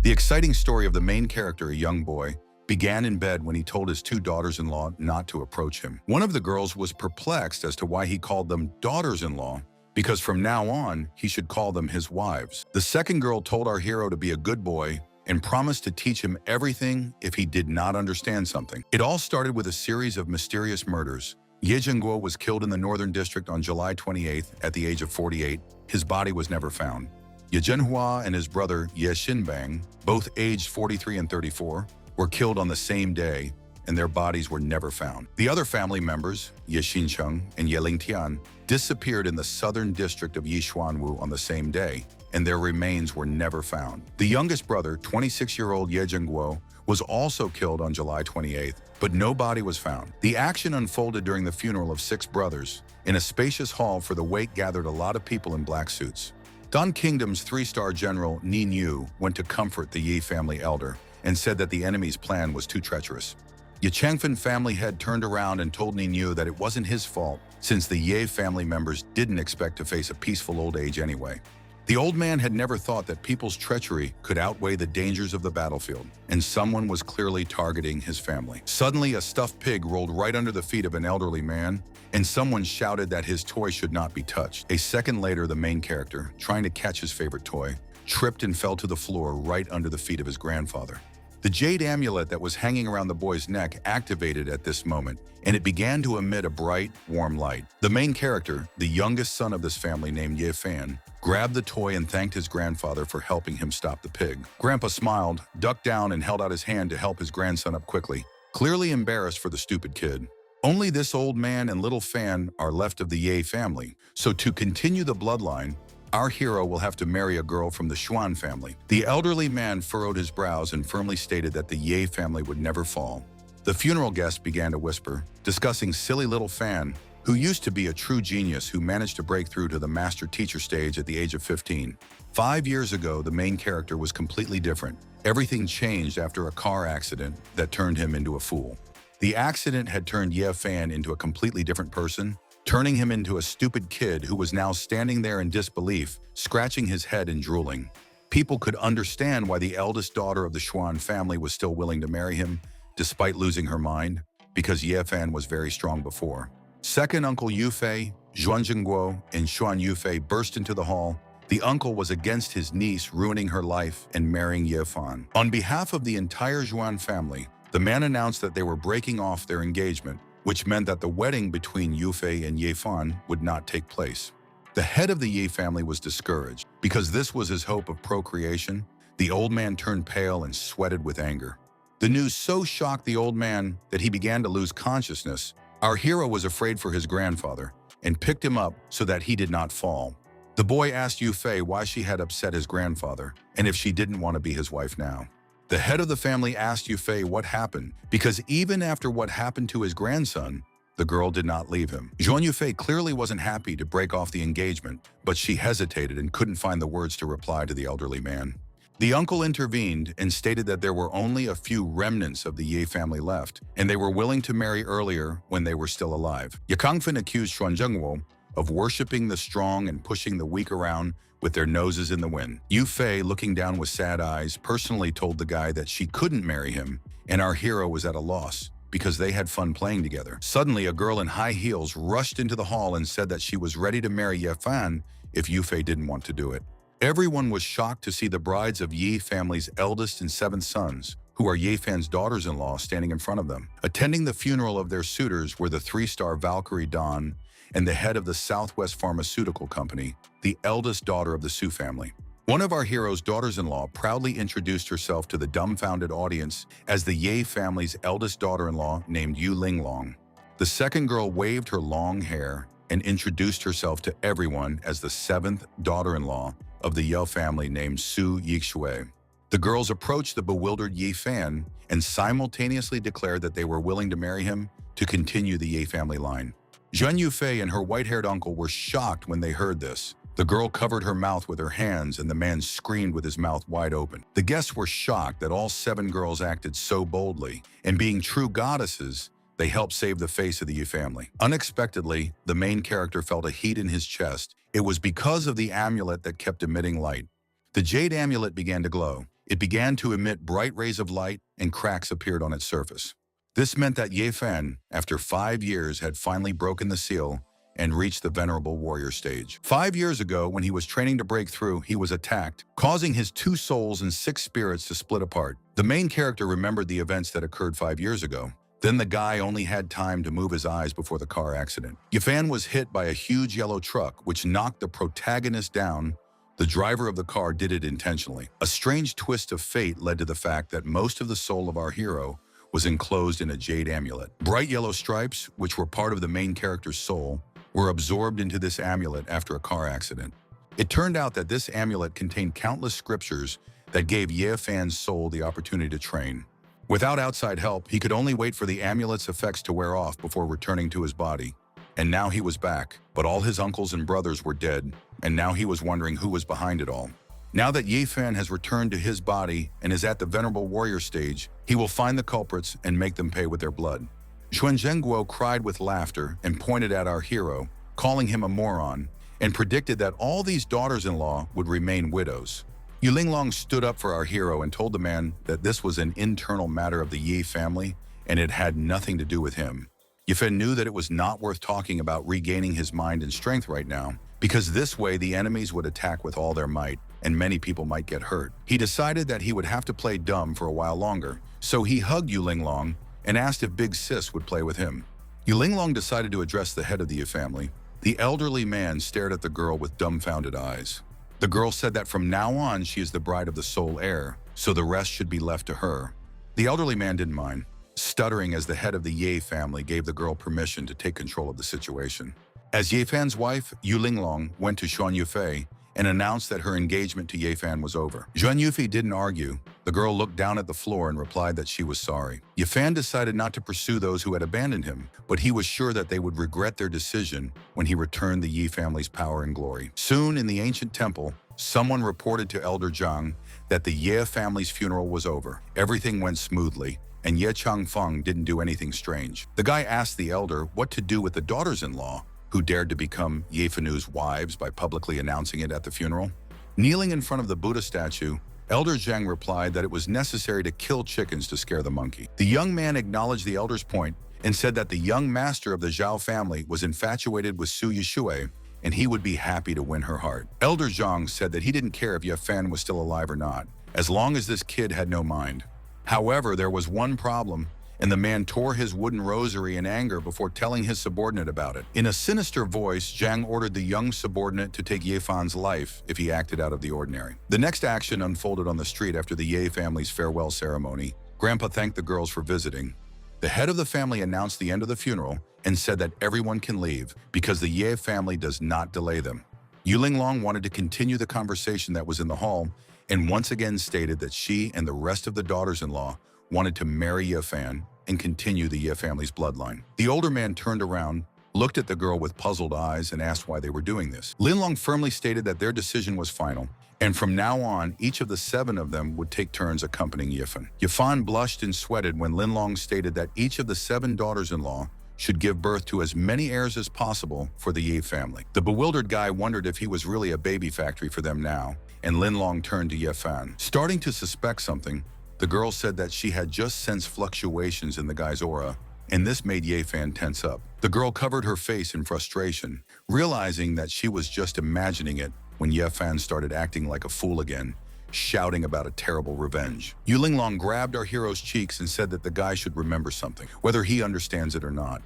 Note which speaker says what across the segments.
Speaker 1: The exciting story of the main character, a young boy, began in bed when he told his two daughters-in-law not to approach him. One of the girls was perplexed as to why he called them daughters-in-law, because from now on, he should call them his wives. The second girl told our hero to be a good boy and promised to teach him everything if he did not understand something. It all started with a series of mysterious murders. Ye Zhengguo was killed in the Northern District on July 28th at the age of 48. His body was never found. Ye Zhenhua and his brother Ye Xinbang, both aged 43 and 34, were killed on the same day, and their bodies were never found. The other family members, Ye Xincheng and Ye Lingtian, disappeared in the southern district of Yixuanwu on the same day, and their remains were never found. The youngest brother, 26-year-old Ye Zhengguo, was also killed on July 28th, but no body was found. The action unfolded during the funeral of 6 brothers. In a spacious hall for the wake gathered a lot of people in black suits. Dan Kingdom's 3-star general Nin Yu went to comfort the Yi family elder and said that the enemy's plan was too treacherous. Ye Changfen family head turned around and told Nin Yu that it wasn't his fault since the Ye family members didn't expect to face a peaceful old age anyway. The old man had never thought that people's treachery could outweigh the dangers of the battlefield, and someone was clearly targeting his family. Suddenly, a stuffed pig rolled right under the feet of an elderly man, and someone shouted that his toy should not be touched. A second later, the main character, trying to catch his favorite toy, tripped and fell to the floor right under the feet of his grandfather. The jade amulet that was hanging around the boy's neck activated at this moment, and it began to emit a bright, warm light. The main character, the youngest son of this family named Ye Fan, grabbed the toy and thanked his grandfather for helping him stop the pig. Grandpa smiled, ducked down, and held out his hand to help his grandson up quickly, clearly embarrassed for the stupid kid. Only this old man and little Fan are left of the Ye family, so to continue the bloodline, our hero will have to marry a girl from the Xuan family. The elderly man furrowed his brows and firmly stated that the Ye family would never fall. The funeral guests began to whisper, discussing silly little Fan, who used to be a true genius who managed to break through to the master-teacher stage at the age of 15. 5 years ago, the main character was completely different. Everything changed after a car accident that turned him into a fool. The accident had turned Ye Fan into a completely different person, turning him into a stupid kid who was now standing there in disbelief, scratching his head and drooling. People could understand why the eldest daughter of the Xuan family was still willing to marry him, despite losing her mind, because Ye Fan was very strong before. Second uncle Yufei, Zhuan Zhengguo, and Xuan Yufei burst into the hall. The uncle was against his niece ruining her life and marrying Ye Fan. On behalf of the entire Zhuan family, the man announced that they were breaking off their engagement, which meant that the wedding between Yufei and Ye Fan would not take place. The head of the Ye family was discouraged. Because this was his hope of procreation, the old man turned pale and sweated with anger. The news so shocked the old man that he began to lose consciousness. Our hero was afraid for his grandfather and picked him up so that he did not fall. The boy asked Yufei why she had upset his grandfather and if she didn't want to be his wife now. The head of the family asked Yufei what happened, because even after what happened to his grandson, the girl did not leave him. Zhuan Yufei clearly wasn't happy to break off the engagement, but she hesitated and couldn't find the words to reply to the elderly man. The uncle intervened and stated that there were only a few remnants of the Ye family left, and they were willing to marry earlier when they were still alive. Ye Kangfen accused Xuan Zhengguo of worshipping the strong and pushing the weak around with their noses in the wind. Yufei, looking down with sad eyes, personally told the guy that she couldn't marry him, and our hero was at a loss because they had fun playing together. Suddenly, a girl in high heels rushed into the hall and said that she was ready to marry Ye Fan if Yufei didn't want to do it. Everyone was shocked to see the brides of Yi family's eldest and 7th sons, who are Ye Fan's daughters-in-law, standing in front of them. Attending the funeral of their suitors were the 3-star Valkyrie Dawn and the head of the Southwest Pharmaceutical Company, the eldest daughter of the Su family. One of our hero's daughters-in-law proudly introduced herself to the dumbfounded audience as the Ye family's eldest daughter-in-law named Yu Linglong. The second girl waved her long hair and introduced herself to everyone as the 7th daughter-in-law of the Ye family named Su Yixue. The girls approached the bewildered Ye Fan and simultaneously declared that they were willing to marry him to continue the Ye family line. Zhuan Yufei and her white-haired uncle were shocked when they heard this. The girl covered her mouth with her hands and the man screamed with his mouth wide open. The guests were shocked that all 7 girls acted so boldly, and being true goddesses, they helped save the face of the Ye family. Unexpectedly, the main character felt a heat in his chest. It was because of the amulet that kept emitting light. The jade amulet began to glow. It began to emit bright rays of light and cracks appeared on its surface. This meant that Ye Fan, after 5 years, had finally broken the seal and reached the venerable warrior stage. 5 years ago, when he was training to break through, he was attacked, causing his 2 souls and 6 spirits to split apart. The main character remembered the events that occurred 5 years ago. Then the guy only had time to move his eyes before the car accident. Yifan was hit by a huge yellow truck, which knocked the protagonist down. The driver of the car did it intentionally. A strange twist of fate led to the fact that most of the soul of our hero was enclosed in a jade amulet. Bright yellow stripes, which were part of the main character's soul, were absorbed into this amulet after a car accident. It turned out that this amulet contained countless scriptures that gave Ye Fan's soul the opportunity to train. Without outside help, he could only wait for the amulet's effects to wear off before returning to his body. And now he was back, but all his uncles and brothers were dead, and now he was wondering who was behind it all. Now that Ye Fan has returned to his body and is at the venerable warrior stage, he will find the culprits and make them pay with their blood. Xuan Zhengguo cried with laughter and pointed at our hero, calling him a moron, and predicted that all these daughters-in-law would remain widows. Yu Linglong stood up for our hero and told the man that this was an internal matter of the Yi family and it had nothing to do with him. Yifen knew that it was not worth talking about regaining his mind and strength right now, because this way the enemies would attack with all their might and many people might get hurt. He decided that he would have to play dumb for a while longer, so he hugged Yu Linglong and asked if Big Sis would play with him. Yu Linglong decided to address the head of the Yi family. The elderly man stared at the girl with dumbfounded eyes. The girl said that from now on she is the bride of the sole heir, so the rest should be left to her. The elderly man didn't mind, stuttering as the head of the Ye family gave the girl permission to take control of the situation. As Ye Fan's wife, Yu Linglong, went to Xuan Yufei and announced that her engagement to Ye Fan was over. Xuan Yufei didn't argue. The girl looked down at the floor and replied that she was sorry. Ye Fan decided not to pursue those who had abandoned him, but he was sure that they would regret their decision when he returned the Yi family's power and glory. Soon, in the ancient temple, someone reported to Elder Zhang that the Ye family's funeral was over. Everything went smoothly, and Ye Changfeng didn't do anything strange. The guy asked the elder what to do with the daughters-in-law who dared to become Ye Fanu's wives by publicly announcing it at the funeral. Kneeling in front of the Buddha statue, Elder Zhang replied that it was necessary to kill chickens to scare the monkey. The young man acknowledged the elder's point and said that the young master of the Zhao family was infatuated with Su Yishui and he would be happy to win her heart. Elder Zhang said that he didn't care if Ye Fan was still alive or not, as long as this kid had no mind. However, there was one problem, and the man tore his wooden rosary in anger before telling his subordinate about it. In a sinister voice, Zhang ordered the young subordinate to take Ye Fan's life if he acted out of the ordinary. The next action unfolded on the street after the Ye family's farewell ceremony. Grandpa thanked the girls for visiting. The head of the family announced the end of the funeral and said that everyone can leave because the Ye family does not delay them. Yu Linglong wanted to continue the conversation that was in the hall and once again stated that she and the rest of the daughters-in-law wanted to marry Ye Fan and continue the Ye family's bloodline. The older man turned around, looked at the girl with puzzled eyes, and asked why they were doing this. Linglong firmly stated that their decision was final, and from now on, each of the 7 of them would take turns accompanying Ye Fan. Ye Fan blushed and sweated when Linglong stated that each of the 7 daughters-in-law should give birth to as many heirs as possible for the Ye family. The bewildered guy wondered if he was really a baby factory for them now, and Linglong turned to Ye Fan. Starting to suspect something, the girl said that she had just sensed fluctuations in the guy's aura, and this made Ye Fan tense up. The girl covered her face in frustration, realizing that she was just imagining it when Ye Fan started acting like a fool again, shouting about a terrible revenge. Yu Linglong grabbed our hero's cheeks and said that the guy should remember something, whether he understands it or not.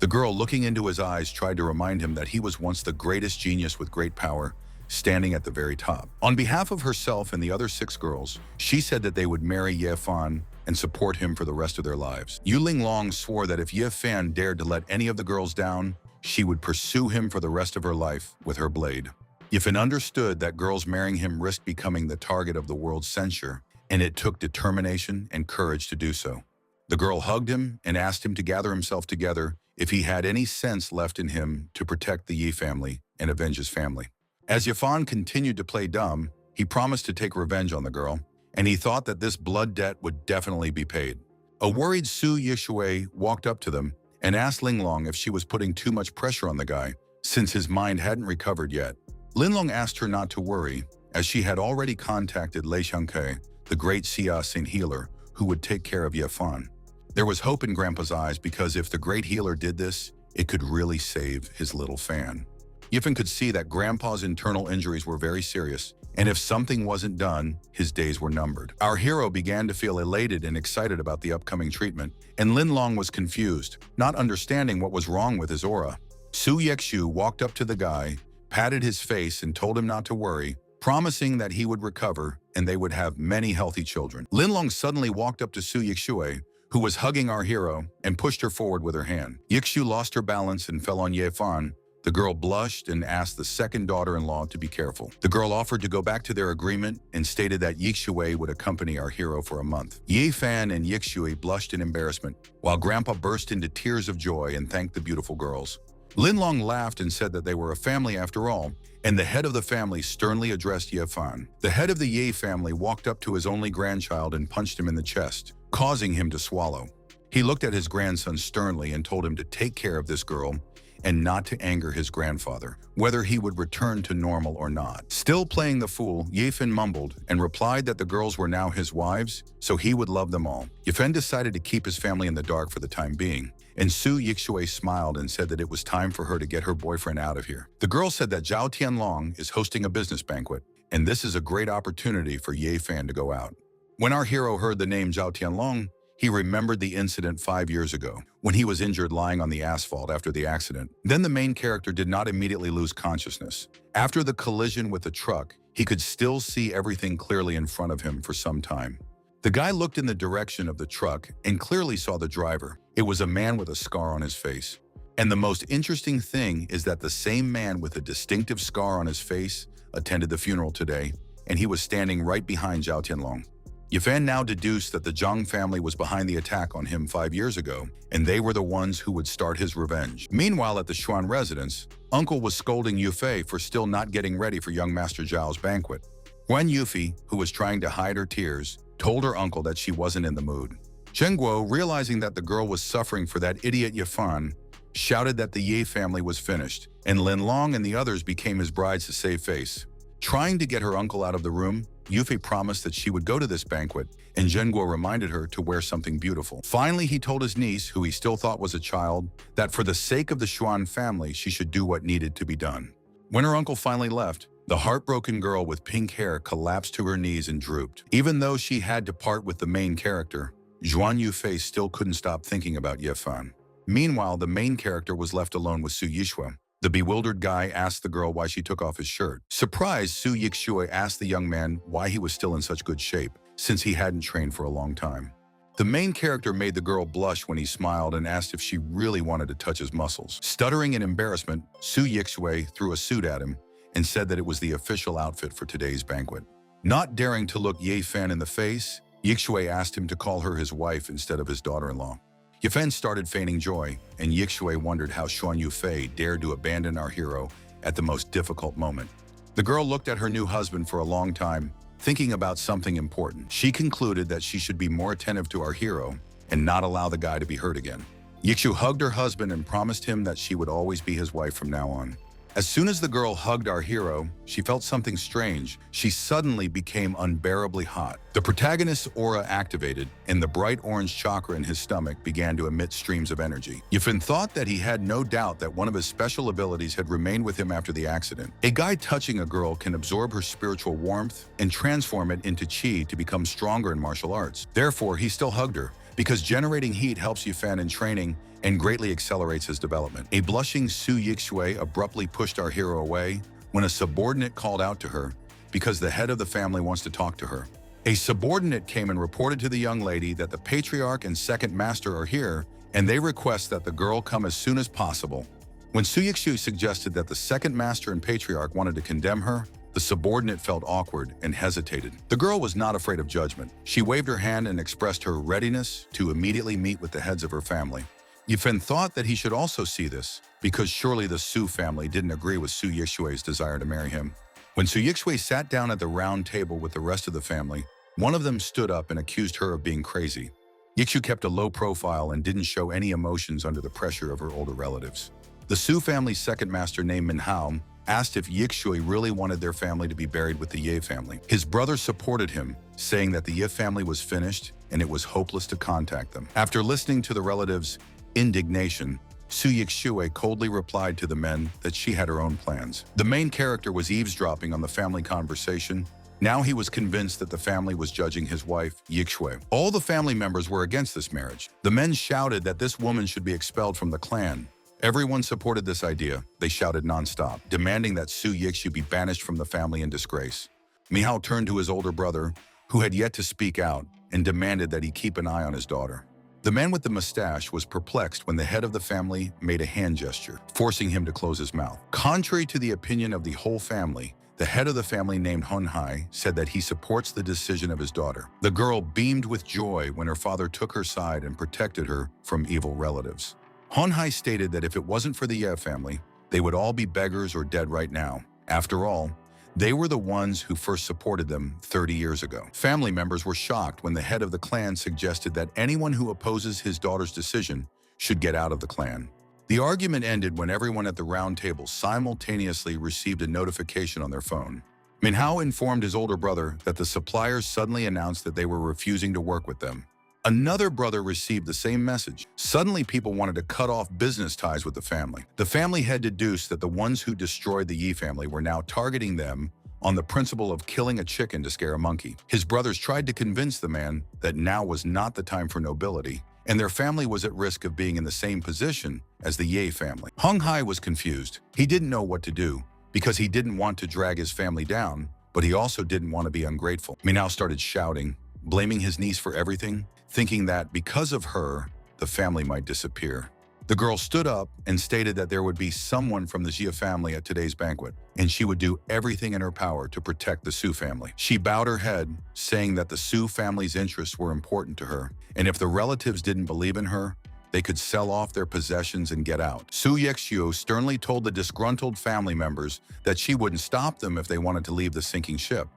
Speaker 1: The girl, looking into his eyes, tried to remind him that he was once the greatest genius with great power, standing at the very top. On behalf of herself and the other 6 girls, she said that they would marry Ye Fan and support him for the rest of their lives. Yu Linglong swore that if Ye Fan dared to let any of the girls down, she would pursue him for the rest of her life with her blade. Ye Fan understood that girls marrying him risked becoming the target of the world's censure, and it took determination and courage to do so. The girl hugged him and asked him to gather himself together if he had any sense left in him to protect the Yi family and avenge his family. As Ye Fan continued to play dumb, he promised to take revenge on the girl, and he thought that this blood debt would definitely be paid. A worried Su Yishui walked up to them and asked Linglong if she was putting too much pressure on the guy, since his mind hadn't recovered yet. Linglong asked her not to worry, as she had already contacted Lei Xiangke the great Sia Saint healer, who would take care of Yefan. There was hope in Grandpa's eyes because if the great healer did this, it could really save his little fan. Yifan could see that Grandpa's internal injuries were very serious, and if something wasn't done, his days were numbered. Our hero began to feel elated and excited about the upcoming treatment, and Lin Long was confused, not understanding what was wrong with his aura. Su Yekshu walked up to the guy, patted his face and told him not to worry, promising that he would recover and they would have many healthy children. Lin Long suddenly walked up to Su Yixue, who was hugging our hero, and pushed her forward with her hand. Yixu lost her balance and fell on Ye Fan. The girl blushed and asked the second daughter-in-law to be careful. The girl offered to go back to their agreement and stated that Yixue would accompany our hero for a month. Ye Fan and Yixue blushed in embarrassment, while Grandpa burst into tears of joy and thanked the beautiful girls. Lin Long laughed and said that they were a family after all, and the head of the family sternly addressed Ye Fan. The head of the Ye family walked up to his only grandchild and punched him in the chest, causing him to swallow. He looked at his grandson sternly and told him to take care of this girl and not to anger his grandfather, whether he would return to normal or not. Still playing the fool, Yefan mumbled and replied that the girls were now his wives, so he would love them all. Yefan decided to keep his family in the dark for the time being, and Su Yixue smiled and said that it was time for her to get her boyfriend out of here. The girl said that Zhao Tianlong is hosting a business banquet, and this is a great opportunity for Yefan to go out. When our hero heard the name Zhao Tianlong, he remembered the incident 5 years ago, when he was injured lying on the asphalt after the accident. Then the main character did not immediately lose consciousness. After the collision with the truck, he could still see everything clearly in front of him for some time. The guy looked in the direction of the truck and clearly saw the driver. It was a man with a scar on his face. And the most interesting thing is that the same man with a distinctive scar on his face attended the funeral today, and he was standing right behind Zhao Tianlong. Yefan now deduced that the Zhang family was behind the attack on him 5 years ago, and they were the ones who would start his revenge. Meanwhile, at the Xuan residence, Uncle was scolding Yufei for still not getting ready for young Master Zhao's banquet. When Yufi, who was trying to hide her tears, told her uncle that she wasn't in the mood. Zhengguo, realizing that the girl was suffering for that idiot Yefan, shouted that the Ye family was finished, and Lin Long and the others became his brides to save face. Trying to get her uncle out of the room, Yufei promised that she would go to this banquet, and Zhengguo reminded her to wear something beautiful. Finally, he told his niece, who he still thought was a child, that for the sake of the Xuan family, she should do what needed to be done. When her uncle finally left, the heartbroken girl with pink hair collapsed to her knees and drooped. Even though she had to part with the main character, Zhuan Yufei still couldn't stop thinking about Yefan. Meanwhile, the main character was left alone with Su Yixue. The bewildered guy asked the girl why she took off his shirt. Surprised, Su Yixue asked the young man why he was still in such good shape, since he hadn't trained for a long time. The main character made the girl blush when he smiled and asked if she really wanted to touch his muscles. Stuttering in embarrassment, Su Yixue threw a suit at him and said that it was the official outfit for today's banquet. Not daring to look Ye Fan in the face, Yixue asked him to call her his wife instead of his daughter-in-law. Yefan started feigning joy, and Yixue wondered how Xuan Yufei dared to abandon our hero at the most difficult moment. The girl looked at her new husband for a long time, thinking about something important. She concluded that she should be more attentive to our hero and not allow the guy to be hurt again. Yixu hugged her husband and promised him that she would always be his wife from now on. As soon as the girl hugged our hero, she felt something strange. She suddenly became unbearably hot. The protagonist's aura activated, and the bright orange chakra in his stomach began to emit streams of energy. Yefan thought that he had no doubt that one of his special abilities had remained with him after the accident. A guy touching a girl can absorb her spiritual warmth and transform it into qi to become stronger in martial arts. Therefore, he still hugged her, because generating heat helps Yefan in training and greatly accelerates his development. A blushing Su Yixue abruptly pushed our hero away when a subordinate called out to her because the head of the family wants to talk to her. A subordinate came and reported to the young lady that the patriarch and second master are here, and they request that the girl come as soon as possible. When Su Yixue suggested that the second master and patriarch wanted to condemn her, the subordinate felt awkward and hesitated. The girl was not afraid of judgment. She waved her hand and expressed her readiness to immediately meet with the heads of her family. Yefan thought that he should also see this, because surely the Su family didn't agree with Su Yixue's desire to marry him. When Su Yixue sat down at the round table with the rest of the family, one of them stood up and accused her of being crazy. Yixu kept a low profile and didn't show any emotions under the pressure of her older relatives. The Su family's second master named Manhwa asked if Yikshui really wanted their family to be buried with the Ye family. His brother supported him, saying that the Ye family was finished and it was hopeless to contact them. After listening to the relatives' indignation, Su Yikshui coldly replied to the men that she had her own plans. The main character was eavesdropping on the family conversation. Now he was convinced that the family was judging his wife, Yikshui. All the family members were against this marriage. The men shouted that this woman should be expelled from the clan. Everyone supported this idea. They shouted nonstop, demanding that Su Yikshui be banished from the family in disgrace. Mihao turned to his older brother, who had yet to speak out, and demanded that he keep an eye on his daughter. The man with the mustache was perplexed when the head of the family made a hand gesture, forcing him to close his mouth. Contrary to the opinion of the whole family, the head of the family named Honhai said that he supports the decision of his daughter. The girl beamed with joy when her father took her side and protected her from evil relatives. Honhai stated that if it wasn't for the Ye family, they would all be beggars or dead right now. After all, they were the ones who first supported them 30 years ago. Family members were shocked when the head of the clan suggested that anyone who opposes his daughter's decision should get out of the clan. The argument ended when everyone at the round table simultaneously received a notification on their phone. Minhao informed his older brother that the suppliers suddenly announced that they were refusing to work with them. Another brother received the same message. Suddenly, people wanted to cut off business ties with the family. The family had deduced that the ones who destroyed the Yi family were now targeting them on the principle of killing a chicken to scare a monkey. His brothers tried to convince the man that now was not the time for nobility, and their family was at risk of being in the same position as the Ye family. Hong Hai was confused. He didn't know what to do because he didn't want to drag his family down, but he also didn't want to be ungrateful. Minao started shouting, blaming his niece for everything, thinking that because of her, the family might disappear. The girl stood up and stated that there would be someone from the Jia family at today's banquet, and she would do everything in her power to protect the Su family. She bowed her head, saying that the Su family's interests were important to her, and if the relatives didn't believe in her, they could sell off their possessions and get out. Su Yexiu sternly told the disgruntled family members that she wouldn't stop them if they wanted to leave the sinking ship.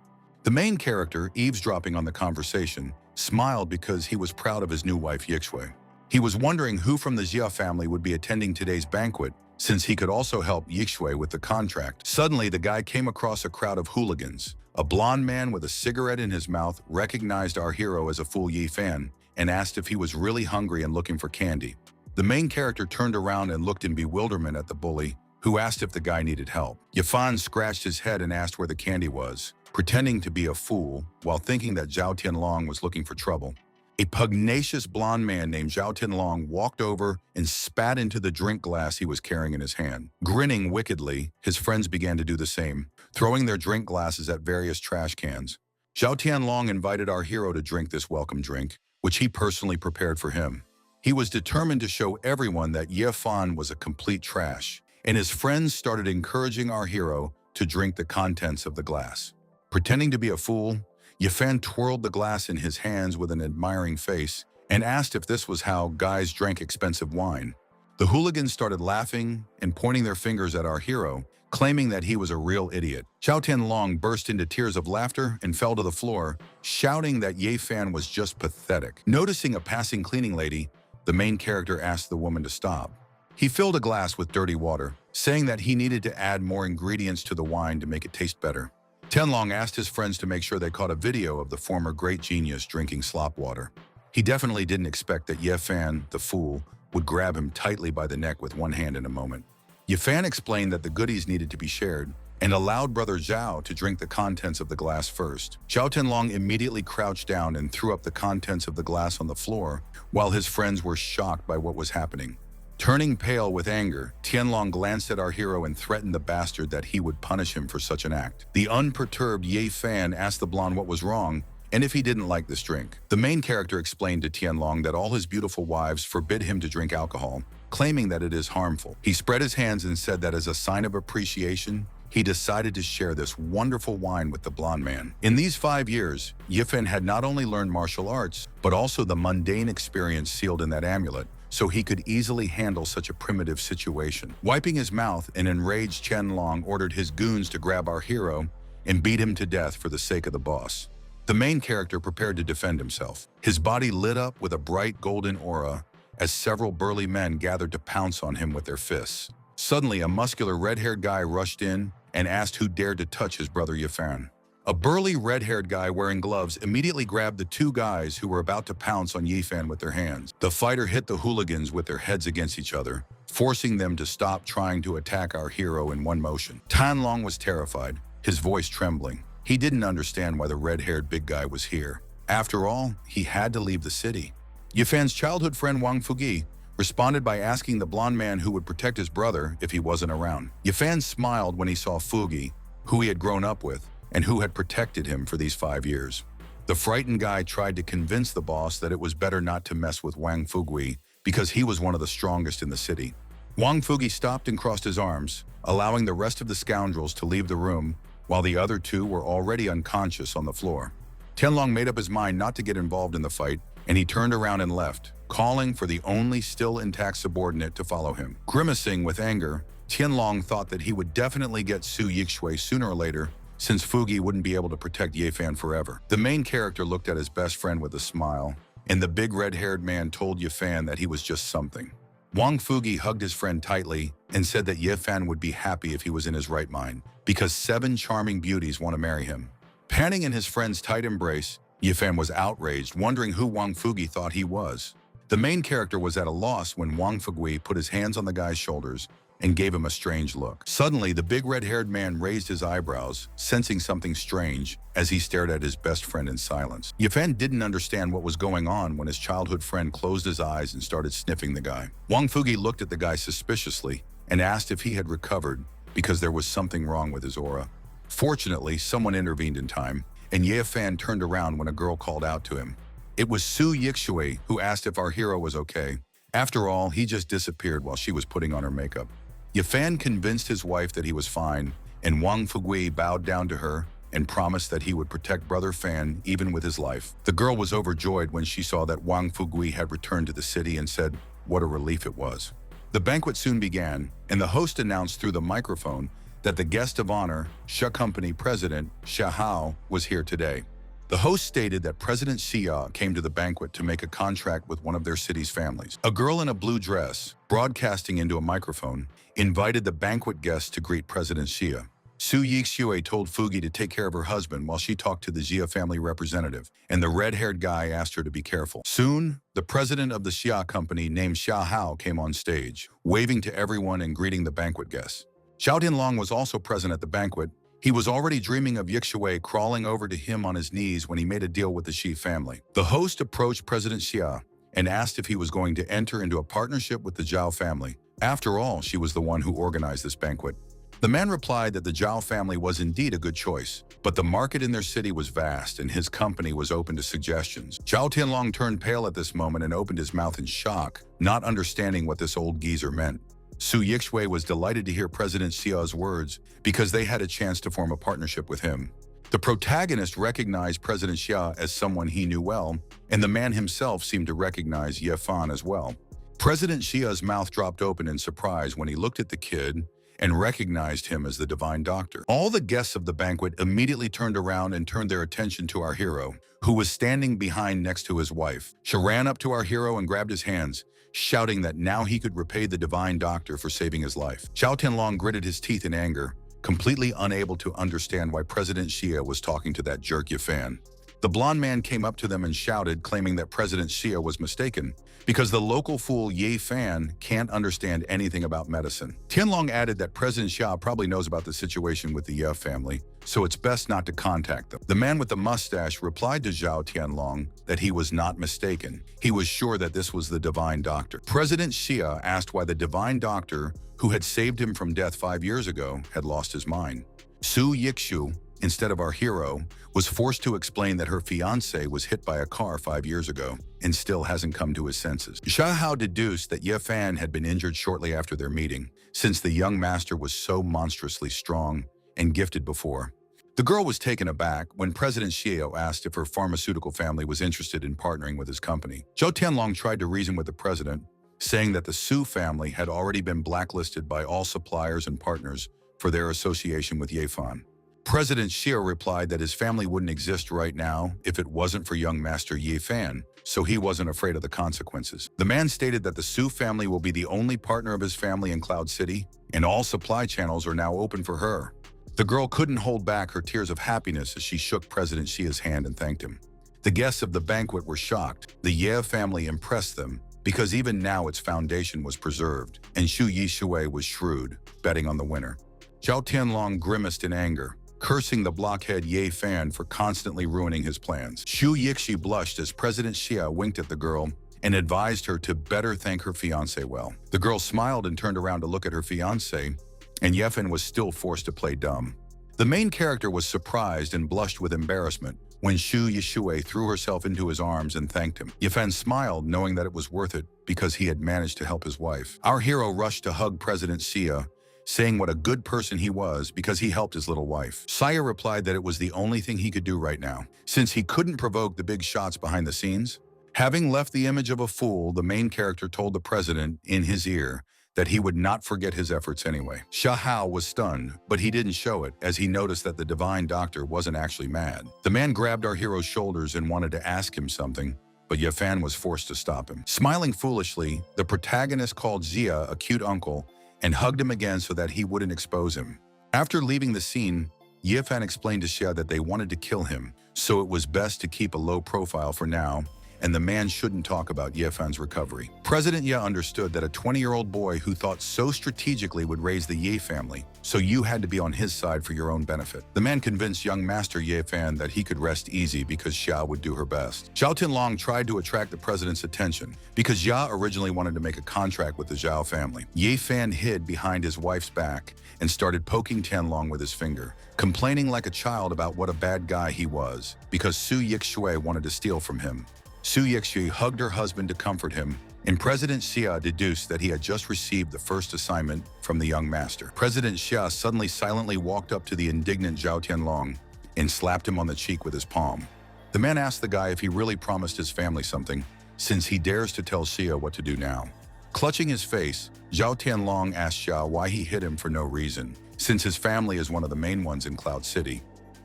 Speaker 1: The main character, eavesdropping on the conversation, smiled because he was proud of his new wife, Yixue. He was wondering who from the Jia family would be attending today's banquet, since he could also help Yixue with the contract. Suddenly, the guy came across a crowd of hooligans. A blonde man with a cigarette in his mouth recognized our hero as a Fu Yi fan and asked if he was really hungry and looking for candy. The main character turned around and looked in bewilderment at the bully, who asked if the guy needed help. Yifan scratched his head and asked where the candy was, pretending to be a fool while thinking that Zhao Tianlong was looking for trouble. A pugnacious blonde man named Zhao Tianlong walked over and spat into the drink glass he was carrying in his hand. Grinning wickedly, his friends began to do the same, throwing their drink glasses at various trash cans. Zhao Tianlong invited our hero to drink this welcome drink, which he personally prepared for him. He was determined to show everyone that Ye Fan was a complete trash, and his friends started encouraging our hero to drink the contents of the glass. Pretending to be a fool, Yifan twirled the glass in his hands with an admiring face and asked if this was how guys drank expensive wine. The hooligans started laughing and pointing their fingers at our hero, claiming that he was a real idiot. Zhao Tianlong burst into tears of laughter and fell to the floor, shouting that Ye Fan was just pathetic. Noticing a passing cleaning lady, the main character asked the woman to stop. He filled a glass with dirty water, saying that he needed to add more ingredients to the wine to make it taste better. Tianlong asked his friends to make sure they caught a video of the former great genius drinking slop water. He definitely didn't expect that Ye Fan, the fool, would grab him tightly by the neck with one hand in a moment. Ye Fan explained that the goodies needed to be shared and allowed brother Zhao to drink the contents of the glass first. Zhao Tianlong immediately crouched down and threw up the contents of the glass on the floor while his friends were shocked by what was happening. Turning pale with anger, Tianlong glanced at our hero and threatened the bastard that he would punish him for such an act. The unperturbed Ye Fan asked the blonde what was wrong and if he didn't like this drink. The main character explained to Tianlong that all his beautiful wives forbid him to drink alcohol, claiming that it is harmful. He spread his hands and said that as a sign of appreciation, he decided to share this wonderful wine with the blonde man. In these 5 years, Yifan had not only learned martial arts, but also the mundane experience sealed in that amulet, so he could easily handle such a primitive situation. Wiping his mouth, an enraged Tianlong ordered his goons to grab our hero and beat him to death for the sake of the boss. The main character prepared to defend himself. His body lit up with a bright golden aura as several burly men gathered to pounce on him with their fists. Suddenly, a muscular red-haired guy rushed in and asked who dared to touch his brother Yifan. A burly red-haired guy wearing gloves immediately grabbed the two guys who were about to pounce on Yifan with their hands. The fighter hit the hooligans with their heads against each other, forcing them to stop trying to attack our hero in one motion. Tianlong was terrified, his voice trembling. He didn't understand why the red-haired big guy was here. After all, he had to leave the city. Yifan's childhood friend Wang Fugi responded by asking the blonde man who would protect his brother if he wasn't around. Yifan smiled when he saw Fugi, who he had grown up with, and who had protected him for these 5 years. The frightened guy tried to convince the boss that it was better not to mess with Wang Fugui because he was one of the strongest in the city. Wang Fugi stopped and crossed his arms, allowing the rest of the scoundrels to leave the room while the other two were already unconscious on the floor. Tianlong made up his mind not to get involved in the fight, and he turned around and left, calling for the only still intact subordinate to follow him. Grimacing with anger, Tianlong thought that he would definitely get Su Yixue sooner or later, since Fugi wouldn't be able to protect Yifan forever. The main character looked at his best friend with a smile, and the big red-haired man told Yifan that he was just something. Wang Fugi hugged his friend tightly and said that Yifan would be happy if he was in his right mind, because 7 charming beauties want to marry him. Panting in his friend's tight embrace, Yifan was outraged, wondering who Wang Fugi thought he was. The main character was at a loss when Wang Fugui put his hands on the guy's shoulders and gave him a strange look. Suddenly, the big red-haired man raised his eyebrows, sensing something strange as he stared at his best friend in silence. Yifan didn't understand what was going on when his childhood friend closed his eyes and started sniffing the guy. Wang Fugi looked at the guy suspiciously and asked if he had recovered because there was something wrong with his aura. Fortunately, someone intervened in time, and Yifan turned around when a girl called out to him. It was Su Yixue who asked if our hero was okay. After all, he just disappeared while she was putting on her makeup. Yifan convinced his wife that he was fine, and Wang Fugui bowed down to her and promised that he would protect Brother Fan even with his life. The girl was overjoyed when she saw that Wang Fugui had returned to the city and said what a relief it was. The banquet soon began, and the host announced through the microphone that the guest of honor, Xia Company President Xia Hao, was here today. The host stated that President Xia came to the banquet to make a contract with one of their city's families. A girl in a blue dress, broadcasting into a microphone, invited the banquet guests to greet President Xia. Su Yixue told Fugi to take care of her husband while she talked to the Xia family representative, and the red-haired guy asked her to be careful. Soon, the president of the Xia company named Xia Hao came on stage, waving to everyone and greeting the banquet guests. Xiao Tianlong was also present at the banquet. He was already dreaming of Yixue crawling over to him on his knees when he made a deal with the Xi family. The host approached President Xia and asked if he was going to enter into a partnership with the Zhao family. After all, she was the one who organized this banquet. The man replied that the Zhao family was indeed a good choice, but the market in their city was vast and his company was open to suggestions. Xiao Tianlong turned pale at this moment and opened his mouth in shock, not understanding what this old geezer meant. Su Yixue was delighted to hear President Xia's words because they had a chance to form a partnership with him. The protagonist recognized President Xia as someone he knew well, and the man himself seemed to recognize Yifan as well. President Xia's mouth dropped open in surprise when he looked at the kid and recognized him as the divine doctor. All the guests of the banquet immediately turned around and turned their attention to our hero, who was standing behind next to his wife. She ran up to our hero and grabbed his hands, shouting that now he could repay the divine doctor for saving his life. Xiao Tianlong gritted his teeth in anger, completely unable to understand why President Xia was talking to that jerk Yifan. The blonde man came up to them and shouted, claiming that President Xia was mistaken, because the local fool Ye Fan can't understand anything about medicine. Tianlong added that President Xia probably knows about the situation with the Ye family, so it's best not to contact them. The man with the mustache replied to Zhao Tianlong that he was not mistaken. He was sure that this was the divine doctor. President Xia asked why the divine doctor, who had saved him from death 5 years ago, had lost his mind. Su Yixu, instead of our hero, was forced to explain that her fiancé was hit by a car 5 years ago and still hasn't come to his senses. Xia Hao deduced that Ye Fan had been injured shortly after their meeting, since the young master was so monstrously strong and gifted before. The girl was taken aback when President Xia asked if her pharmaceutical family was interested in partnering with his company. Zhou Tianlong tried to reason with the president, saying that the Su family had already been blacklisted by all suppliers and partners for their association with Ye Fan. President Xia replied that his family wouldn't exist right now if it wasn't for young master Ye Fan, so he wasn't afraid of the consequences. The man stated that the Su family will be the only partner of his family in Cloud City and all supply channels are now open for her. The girl couldn't hold back her tears of happiness as she shook President Xia's hand and thanked him. The guests of the banquet were shocked. The Ye family impressed them because even now its foundation was preserved, and Xu Yishui was shrewd, betting on the winner. Zhao Tianlong grimaced in anger, cursing the blockhead Ye Fan for constantly ruining his plans. Xu Yixi blushed as President Xia winked at the girl and advised her to better thank her fiancé well. The girl smiled and turned around to look at her fiancé, and Ye Fan was still forced to play dumb. The main character was surprised and blushed with embarrassment when Xu Yishui threw herself into his arms and thanked him. Ye Fan smiled, knowing that it was worth it because he had managed to help his wife. Our hero rushed to hug President Xia, saying what a good person he was because he helped his little wife. Xia replied that it was the only thing he could do right now, since he couldn't provoke the big shots behind the scenes. Having left the image of a fool, the main character told the president in his ear that he would not forget his efforts anyway. Xia Hao was stunned, but he didn't show it as he noticed that the divine doctor wasn't actually mad. The man grabbed our hero's shoulders and wanted to ask him something, but Ye Fan was forced to stop him. Smiling foolishly, the protagonist called Xia a cute uncle and hugged him again so that he wouldn't expose him. After leaving the scene, Ye Fan explained to Xia that they wanted to kill him, so it was best to keep a low profile for now, and the man shouldn't talk about Ye Fan's recovery. President Ye understood that a 20-year-old boy who thought so strategically would raise the Ye family, so you had to be on his side for your own benefit. The man convinced young Master Ye Fan that he could rest easy because Xia would do her best. Zhao Tianlong tried to attract the president's attention because Xia originally wanted to make a contract with the Zhao family. Ye Fan hid behind his wife's back and started poking Tianlong with his finger, complaining like a child about what a bad guy he was because Su Yixue wanted to steal from him. Su Yixi hugged her husband to comfort him, and President Xia deduced that he had just received the first assignment from the young master. President Xia suddenly silently walked up to the indignant Zhao Tianlong and slapped him on the cheek with his palm. The man asked the guy if he really promised his family something, since he dares to tell Xia what to do now. Clutching his face, Zhao Tianlong asked Xia why he hit him for no reason, since his family is one of the main ones in Cloud City.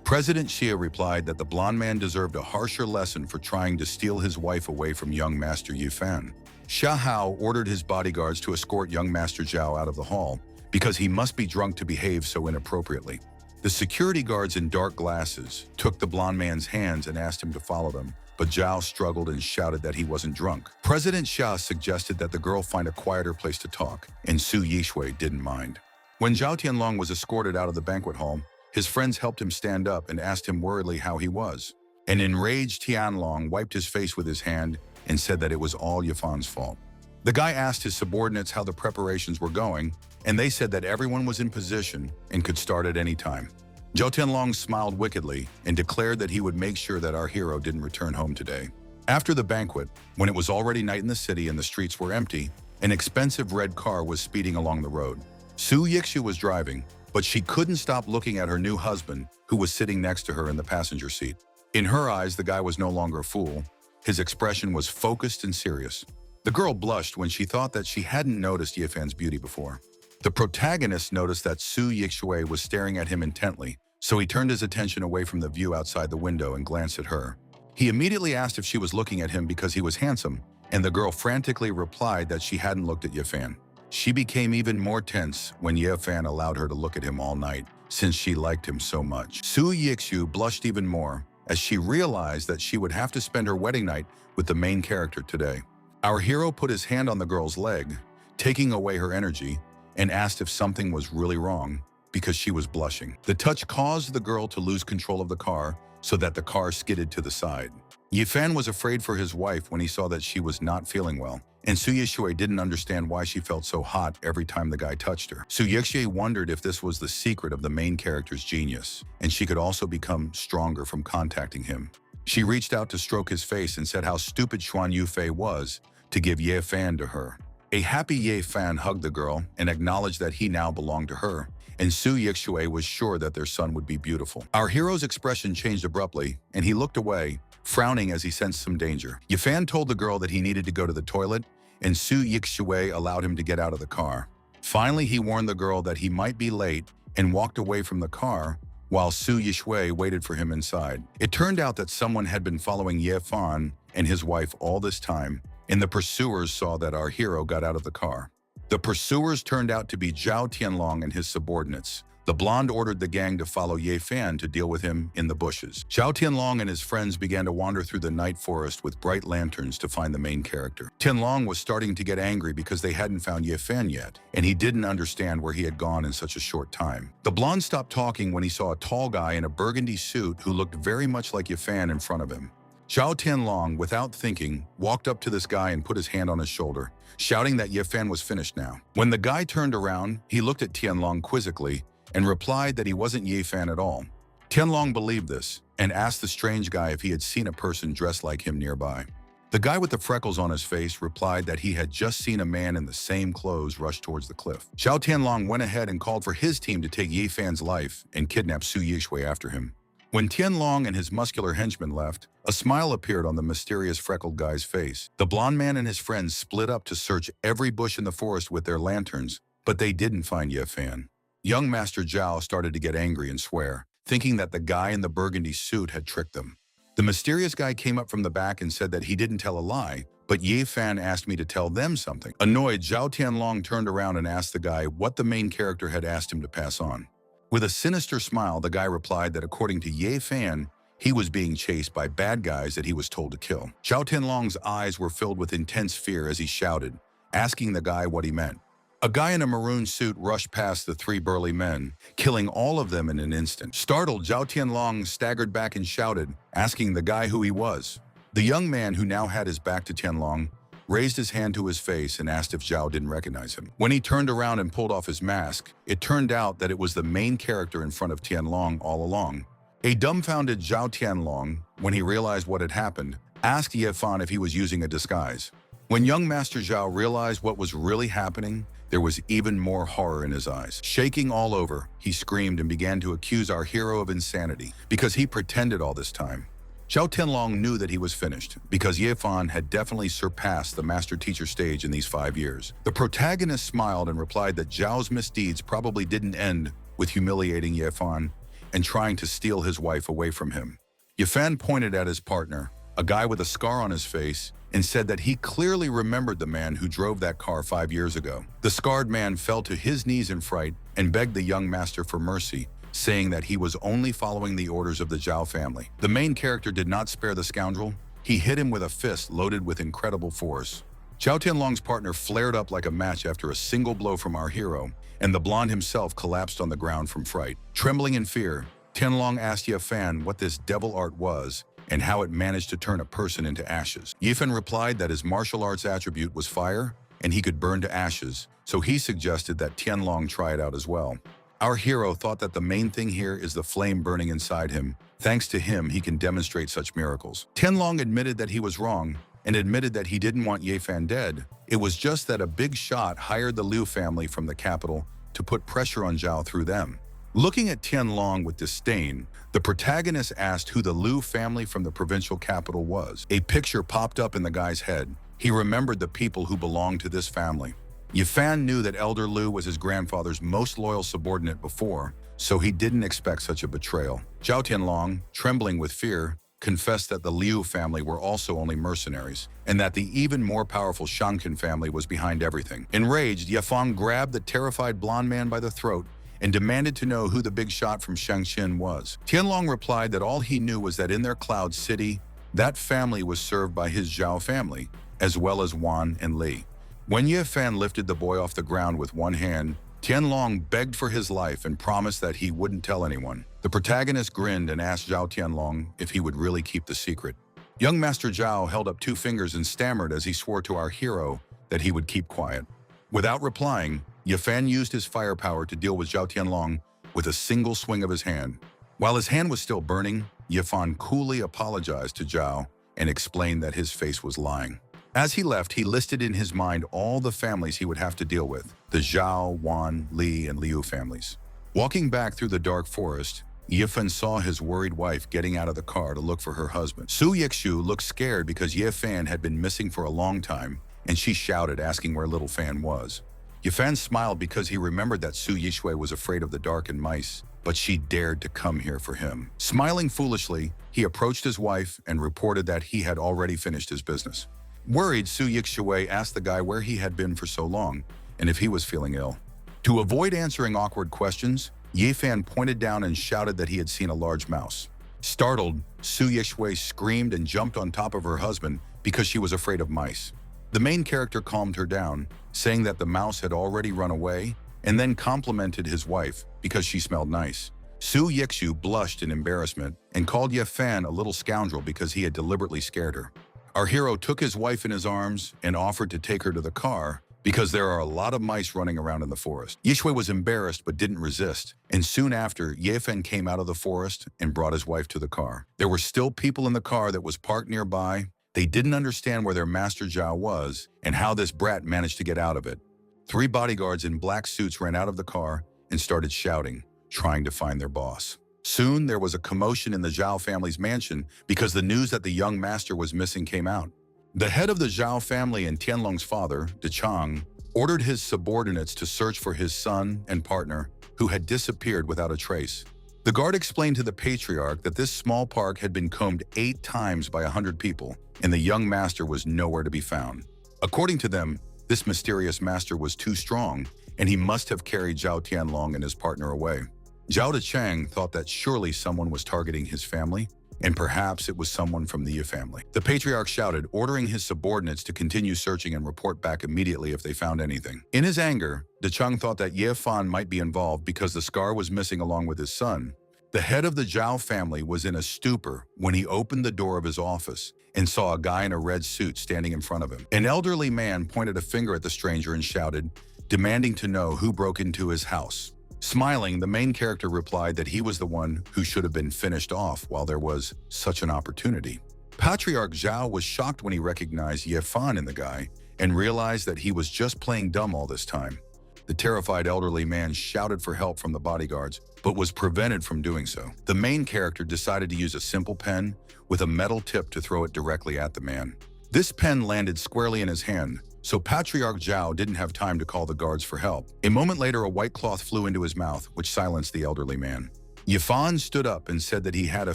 Speaker 1: President Xia replied that the blonde man deserved a harsher lesson for trying to steal his wife away from young Master Ye Fan. Xia Hao ordered his bodyguards to escort young Master Zhao out of the hall because he must be drunk to behave so inappropriately. The security guards in dark glasses took the blonde man's hands and asked him to follow them, but Zhao struggled and shouted that he wasn't drunk. President Xia suggested that the girl find a quieter place to talk, and Su Yishui didn't mind. When Zhao Tianlong was escorted out of the banquet hall, his friends helped him stand up and asked him worriedly how he was. An enraged Tianlong wiped his face with his hand and said that it was all Ye Fan's fault. The guy asked his subordinates how the preparations were going, and they said that everyone was in position and could start at any time. Zhao Tianlong smiled wickedly and declared that he would make sure that our hero didn't return home today. After the banquet, when it was already night in the city and the streets were empty, an expensive red car was speeding along the road. Su Yixu was driving, but she couldn't stop looking at her new husband, who was sitting next to her in the passenger seat. In her eyes, the guy was no longer a fool. His expression was focused and serious. The girl blushed when she thought that she hadn't noticed Ye Fan's beauty before. The protagonist noticed that Su Yixue was staring at him intently, so he turned his attention away from the view outside the window and glanced at her. He immediately asked if she was looking at him because he was handsome, and the girl frantically replied that she hadn't looked at Ye Fan. She became even more tense when Ye Fan allowed her to look at him all night, since she liked him so much. Su Yixu blushed even more as she realized that she would have to spend her wedding night with the main character today. Our hero put his hand on the girl's leg, taking away her energy, and asked if something was really wrong because she was blushing. The touch caused the girl to lose control of the car so that the car skidded to the side. Ye Fan was afraid for his wife when he saw that she was not feeling well, and Su Yixue didn't understand why she felt so hot every time the guy touched her. Su Yixue wondered if this was the secret of the main character's genius, and she could also become stronger from contacting him. She reached out to stroke his face and said how stupid Xuan Yufei was to give Ye Fan to her. A happy Ye Fan hugged the girl and acknowledged that he now belonged to her, and Su Yixue was sure that their son would be beautiful. Our hero's expression changed abruptly, and he looked away, frowning as he sensed some danger. Ye Fan told the girl that he needed to go to the toilet, and Su Yixue allowed him to get out of the car. Finally, he warned the girl that he might be late and walked away from the car while Su Yixue waited for him inside. It turned out that someone had been following Ye Fan and his wife all this time, and the pursuers saw that our hero got out of the car. The pursuers turned out to be Zhao Tianlong and his subordinates. The blonde ordered the gang to follow Ye Fan to deal with him in the bushes. Zhao Tianlong and his friends began to wander through the night forest with bright lanterns to find the main character. Tianlong was starting to get angry because they hadn't found Ye Fan yet, and he didn't understand where he had gone in such a short time. The blonde stopped talking when he saw a tall guy in a burgundy suit who looked very much like Ye Fan in front of him. Zhao Tianlong, without thinking, walked up to this guy and put his hand on his shoulder, shouting that Ye Fan was finished now. When the guy turned around, he looked at Tianlong quizzically and replied that he wasn't Ye Fan at all. Tianlong believed this and asked the strange guy if he had seen a person dressed like him nearby. The guy with the freckles on his face replied that he had just seen a man in the same clothes rush towards the cliff. Zhao Tianlong went ahead and called for his team to take Ye Fan's life and kidnap Su Yixue after him. When Tianlong and his muscular henchmen left, a smile appeared on the mysterious freckled guy's face. The blonde man and his friends split up to search every bush in the forest with their lanterns, but they didn't find Ye Fan. Young Master Zhao started to get angry and swear, thinking that the guy in the burgundy suit had tricked them. The mysterious guy came up from the back and said that he didn't tell a lie, but Ye Fan asked me to tell them something. Annoyed, Zhao Tianlong turned around and asked the guy what the main character had asked him to pass on. With a sinister smile, the guy replied that according to Ye Fan, he was being chased by bad guys that he was told to kill. Zhao Tianlong's eyes were filled with intense fear as he shouted, asking the guy what he meant. A guy in a maroon suit rushed past the three burly men, killing all of them in an instant. Startled, Zhao Tianlong staggered back and shouted, asking the guy who he was. The young man, who now had his back to Tianlong, raised his hand to his face and asked if Zhao didn't recognize him. When he turned around and pulled off his mask, it turned out that it was the main character in front of Tianlong all along. A dumbfounded Zhao Tianlong, when he realized what had happened, asked Ye Fan if he was using a disguise. When young Master Zhao realized what was really happening, there was even more horror in his eyes. Shaking all over, he screamed and began to accuse our hero of insanity because he pretended all this time. Zhao Tianlong knew that he was finished because Ye Fan had definitely surpassed the master-teacher stage in these 5 years. The protagonist smiled and replied that Zhao's misdeeds probably didn't end with humiliating Ye Fan and trying to steal his wife away from him. Ye Fan pointed at his partner, a guy with a scar on his face, and said that he clearly remembered the man who drove that car 5 years ago. The scarred man fell to his knees in fright and begged the young master for mercy, saying that he was only following the orders of the Zhao family. The main character did not spare the scoundrel. He hit him with a fist loaded with incredible force. Zhao Tianlong's partner flared up like a match after a single blow from our hero, and the blonde himself collapsed on the ground from fright. Trembling in fear, Tianlong asked Ye Fan what this devil art was and how it managed to turn a person into ashes. Ye Fan replied that his martial arts attribute was fire and he could burn to ashes, so he suggested that Tianlong try it out as well. Our hero thought that the main thing here is the flame burning inside him. Thanks to him, he can demonstrate such miracles. Tianlong admitted that he was wrong and admitted that he didn't want Ye Fan dead. It was just that a big shot hired the Liu family from the capital to put pressure on Zhao through them. Looking at Tianlong with disdain, the protagonist asked who the Liu family from the provincial capital was. A picture popped up in the guy's head. He remembered the people who belonged to this family. Ye Fan knew that Elder Liu was his grandfather's most loyal subordinate before, so he didn't expect such a betrayal. Zhao Tianlong, trembling with fear, confessed that the Liu family were also only mercenaries, and that the even more powerful Shankin family was behind everything. Enraged, Ye Fan grabbed the terrified blonde man by the throat and demanded to know who the big shot from Shangxin was. Tianlong replied that all he knew was that in their cloud city, that family was served by his Zhao family, as well as Wan and Li. When Ye Fan lifted the boy off the ground with one hand, Tianlong begged for his life and promised that he wouldn't tell anyone. The protagonist grinned and asked Zhao Tianlong if he would really keep the secret. Young Master Zhao held up 2 fingers and stammered as he swore to our hero that he would keep quiet. Without replying, Ye Fan used his firepower to deal with Zhao Tianlong with a single swing of his hand. While his hand was still burning, Ye Fan coolly apologized to Zhao and explained that his face was lying. As he left, he listed in his mind all the families he would have to deal with, the Zhao, Wan, Li, and Liu families. Walking back through the dark forest, Ye Fan saw his worried wife getting out of the car to look for her husband. Su Yixue looked scared because Ye Fan had been missing for a long time, and she shouted, asking where little Fan was. Ye Fan smiled because he remembered that Su Yixue was afraid of the dark and mice, but she dared to come here for him. Smiling foolishly, he approached his wife and reported that he had already finished his business. Worried, Su Yixue asked the guy where he had been for so long, and if he was feeling ill. To avoid answering awkward questions, Ye Fan pointed down and shouted that he had seen a large mouse. Startled, Su Yixue screamed and jumped on top of her husband because she was afraid of mice. The main character calmed her down, saying that the mouse had already run away, and then complimented his wife because she smelled nice. Su Yixue blushed in embarrassment and called Ye Fan a little scoundrel because he had deliberately scared her. Our hero took his wife in his arms and offered to take her to the car because there are a lot of mice running around in the forest. Yixue was embarrassed but didn't resist, and soon after, Ye Fan came out of the forest and brought his wife to the car. There were still people in the car that was parked nearby. They didn't understand where their master Zhao was and how this brat managed to get out of it. 3 bodyguards in black suits ran out of the car and started shouting, trying to find their boss. Soon, there was a commotion in the Zhao family's mansion because the news that the young master was missing came out. The head of the Zhao family and Tianlong's father, Dechang, ordered his subordinates to search for his son and partner, who had disappeared without a trace. The guard explained to the patriarch that this small park had been combed 8 times by 100 people, and the young master was nowhere to be found. According to them, this mysterious master was too strong, and he must have carried Zhao Tianlong and his partner away. Zhao Dechang thought that surely someone was targeting his family, and perhaps it was someone from the Ye family. The patriarch shouted, ordering his subordinates to continue searching and report back immediately if they found anything. In his anger, Dechang thought that Ye Fan might be involved because the scar was missing along with his son. The head of the Zhao family was in a stupor when he opened the door of his office and saw a guy in a red suit standing in front of him. An elderly man pointed a finger at the stranger and shouted, demanding to know who broke into his house. Smiling, the main character replied that he was the one who should have been finished off while there was such an opportunity. Patriarch Zhao was shocked when he recognized Ye Fan in the guy and realized that he was just playing dumb all this time. The terrified elderly man shouted for help from the bodyguards, but was prevented from doing so. The main character decided to use a simple pen with a metal tip to throw it directly at the man. This pen landed squarely in his hand, so Patriarch Zhao didn't have time to call the guards for help. A moment later, a white cloth flew into his mouth, which silenced the elderly man. Ye Fan stood up and said that he had a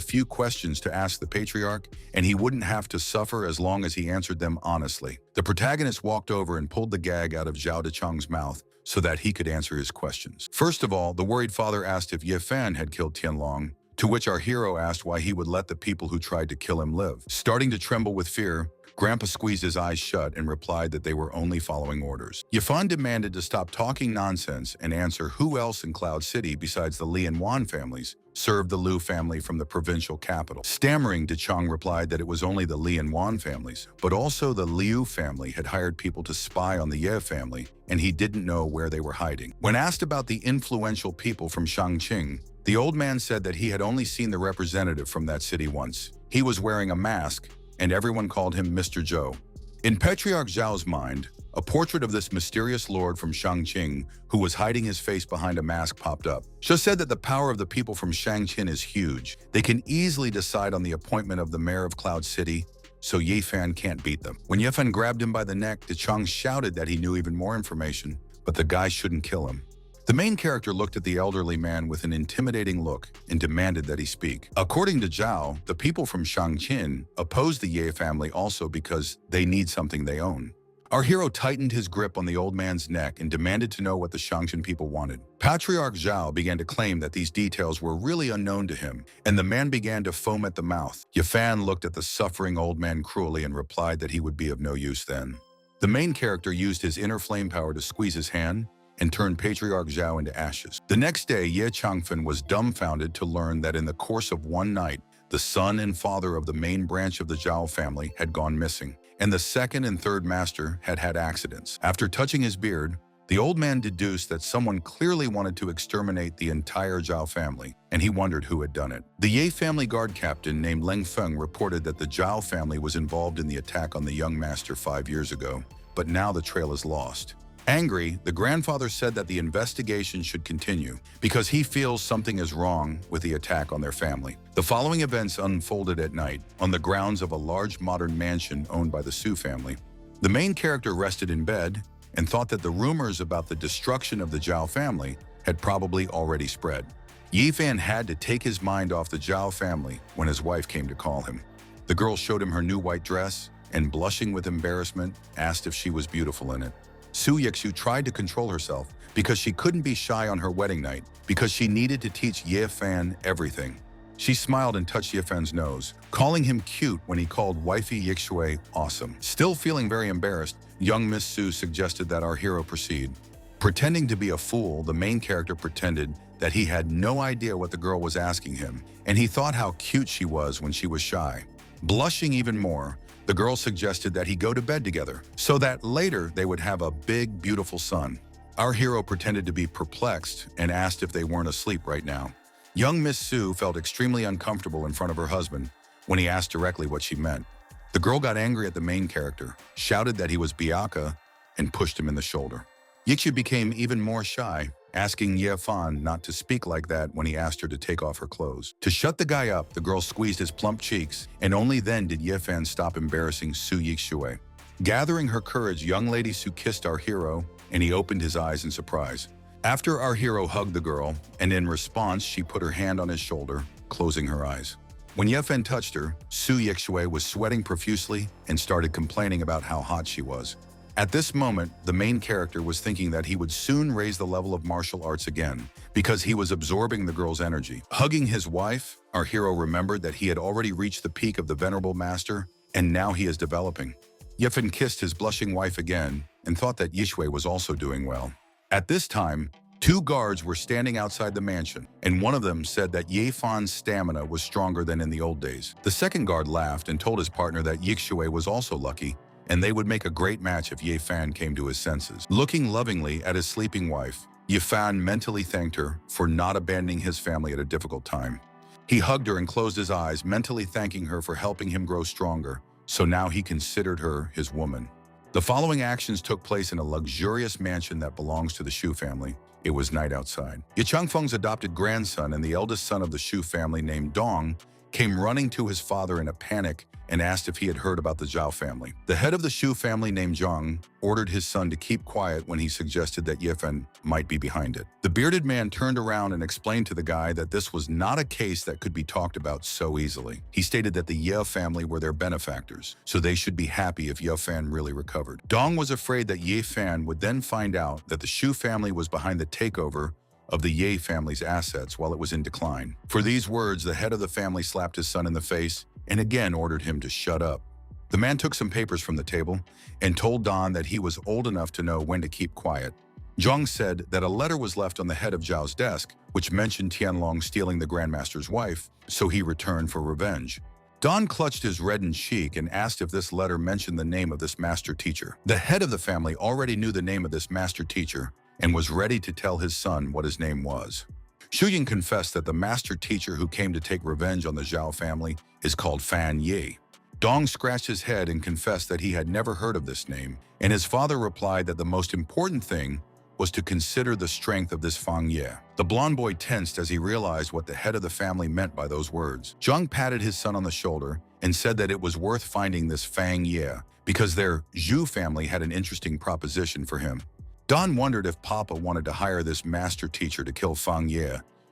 Speaker 1: few questions to ask the patriarch, and he wouldn't have to suffer as long as he answered them honestly. The protagonist walked over and pulled the gag out of Zhao Dechang's mouth so that he could answer his questions. First of all, the worried father asked if Ye Fan had killed Tianlong, to which our hero asked why he would let the people who tried to kill him live. Starting to tremble with fear, Grandpa squeezed his eyes shut and replied that they were only following orders. Ye Fan demanded to stop talking nonsense and answer who else in Cloud City besides the Li and Wan families served the Liu family from the provincial capital. Stammering, Dechang replied that it was only the Li and Wan families, but also the Liu family had hired people to spy on the Ye family, and he didn't know where they were hiding. When asked about the influential people from Shangqing, the old man said that he had only seen the representative from that city once. He was wearing a mask, and everyone called him Mr. Zhou. In Patriarch Zhao's mind, a portrait of this mysterious lord from Shangqing who was hiding his face behind a mask popped up. Zhou said that the power of the people from Shangqing is huge. They can easily decide on the appointment of the mayor of Cloud City, so Ye Fan can't beat them. When Ye Fan grabbed him by the neck, Dechang shouted that he knew even more information, but the guy shouldn't kill him. The main character looked at the elderly man with an intimidating look and demanded that he speak. According to Zhao, the people from Shangqing oppose the Ye family also because they need something they own. Our hero tightened his grip on the old man's neck and demanded to know what the Shangqing people wanted. Patriarch Zhao began to claim that these details were really unknown to him, and the man began to foam at the mouth. Ye Fan looked at the suffering old man cruelly and replied that he would be of no use then. The main character used his inner flame power to squeeze his hand and turned Patriarch Zhao into ashes. The next day, Ye Changfen was dumbfounded to learn that in the course of one night, the son and father of the main branch of the Zhao family had gone missing, and the second and third master had had accidents. After touching his beard, the old man deduced that someone clearly wanted to exterminate the entire Zhao family, and he wondered who had done it. The Ye family guard captain named Leng Feng reported that the Zhao family was involved in the attack on the young master 5 years ago, but now the trail is lost. Angry, the grandfather said that the investigation should continue because he feels something is wrong with the attack on their family. The following events unfolded at night on the grounds of a large modern mansion owned by the Su family. The main character rested in bed and thought that the rumors about the destruction of the Zhao family had probably already spread. Ye Fan had to take his mind off the Zhao family when his wife came to call him. The girl showed him her new white dress and, blushing with embarrassment, asked if she was beautiful in it. Su Yixu tried to control herself because she couldn't be shy on her wedding night because she needed to teach Ye Fan everything. She smiled and touched Ye Fan's nose, calling him cute when he called wifey Yixue awesome. Still feeling very embarrassed, young Miss Su suggested that our hero proceed. Pretending to be a fool, the main character pretended that he had no idea what the girl was asking him, and he thought how cute she was when she was shy. Blushing even more, the girl suggested that he go to bed together, so that later they would have a big, beautiful son. Our hero pretended to be perplexed and asked if they weren't asleep right now. Young Miss Su felt extremely uncomfortable in front of her husband when he asked directly what she meant. The girl got angry at the main character, shouted that he was Biaka, and pushed him in the shoulder. Yixu became even more shy, asking Ye Fan not to speak like that when he asked her to take off her clothes. To shut the guy up, the girl squeezed his plump cheeks, and only then did Ye Fan stop embarrassing Su Yixue. Gathering her courage, young lady Su kissed our hero, and he opened his eyes in surprise. After our hero hugged the girl, and in response she put her hand on his shoulder, closing her eyes. When Ye Fan touched her, Su Yixue was sweating profusely and started complaining about how hot she was. At this moment, the main character was thinking that he would soon raise the level of martial arts again because he was absorbing the girl's energy. Hugging his wife, our hero remembered that he had already reached the peak of the venerable master, and now he is developing. Ye Fan kissed his blushing wife again and thought that Yixue was also doing well. At this time, 2 guards were standing outside the mansion, and one of them said that Ye Fan's stamina was stronger than in the old days. The second guard laughed and told his partner that Yixue was also lucky, and they would make a great match if Ye Fan came to his senses. Looking lovingly at his sleeping wife, Ye Fan mentally thanked her for not abandoning his family at a difficult time. He hugged her and closed his eyes, mentally thanking her for helping him grow stronger, so now he considered her his woman. The following actions took place in a luxurious mansion that belongs to the Shu family. It was night outside. Ye Changfeng's adopted grandson and the eldest son of the Shu family named Dong came running to his father in a panic and asked if he had heard about the Zhao family. The head of the Shu family named Zhang ordered his son to keep quiet when he suggested that Ye Fan might be behind it. The bearded man turned around and explained to the guy that this was not a case that could be talked about so easily. He stated that the Ye family were their benefactors, so they should be happy if Ye Fan really recovered. Dong was afraid that Ye Fan would then find out that the Shu family was behind the takeover of the Ye family's assets while it was in decline. For these words, the head of the family slapped his son in the face and again ordered him to shut up. The man took some papers from the table and told Don that he was old enough to know when to keep quiet. Zhang said that a letter was left on the head of Zhao's desk, which mentioned Tianlong stealing the Grandmaster's wife, so he returned for revenge. Don clutched his reddened cheek and asked if this letter mentioned the name of this master teacher. The head of the family already knew the name of this master teacher and was ready to tell his son what his name was. Shu Ying confessed that the master teacher who came to take revenge on the Zhao family is called Fan Ye. Dong scratched his head and confessed that he had never heard of this name, and his father replied that the most important thing was to consider the strength of this Fang Ye. The blond boy tensed as he realized what the head of the family meant by those words. Zhang patted his son on the shoulder and said that it was worth finding this Fang Ye because their Zhu family had an interesting proposition for him. Don wondered if Papa wanted to hire this master teacher to kill Fang Ye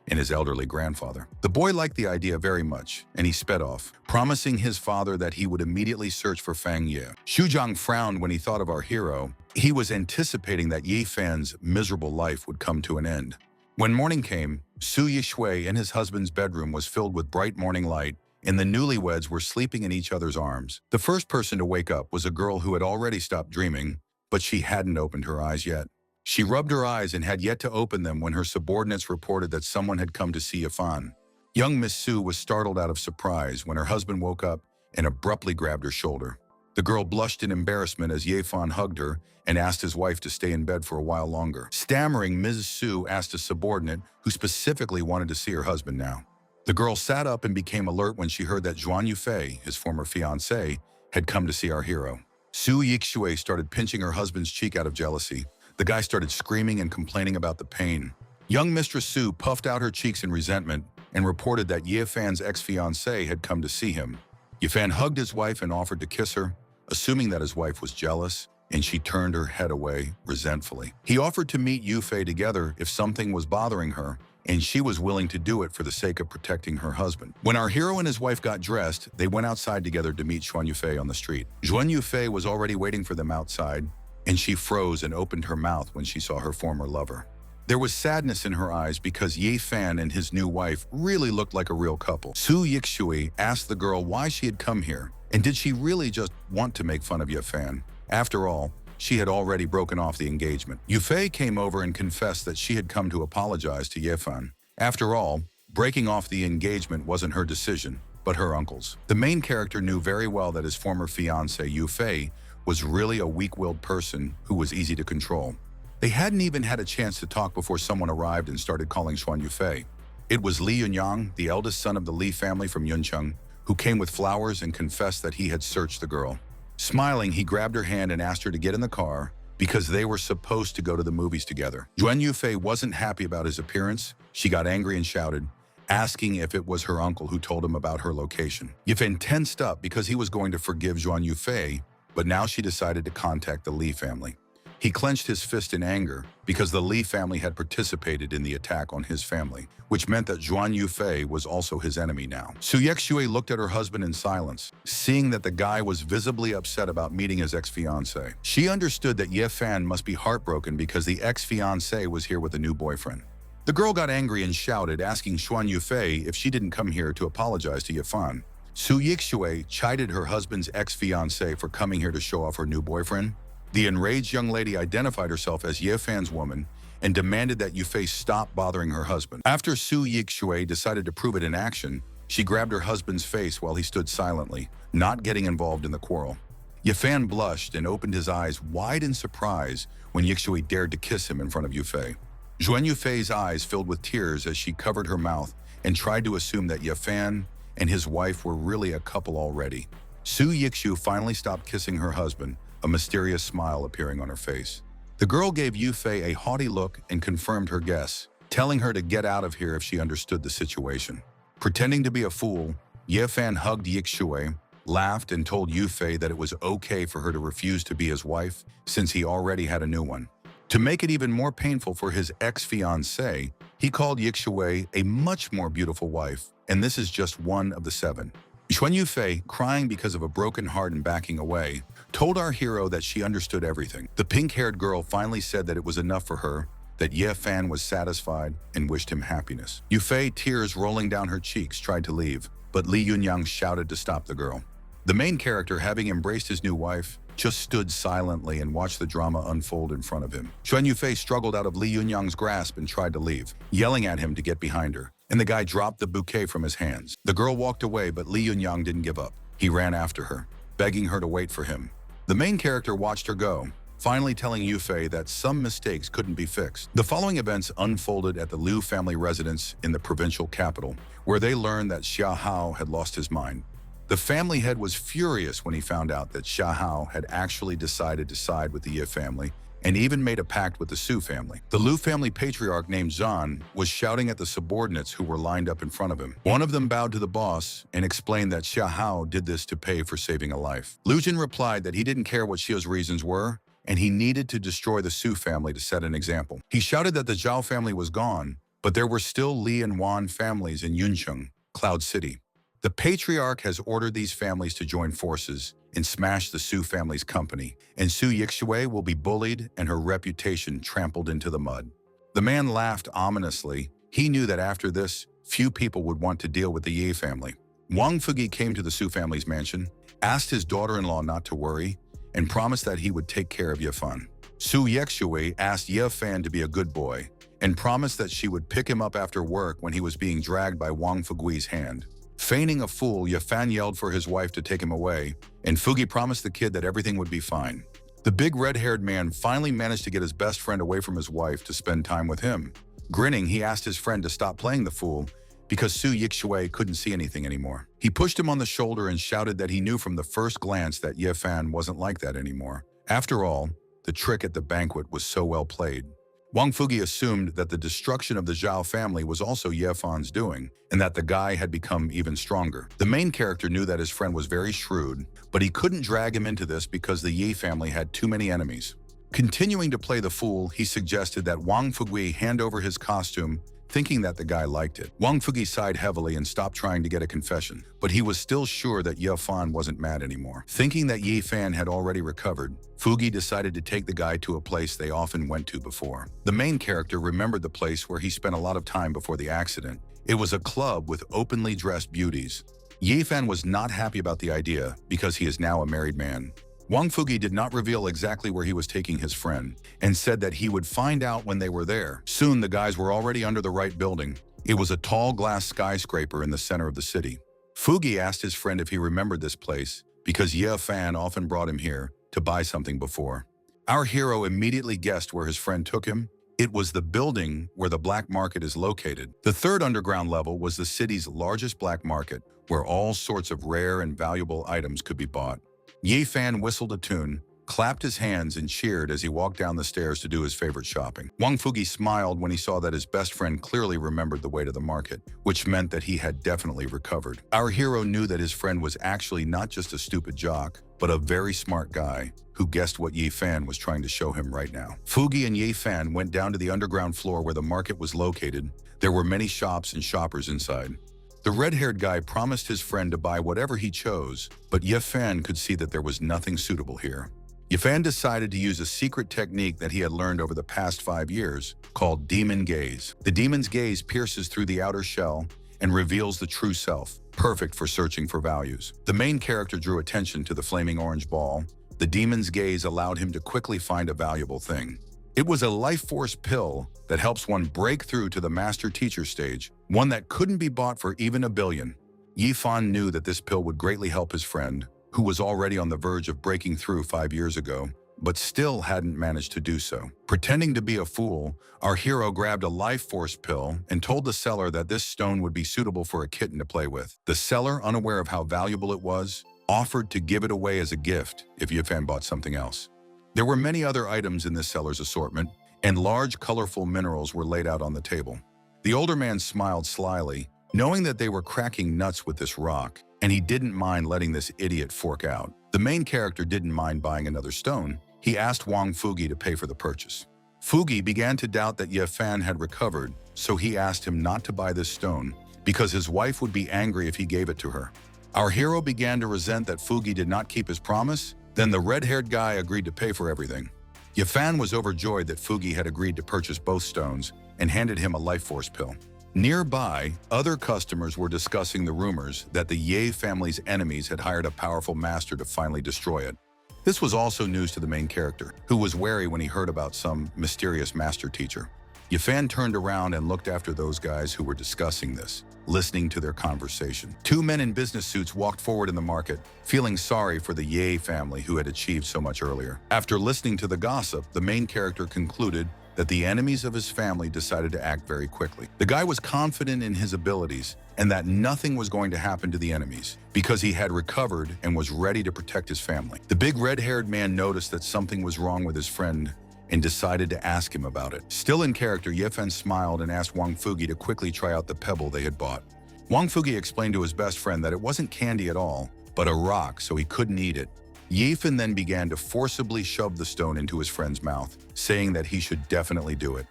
Speaker 1: and his elderly grandfather. The boy liked the idea very much, and he sped off, promising his father that he would immediately search for Fang Ye. Xu Zhang frowned when he thought of our hero. He was anticipating that Ye Fan's miserable life would come to an end. When morning came, Su Yixue in his husband's bedroom was filled with bright morning light, and the newlyweds were sleeping in each other's arms. The first person to wake up was a girl who had already stopped dreaming, but she hadn't opened her eyes yet. She rubbed her eyes and had yet to open them when her subordinates reported that someone had come to see Ye Fan. Young Miss Su was startled out of surprise when her husband woke up and abruptly grabbed her shoulder. The girl blushed in embarrassment as Ye Fan hugged her and asked his wife to stay in bed for a while longer. Stammering, Ms. Su asked a subordinate who specifically wanted to see her husband now. The girl sat up and became alert when she heard that Zhuan Yufei, his former fiancé, had come to see our hero. Su Yixue started pinching her husband's cheek out of jealousy. The guy started screaming and complaining about the pain. Young Mistress Su puffed out her cheeks in resentment and reported that Ye Fan's ex-fiancé had come to see him. Ye Fan hugged his wife and offered to kiss her, assuming that his wife was jealous, and she turned her head away resentfully. He offered to meet Yufei together if something was bothering her, and she was willing to do it for the sake of protecting her husband. When our hero and his wife got dressed, they went outside together to meet Xuan Yufei on the street. Xuan Yufei was already waiting for them outside, and she froze and opened her mouth when she saw her former lover. There was sadness in her eyes because Ye Fan and his new wife really looked like a real couple. Su Yixue asked the girl why she had come here, and did she really just want to make fun of Ye Fan? After all, she had already broken off the engagement. Yufei came over and confessed that she had come to apologize to Ye Fan. After all, breaking off the engagement wasn't her decision, but her uncle's. The main character knew very well that his former fiancée, Yufei, was really a weak-willed person who was easy to control. They hadn't even had a chance to talk before someone arrived and started calling Xuan Yufei. It was Li Yunyang, the eldest son of the Li family from Yuncheng, who came with flowers and confessed that he had searched the girl. Smiling, he grabbed her hand and asked her to get in the car because they were supposed to go to the movies together. Xuan Yufei wasn't happy about his appearance. She got angry and shouted, asking if it was her uncle who told him about her location. Yifan tensed up because he was going to forgive Xuan Yufei, but now she decided to contact the Li family. He clenched his fist in anger because the Li family had participated in the attack on his family, which meant that Xuan Yufei was also his enemy now. Su Yexue looked at her husband in silence, seeing that the guy was visibly upset about meeting his ex-fiancé. She understood that Ye Fan must be heartbroken because the ex-fiancé was here with a new boyfriend. The girl got angry and shouted, asking Xuan Yufei if she didn't come here to apologize to Ye Fan. Su Yixue chided her husband's ex-fiancé for coming here to show off her new boyfriend. The enraged young lady identified herself as Ye Fan's woman and demanded that Yufei stop bothering her husband. After Su Yixue decided to prove it in action, she grabbed her husband's face while he stood silently, not getting involved in the quarrel. Ye Fan blushed and opened his eyes wide in surprise when Yixue dared to kiss him in front of Yufei. Xuan Yufei's eyes filled with tears as she covered her mouth and tried to assume that Ye Fan and his wife were really a couple already. Su Yixu finally stopped kissing her husband, a mysterious smile appearing on her face. The girl gave Yufei a haughty look and confirmed her guess, telling her to get out of here if she understood the situation. Pretending to be a fool, Ye Fan hugged Yixue, laughed, and told Yufei that it was okay for her to refuse to be his wife since he already had a new one. To make it even more painful for his ex-fiancée, he called Yixue a much more beautiful wife, and this is just one of the 7. Xuan Yufei, crying because of a broken heart and backing away, told our hero that she understood everything. The pink-haired girl finally said that it was enough for her, that Ye Fan was satisfied and wished him happiness. Yufei, tears rolling down her cheeks, tried to leave, but Li Yunyang shouted to stop the girl. The main character, having embraced his new wife, just stood silently and watched the drama unfold in front of him. Xuan Yufei struggled out of Li Yunyang's grasp and tried to leave, yelling at him to get behind her, and the guy dropped the bouquet from his hands. The girl walked away, but Li Yunyang didn't give up. He ran after her, begging her to wait for him. The main character watched her go, finally telling Yufei that some mistakes couldn't be fixed. The following events unfolded at the Liu family residence in the provincial capital, where they learned that Xia Hao had lost his mind. The family head was furious when he found out that Xia Hao had actually decided to side with the Ye family and even made a pact with the Su family. The Liu family patriarch named Zhan was shouting at the subordinates who were lined up in front of him. One of them bowed to the boss and explained that Xia Hao did this to pay for saving a life. Lu Jin replied that he didn't care what Xia's reasons were, and he needed to destroy the Su family to set an example. He shouted that the Zhao family was gone, but there were still Li and Wan families in Yuncheng, Cloud City. The patriarch has ordered these families to join forces and smash the Su family's company, and Su Yixue will be bullied and her reputation trampled into the mud. The man laughed ominously. He knew that after this, few people would want to deal with the Ye family. Wang Fugi came to the Su family's mansion, asked his daughter-in-law not to worry, and promised that he would take care of Ye Fan. Su Yexue asked Ye Fan to be a good boy and promised that she would pick him up after work when he was being dragged by Wang Fugui's hand. Feigning a fool, Ye Fan yelled for his wife to take him away, and Fugi promised the kid that everything would be fine. The big red-haired man finally managed to get his best friend away from his wife to spend time with him. Grinning, he asked his friend to stop playing the fool because Su Yixue couldn't see anything anymore. He pushed him on the shoulder and shouted that he knew from the first glance that Ye Fan wasn't like that anymore. After all, the trick at the banquet was so well played. Wang Fugi assumed that the destruction of the Zhao family was also Ye Fan's doing, and that the guy had become even stronger. The main character knew that his friend was very shrewd, but he couldn't drag him into this because the Ye family had too many enemies. Continuing to play the fool, he suggested that Wang Fugui hand over his costume thinking that the guy liked it. Wang Fugi sighed heavily and stopped trying to get a confession, but he was still sure that Ye Fan wasn't mad anymore. Thinking that Ye Fan had already recovered, Fugi decided to take the guy to a place they often went to before. The main character remembered the place where he spent a lot of time before the accident. It was a club with openly dressed beauties. Ye Fan was not happy about the idea because he is now a married man. Wang Fugi did not reveal exactly where he was taking his friend and said that he would find out when they were there. Soon the guys were already under the right building. It was a tall glass skyscraper in the center of the city. Fugi asked his friend if he remembered this place because Ye Fan often brought him here to buy something before. Our hero immediately guessed where his friend took him. It was the building where the black market is located. The third underground level was the city's largest black market, where all sorts of rare and valuable items could be bought. Ye Fan whistled a tune, clapped his hands, and cheered as he walked down the stairs to do his favorite shopping. Wang Fugi smiled when he saw that his best friend clearly remembered the way to the market, which meant that he had definitely recovered. Our hero knew that his friend was actually not just a stupid jock, but a very smart guy who guessed what Ye Fan was trying to show him right now. Fugi and Ye Fan went down to the underground floor where the market was located. There were many shops and shoppers inside. The red-haired guy promised his friend to buy whatever he chose, but Ye Fan could see that there was nothing suitable here. Ye Fan decided to use a secret technique that he had learned over the past 5 years, called demon gaze. The demon's gaze pierces through the outer shell and reveals the true self, perfect for searching for values. The main character drew attention to the flaming orange ball. The demon's gaze allowed him to quickly find a valuable thing. It was a life force pill that helps one break through to the master teacher stage, one that couldn't be bought for even $1 billion. Ye Fan knew that this pill would greatly help his friend, who was already on the verge of breaking through 5 years ago, but still hadn't managed to do so. Pretending to be a fool, our hero grabbed a life force pill and told the seller that this stone would be suitable for a kitten to play with. The seller, unaware of how valuable it was, offered to give it away as a gift if Ye Fan bought something else. There were many other items in this seller's assortment, and large, colorful minerals were laid out on the table. The older man smiled slyly, knowing that they were cracking nuts with this rock, and he didn't mind letting this idiot fork out. The main character didn't mind buying another stone. He asked Wang Fugi to pay for the purchase. Fugi began to doubt that Ye Fan had recovered, so he asked him not to buy this stone because his wife would be angry if he gave it to her. Our hero began to resent that Fugi did not keep his promise. Then the red-haired guy agreed to pay for everything. Ye Fan was overjoyed that Fugi had agreed to purchase both stones and handed him a life force pill. Nearby, other customers were discussing the rumors that the Ye family's enemies had hired a powerful master to finally destroy it. This was also news to the main character, who was wary when he heard about some mysterious master teacher. Ye Fan turned around and looked after those guys who were discussing this, listening to their conversation. 2 men in business suits walked forward in the market, feeling sorry for the Ye family who had achieved so much earlier. After listening to the gossip, the main character concluded that the enemies of his family decided to act very quickly. The guy was confident in his abilities and that nothing was going to happen to the enemies because he had recovered and was ready to protect his family. The big red-haired man noticed that something was wrong with his friend and decided to ask him about it. Still in character, Ye Fan smiled and asked Wang Fugi to quickly try out the pebble they had bought. Wang Fugi explained to his best friend that it wasn't candy at all, but a rock, so he couldn't eat it. Ye Fan then began to forcibly shove the stone into his friend's mouth, saying that he should definitely do it.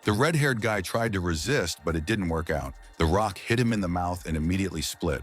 Speaker 1: The red-haired guy tried to resist, but it didn't work out. The rock hit him in the mouth and immediately split.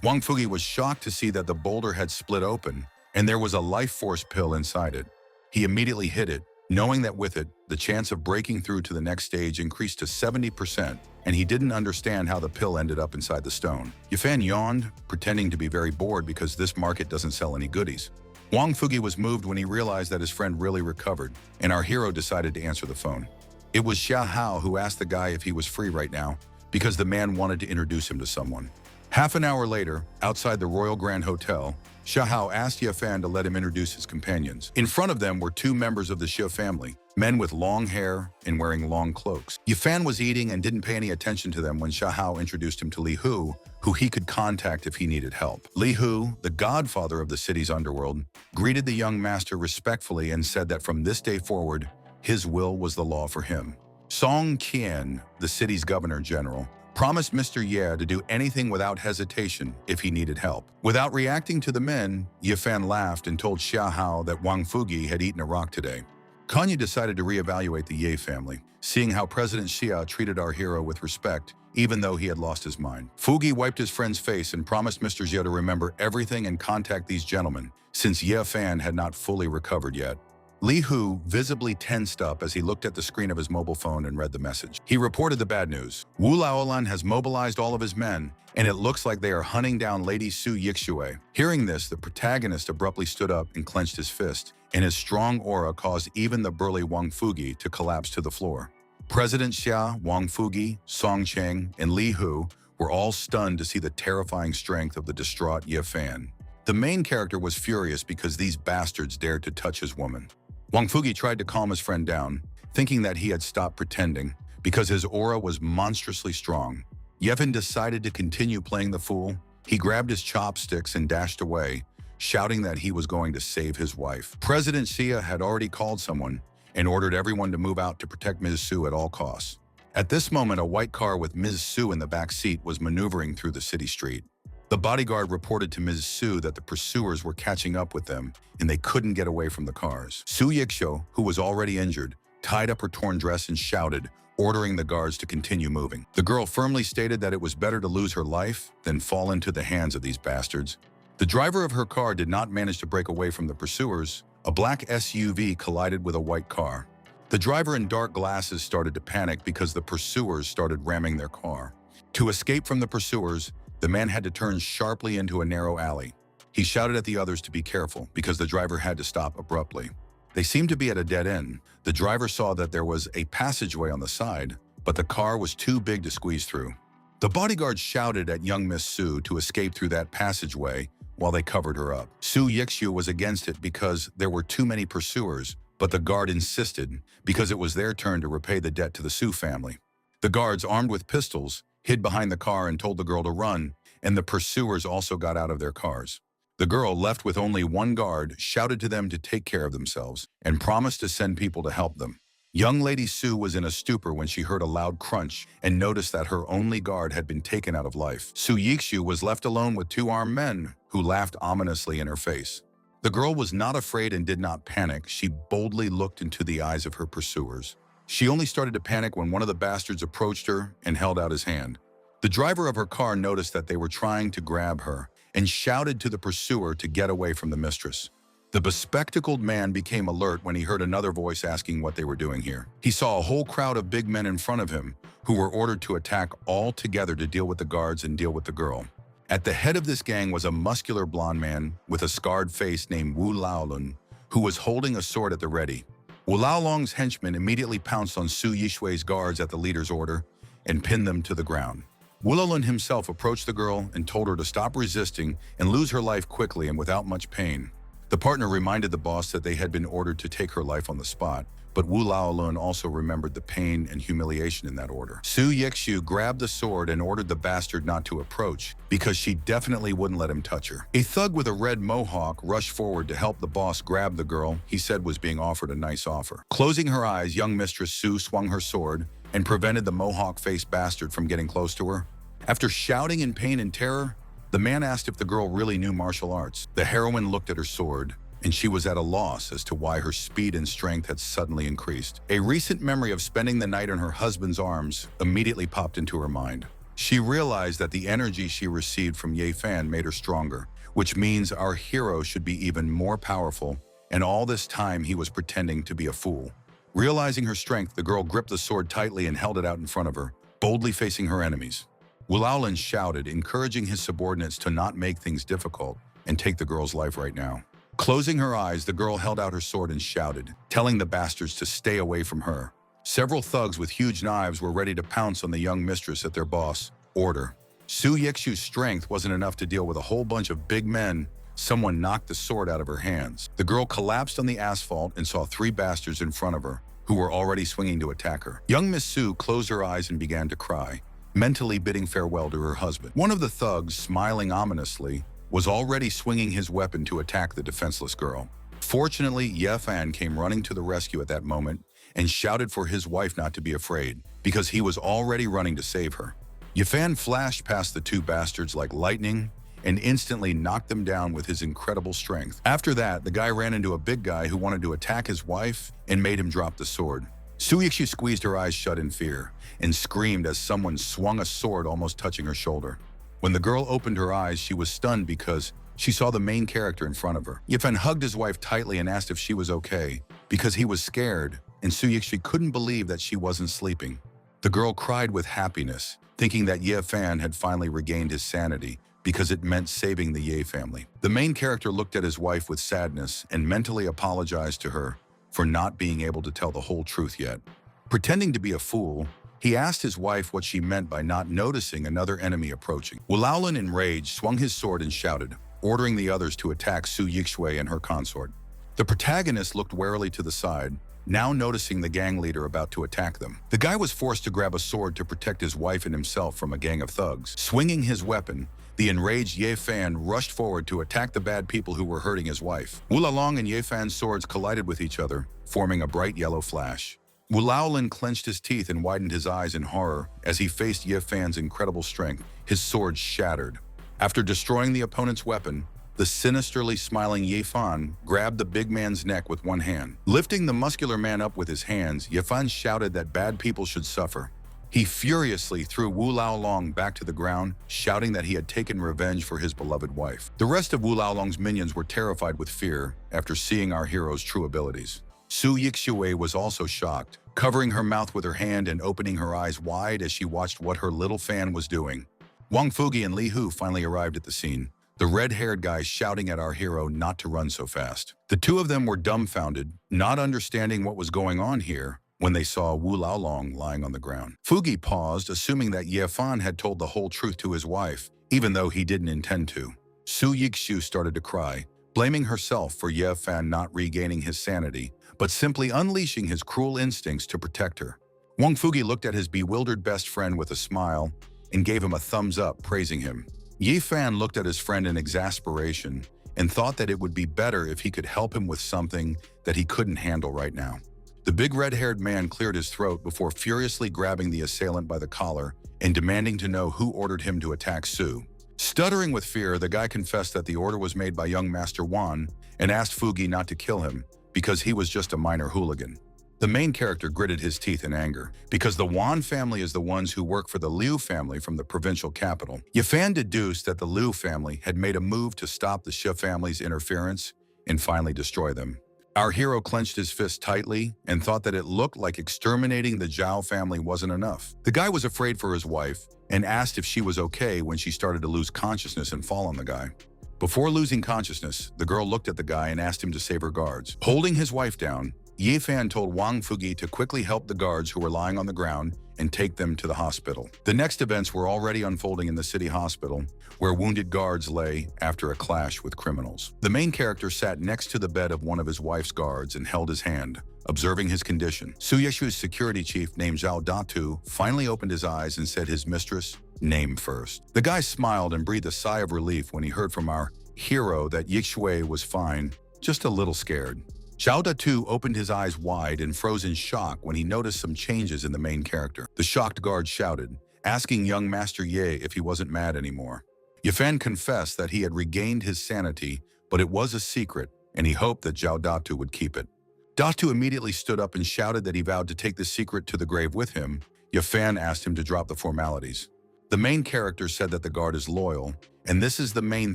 Speaker 1: Wang Fugi was shocked to see that the boulder had split open, and there was a life force pill inside it. He immediately hid it, knowing that with it, the chance of breaking through to the next stage increased to 70%, and he didn't understand how the pill ended up inside the stone. Ye Fan yawned, pretending to be very bored because this market doesn't sell any goodies. Wang Fugi was moved when he realized that his friend really recovered, and our hero decided to answer the phone. It was Xia Hao who asked the guy if he was free right now, because the man wanted to introduce him to someone. Half an hour later, outside the Royal Grand Hotel, Xia Hao asked Ye Fan to let him introduce his companions. In front of them were 2 members of the Xia family, men with long hair and wearing long cloaks. Ye Fan was eating and didn't pay any attention to them when Xia Hao introduced him to Li Hu, who he could contact if he needed help. Li Hu, the godfather of the city's underworld, greeted the young master respectfully and said that from this day forward, his will was the law for him. Song Qian, the city's governor-general, promised Mr. Ye to do anything without hesitation if he needed help. Without reacting to the men, Ye Fan laughed and told Xia Hao that Wang Fugi had eaten a rock today. Kanye decided to reevaluate the Ye family, seeing how President Xia treated our hero with respect, even though he had lost his mind. Fugi wiped his friend's face and promised Mr. Xia to remember everything and contact these gentlemen, since Ye Fan had not fully recovered yet. Li Hu visibly tensed up as he looked at the screen of his mobile phone and read the message. He reported the bad news. Wu Laolan has mobilized all of his men, and it looks like they are hunting down Lady Su Yixue. Hearing this, the protagonist abruptly stood up and clenched his fist, and his strong aura caused even the burly Wang Fugi to collapse to the floor. President Xia, Wang Fugi, Song Cheng, and Li Hu were all stunned to see the terrifying strength of the distraught Ye Fan. The main character was furious because these bastards dared to touch his woman. Wang Fugi tried to calm his friend down, thinking that he had stopped pretending because his aura was monstrously strong. Yevon decided to continue playing the fool. He grabbed his chopsticks and dashed away, shouting that he was going to save his wife. President Xia had already called someone and ordered everyone to move out to protect Ms. Su at all costs. At this moment, a white car with Ms. Su in the back seat was maneuvering through the city street. The bodyguard reported to Ms. Su that the pursuers were catching up with them and they couldn't get away from the cars. Su Yixio, who was already injured, tied up her torn dress and shouted, ordering the guards to continue moving. The girl firmly stated that it was better to lose her life than fall into the hands of these bastards. The driver of her car did not manage to break away from the pursuers. A black SUV collided with a white car. The driver in dark glasses started to panic because the pursuers started ramming their car. To escape from the pursuers, the man had to turn sharply into a narrow alley. He shouted at the others to be careful because the driver had to stop abruptly. They seemed to be at a dead end. The driver saw that there was a passageway on the side, but the car was too big to squeeze through. The bodyguard shouted at young Miss Su to escape through that passageway while they covered her up. Su Yixu was against it because there were too many pursuers, but the guard insisted because it was their turn to repay the debt to the Su family. The guards, armed with pistols, hid behind the car and told the girl to run, and the pursuers also got out of their cars. The girl, left with only one guard, shouted to them to take care of themselves and promised to send people to help them. Young Lady Su was in a stupor when she heard a loud crunch and noticed that her only guard had been taken out of life. Su Yixu was left alone with two armed men who laughed ominously in her face. The girl was not afraid and did not panic. She boldly looked into the eyes of her pursuers. She only started to panic when one of the bastards approached her and held out his hand. The driver of her car noticed that they were trying to grab her and shouted to the pursuer to get away from the mistress. The bespectacled man became alert when he heard another voice asking what they were doing here. He saw a whole crowd of big men in front of him who were ordered to attack all together to deal with the guards and deal with the girl. At the head of this gang was a muscular blonde man with a scarred face named Wu Laolun, who was holding a sword at the ready. Wu Laolong's henchmen immediately pounced on Su Yishui's guards at the leader's order and pinned them to the ground. Wu Laolun himself approached the girl and told her to stop resisting and lose her life quickly and without much pain. The partner reminded the boss that they had been ordered to take her life on the spot, but Wu Laolun also remembered the pain and humiliation in that order. Su Yixu grabbed the sword and ordered the bastard not to approach because she definitely wouldn't let him touch her. A thug with a red mohawk rushed forward to help the boss grab the girl he said was being offered a nice offer. Closing her eyes, young Mistress Su swung her sword and prevented the mohawk-faced bastard from getting close to her. After shouting in pain and terror, the man asked if the girl really knew martial arts. The heroine looked at her sword, and she was at a loss as to why her speed and strength had suddenly increased. A recent memory of spending the night in her husband's arms immediately popped into her mind. She realized that the energy she received from Ye Fan made her stronger, which means our hero should be even more powerful, and all this time he was pretending to be a fool. Realizing her strength, the girl gripped the sword tightly and held it out in front of her, boldly facing her enemies. Wu Laolun shouted, encouraging his subordinates to not make things difficult and take the girl's life right now. Closing her eyes, the girl held out her sword and shouted, telling the bastards to stay away from her. Several thugs with huge knives were ready to pounce on the young mistress at their boss' order. Su Yixu's strength wasn't enough to deal with a whole bunch of big men. Someone knocked the sword out of her hands. The girl collapsed on the asphalt and saw three bastards in front of her, who were already swinging to attack her. Young Miss Su closed her eyes and began to cry, mentally bidding farewell to her husband. One of the thugs, smiling ominously, was already swinging his weapon to attack the defenseless girl. Fortunately, Ye Fan came running to the rescue at that moment and shouted for his wife not to be afraid, because he was already running to save her. Ye Fan flashed past the two bastards like lightning and instantly knocked them down with his incredible strength. After that, the guy ran into a big guy who wanted to attack his wife and made him drop the sword. Su Yixu squeezed her eyes shut in fear and screamed as someone swung a sword almost touching her shoulder. When the girl opened her eyes, she was stunned because she saw the main character in front of her. Yifen hugged his wife tightly and asked if she was okay, because he was scared, and Su Yixu couldn't believe that she wasn't sleeping. The girl cried with happiness, thinking that Ye Fan had finally regained his sanity because it meant saving the Ye family. The main character looked at his wife with sadness and mentally apologized to her for not being able to tell the whole truth yet. Pretending to be a fool, he asked his wife what she meant by not noticing another enemy approaching. Wu Laolin, enraged, swung his sword and shouted, ordering the others to attack Su Yixue and her consort. The protagonist looked warily to the side, now noticing the gang leader about to attack them. The guy was forced to grab a sword to protect his wife and himself from a gang of thugs. Swinging his weapon, the enraged Ye Fan rushed forward to attack the bad people who were hurting his wife. Wu Lalong and Ye Fan's swords collided with each other, forming a bright yellow flash. Wu Laolin clenched his teeth and widened his eyes in horror as he faced Ye Fan's incredible strength. His sword shattered. After destroying the opponent's weapon, the sinisterly smiling Ye Fan grabbed the big man's neck with one hand. Lifting the muscular man up with his hands, Ye Fan shouted that bad people should suffer. He furiously threw Wu Laolong back to the ground, shouting that he had taken revenge for his beloved wife. The rest of Wu Laolong's minions were terrified with fear after seeing our hero's true abilities. Su Yixue was also shocked, covering her mouth with her hand and opening her eyes wide as she watched what her little fan was doing. Wang Fugi and Li Hu finally arrived at the scene, the red-haired guy shouting at our hero not to run so fast. The two of them were dumbfounded, not understanding what was going on here, when they saw Wu Laolong lying on the ground. Fugi paused, assuming that Ye Fan had told the whole truth to his wife, even though he didn't intend to. Su Yixu started to cry, blaming herself for Ye Fan not regaining his sanity, but simply unleashing his cruel instincts to protect her. Wang Fugi looked at his bewildered best friend with a smile and gave him a thumbs up, praising him. Ye Fan looked at his friend in exasperation and thought that it would be better if he could help him with something that he couldn't handle right now. The big red-haired man cleared his throat before furiously grabbing the assailant by the collar and demanding to know who ordered him to attack Su. Stuttering with fear, the guy confessed that the order was made by young Master Wan and asked Fugi not to kill him because he was just a minor hooligan. The main character gritted his teeth in anger, because the Wan family is the ones who work for the Liu family from the provincial capital. Ye Fan deduced that the Liu family had made a move to stop the Shi family's interference and finally destroy them. Our hero clenched his fist tightly and thought that it looked like exterminating the Zhao family wasn't enough. The guy was afraid for his wife and asked if she was okay when she started to lose consciousness and fall on the guy. Before losing consciousness, the girl looked at the guy and asked him to save her guards. Holding his wife down, Ye Fan told Wang Fugi to quickly help the guards who were lying on the ground and take them to the hospital. The next events were already unfolding in the city hospital, where wounded guards lay after a clash with criminals. The main character sat next to the bed of one of his wife's guards and held his hand, observing his condition. Su Yeshu's security chief named Zhao Datu finally opened his eyes and said his mistress, name first. The guy smiled and breathed a sigh of relief when he heard from our hero that Yixue was fine, just a little scared. Zhao Datu opened his eyes wide and froze in shock when he noticed some changes in the main character. The shocked guard shouted, asking young Master Ye if he wasn't mad anymore. Ye Fan confessed that he had regained his sanity, but it was a secret, and he hoped that Zhao Datu would keep it. Datu immediately stood up and shouted that he vowed to take the secret to the grave with him. Ye Fan asked him to drop the formalities. The main character said that the guard is loyal, and this is the main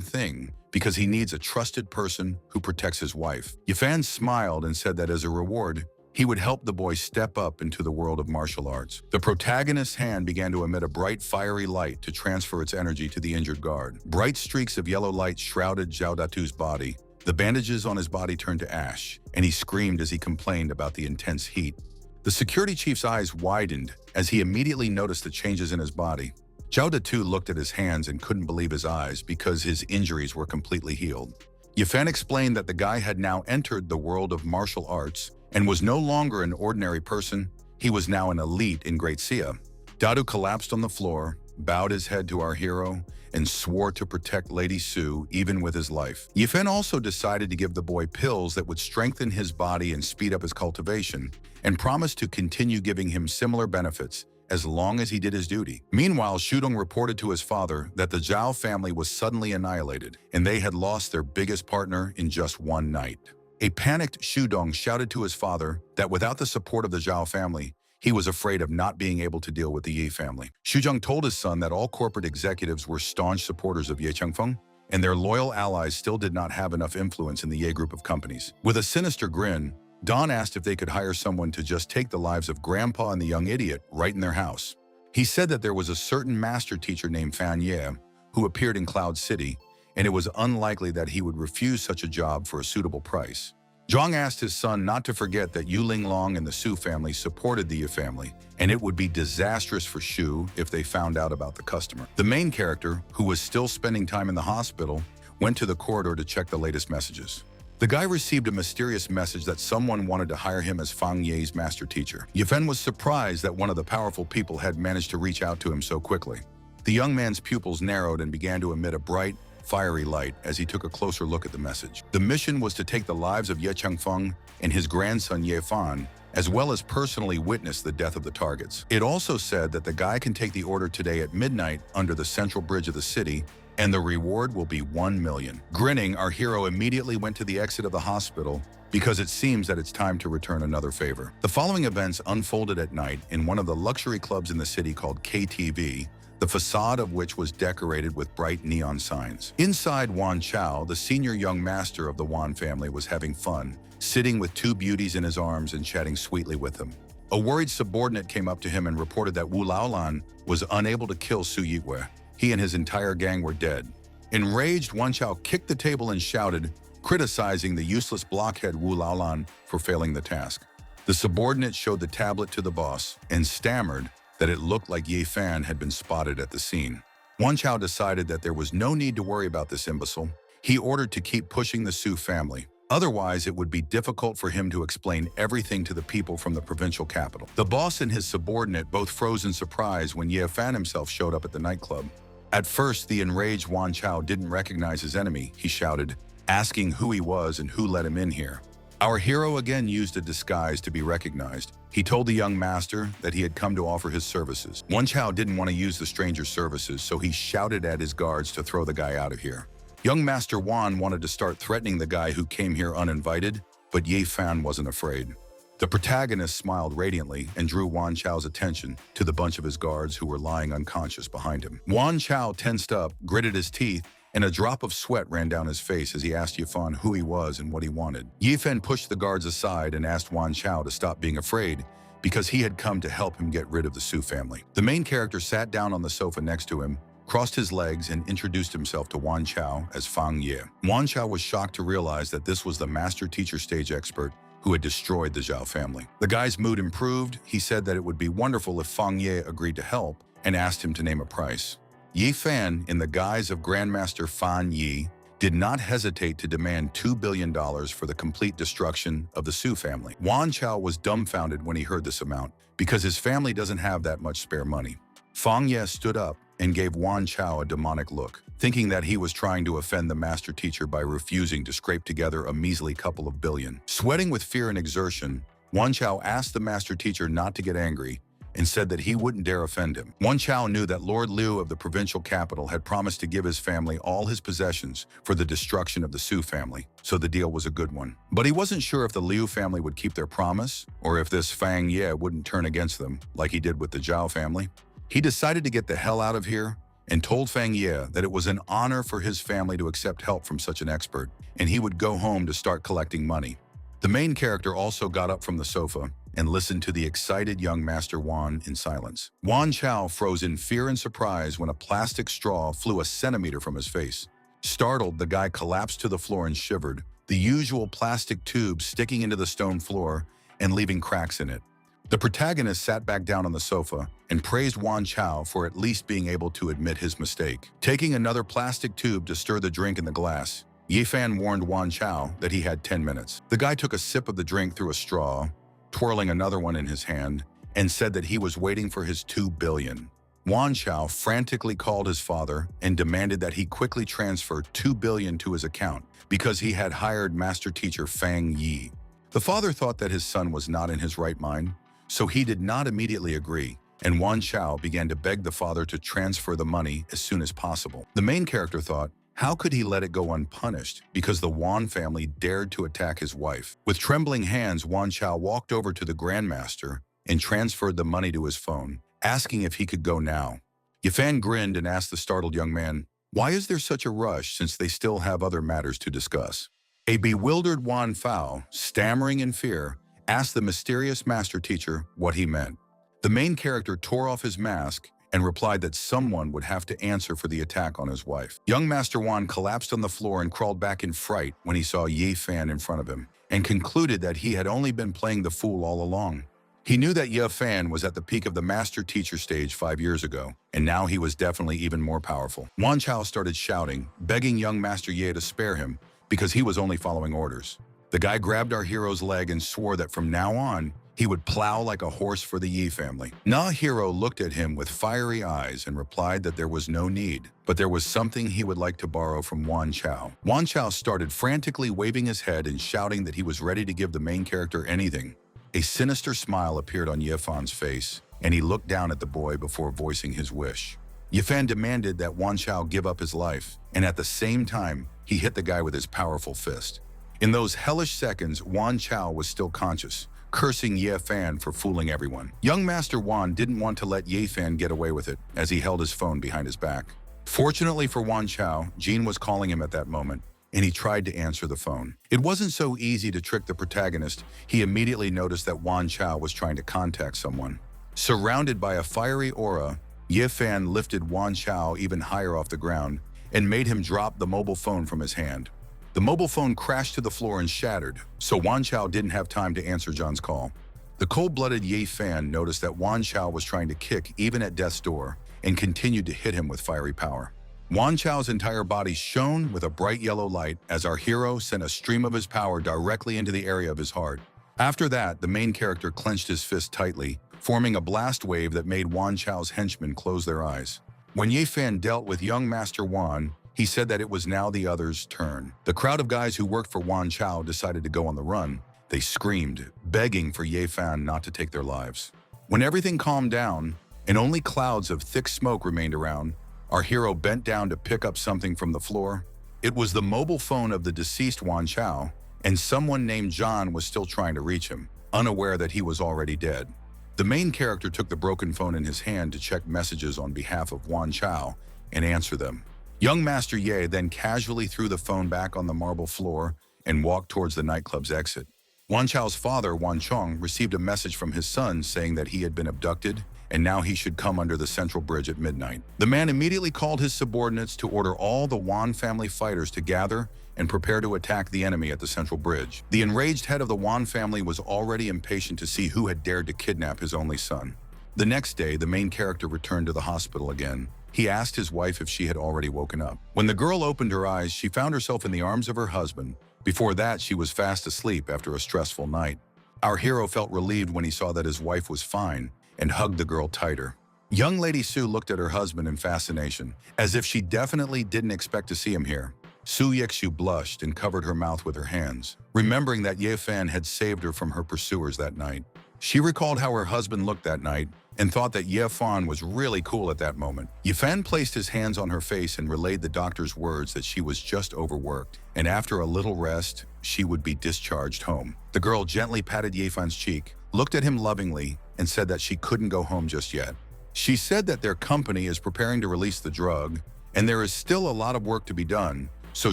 Speaker 1: thing, because he needs a trusted person who protects his wife. Ye Fan smiled and said that as a reward, he would help the boy step up into the world of martial arts. The protagonist's hand began to emit a bright, fiery light to transfer its energy to the injured guard. Bright streaks of yellow light shrouded Zhao Datu's body. The bandages on his body turned to ash, and he screamed as he complained about the intense heat. The security chief's eyes widened as he immediately noticed the changes in his body. Zhao Datu looked at his hands and couldn't believe his eyes because his injuries were completely healed. Ye Fan explained that the guy had now entered the world of martial arts and was no longer an ordinary person. He was now an elite in Great Xia. Datu collapsed on the floor, bowed his head to our hero, and swore to protect Lady Su even with his life. Ye Fan also decided to give the boy pills that would strengthen his body and speed up his cultivation, and promised to continue giving him similar benefits as long as he did his duty. Meanwhile, Shudong reported to his father that the Zhao family was suddenly annihilated, and they had lost their biggest partner in just one night. A panicked Shudong shouted to his father that without the support of the Zhao family, he was afraid of not being able to deal with the Yi family. Shudong told his son that all corporate executives were staunch supporters of Ye Changfeng, and their loyal allies still did not have enough influence in the Ye group of companies. With a sinister grin, Don asked if they could hire someone to just take the lives of Grandpa and the young idiot right in their house. He said that there was a certain master teacher named Fan Ye who appeared in Cloud City, and it was unlikely that he would refuse such a job for a suitable price. Zhang asked his son not to forget that Yu Linglong and the Su family supported the Ye family, and it would be disastrous for Shu if they found out about the customer. The main character, who was still spending time in the hospital, went to the corridor to check the latest messages. The guy received a mysterious message that someone wanted to hire him as Fang Ye's master teacher. Yifen was surprised that one of the powerful people had managed to reach out to him so quickly. The young man's pupils narrowed and began to emit a bright, fiery light as he took a closer look at the message. The mission was to take the lives of Ye Changfeng and his grandson Ye Fan, as well as personally witness the death of the targets. It also said that the guy can take the order today at midnight under the central bridge of the city, and the reward will be 1 million. Grinning, our hero immediately went to the exit of the hospital because it seems that it's time to return another favor. The following events unfolded at night in one of the luxury clubs in the city called KTV, the facade of which was decorated with bright neon signs. Inside, Wan Chao, the senior young master of the Wan family, was having fun, sitting with two beauties in his arms and chatting sweetly with them. A worried subordinate came up to him and reported that Wu Laolan was unable to kill Su Yitwe. He and his entire gang were dead. Enraged, Wan Chao kicked the table and shouted, criticizing the useless blockhead Wu Laolan for failing the task. The subordinate showed the tablet to the boss and stammered that it looked like Ye Fan had been spotted at the scene. Wan Chao decided that there was no need to worry about this imbecile. He ordered to keep pushing the Su family. Otherwise, it would be difficult for him to explain everything to the people from the provincial capital. The boss and his subordinate both froze in surprise when Ye Fan himself showed up at the nightclub. At first, the enraged Wan Chao didn't recognize his enemy. He shouted, asking who he was and who let him in here. Our hero again used a disguise to be recognized. He told the young master that he had come to offer his services. Wan Chao didn't want to use the stranger's services, so he shouted at his guards to throw the guy out of here. Young Master Wan wanted to start threatening the guy who came here uninvited, but Ye Fan wasn't afraid. The protagonist smiled radiantly and drew Wan Chao's attention to the bunch of his guards who were lying unconscious behind him. Wan Chao tensed up, gritted his teeth, and a drop of sweat ran down his face as he asked Yifan who he was and what he wanted. Yifen pushed the guards aside and asked Wan Chao to stop being afraid because he had come to help him get rid of the Su family. The main character sat down on the sofa next to him, crossed his legs, and introduced himself to Wan Chao as Fang Ye. Wan Chao was shocked to realize that this was the master teacher stage expert who had destroyed the Zhao family. The guy's mood improved. He said that it would be wonderful if Fang Ye agreed to help and asked him to name a price. Ye Fan, in the guise of Grandmaster Fan Yi, did not hesitate to demand $2 billion for the complete destruction of the Su family. Wan Chao was dumbfounded when he heard this amount because his family doesn't have that much spare money. Fang Ye stood up and gave Wan Chao a demonic look, thinking that he was trying to offend the master teacher by refusing to scrape together a measly couple of billion. Sweating with fear and exertion, Wan Chao asked the master teacher not to get angry and said that he wouldn't dare offend him. Wan Chao knew that Lord Liu of the provincial capital had promised to give his family all his possessions for the destruction of the Su family, so the deal was a good one. But he wasn't sure if the Liu family would keep their promise or if this Fang Ye wouldn't turn against them like he did with the Zhao family. He decided to get the hell out of here and told Fang Ye that it was an honor for his family to accept help from such an expert, and he would go home to start collecting money. The main character also got up from the sofa and listened to the excited young Master Wan in silence. Wan Chao froze in fear and surprise when a plastic straw flew a centimeter from his face. Startled, the guy collapsed to the floor and shivered, the usual plastic tube sticking into the stone floor and leaving cracks in it. The protagonist sat back down on the sofa and praised Wan Chao for at least being able to admit his mistake. Taking another plastic tube to stir the drink in the glass, Yifan warned Wan Chao that he had 10 minutes. The guy took a sip of the drink through a straw, twirling another one in his hand, and said that he was waiting for his 2 billion. Wan Chao frantically called his father and demanded that he quickly transfer 2 billion to his account because he had hired master teacher Fang Yi. The father thought that his son was not in his right mind, so he did not immediately agree, and Wan Chao began to beg the father to transfer the money as soon as possible. The main character thought, how could he let it go unpunished because the Wan family dared to attack his wife? With trembling hands, Wan Chao walked over to the Grandmaster and transferred the money to his phone, asking if he could go now. Yifan grinned and asked the startled young man, why is there such a rush since they still have other matters to discuss? A bewildered Wan Fao, stammering in fear, asked the mysterious master teacher what he meant. The main character tore off his mask and replied that someone would have to answer for the attack on his wife. Young Master Wan collapsed on the floor and crawled back in fright when he saw Ye Fan in front of him, and concluded that he had only been playing the fool all along. He knew that Ye Fan was at the peak of the master-teacher stage 5 years ago, and now he was definitely even more powerful. Wan Chao started shouting, begging young Master Ye to spare him, because he was only following orders. The guy grabbed our hero's leg and swore that from now on, he would plow like a horse for the Yi family. Na Hero looked at him with fiery eyes and replied that there was no need, but there was something he would like to borrow from Wan Chao. Wan Chao started frantically waving his head and shouting that he was ready to give the main character anything. A sinister smile appeared on Yifan's face, and he looked down at the boy before voicing his wish. Yifan demanded that Wan Chao give up his life, and at the same time, he hit the guy with his powerful fist. In those hellish seconds, Wan Chao was still conscious, cursing Ye Fan for fooling everyone. Young Master Wan didn't want to let Ye Fan get away with it, as he held his phone behind his back. Fortunately for Wan Chao, Jean was calling him at that moment, and he tried to answer the phone. It wasn't so easy to trick the protagonist. He immediately noticed that Wan Chao was trying to contact someone. Surrounded by a fiery aura, Ye Fan lifted Wan Chao even higher off the ground and made him drop the mobile phone from his hand. The mobile phone crashed to the floor and shattered, so Wan Chao didn't have time to answer John's call. The cold-blooded Ye Fan noticed that Wan Chao was trying to kick even at death's door and continued to hit him with fiery power. Wan Chao's entire body shone with a bright yellow light as our hero sent a stream of his power directly into the area of his heart. After that, the main character clenched his fist tightly, forming a blast wave that made Wan Chao's henchmen close their eyes. When Ye Fan dealt with young Master Wan, he said that it was now the others' turn. The crowd of guys who worked for Wan Chao decided to go on the run. They screamed, begging for Ye Fan not to take their lives. When everything calmed down, and only clouds of thick smoke remained around, our hero bent down to pick up something from the floor. It was the mobile phone of the deceased Wan Chao, and someone named John was still trying to reach him, unaware that he was already dead. The main character took the broken phone in his hand to check messages on behalf of Wan Chao and answer them. Young Master Ye then casually threw the phone back on the marble floor and walked towards the nightclub's exit. Wan Chao's father, Wan Chong, received a message from his son saying that he had been abducted and now he should come under the central bridge at midnight. The man immediately called his subordinates to order all the Wan family fighters to gather and prepare to attack the enemy at the central bridge. The enraged head of the Wan family was already impatient to see who had dared to kidnap his only son. The next day, the main character returned to the hospital again. He asked his wife if she had already woken up. When the girl opened her eyes, she found herself in the arms of her husband. Before that, she was fast asleep after a stressful night. Our hero felt relieved when he saw that his wife was fine and hugged the girl tighter. Young Lady Su looked at her husband in fascination, as if she definitely didn't expect to see him here. Su Yexu blushed and covered her mouth with her hands, remembering that Ye Fan had saved her from her pursuers that night. She recalled how her husband looked that night and thought that Ye Fan was really cool at that moment. Ye Fan placed his hands on her face and relayed the doctor's words that she was just overworked, and after a little rest, she would be discharged home. The girl gently patted Ye Fan's cheek, looked at him lovingly, and said that she couldn't go home just yet. She said that their company is preparing to release the drug, and there is still a lot of work to be done, so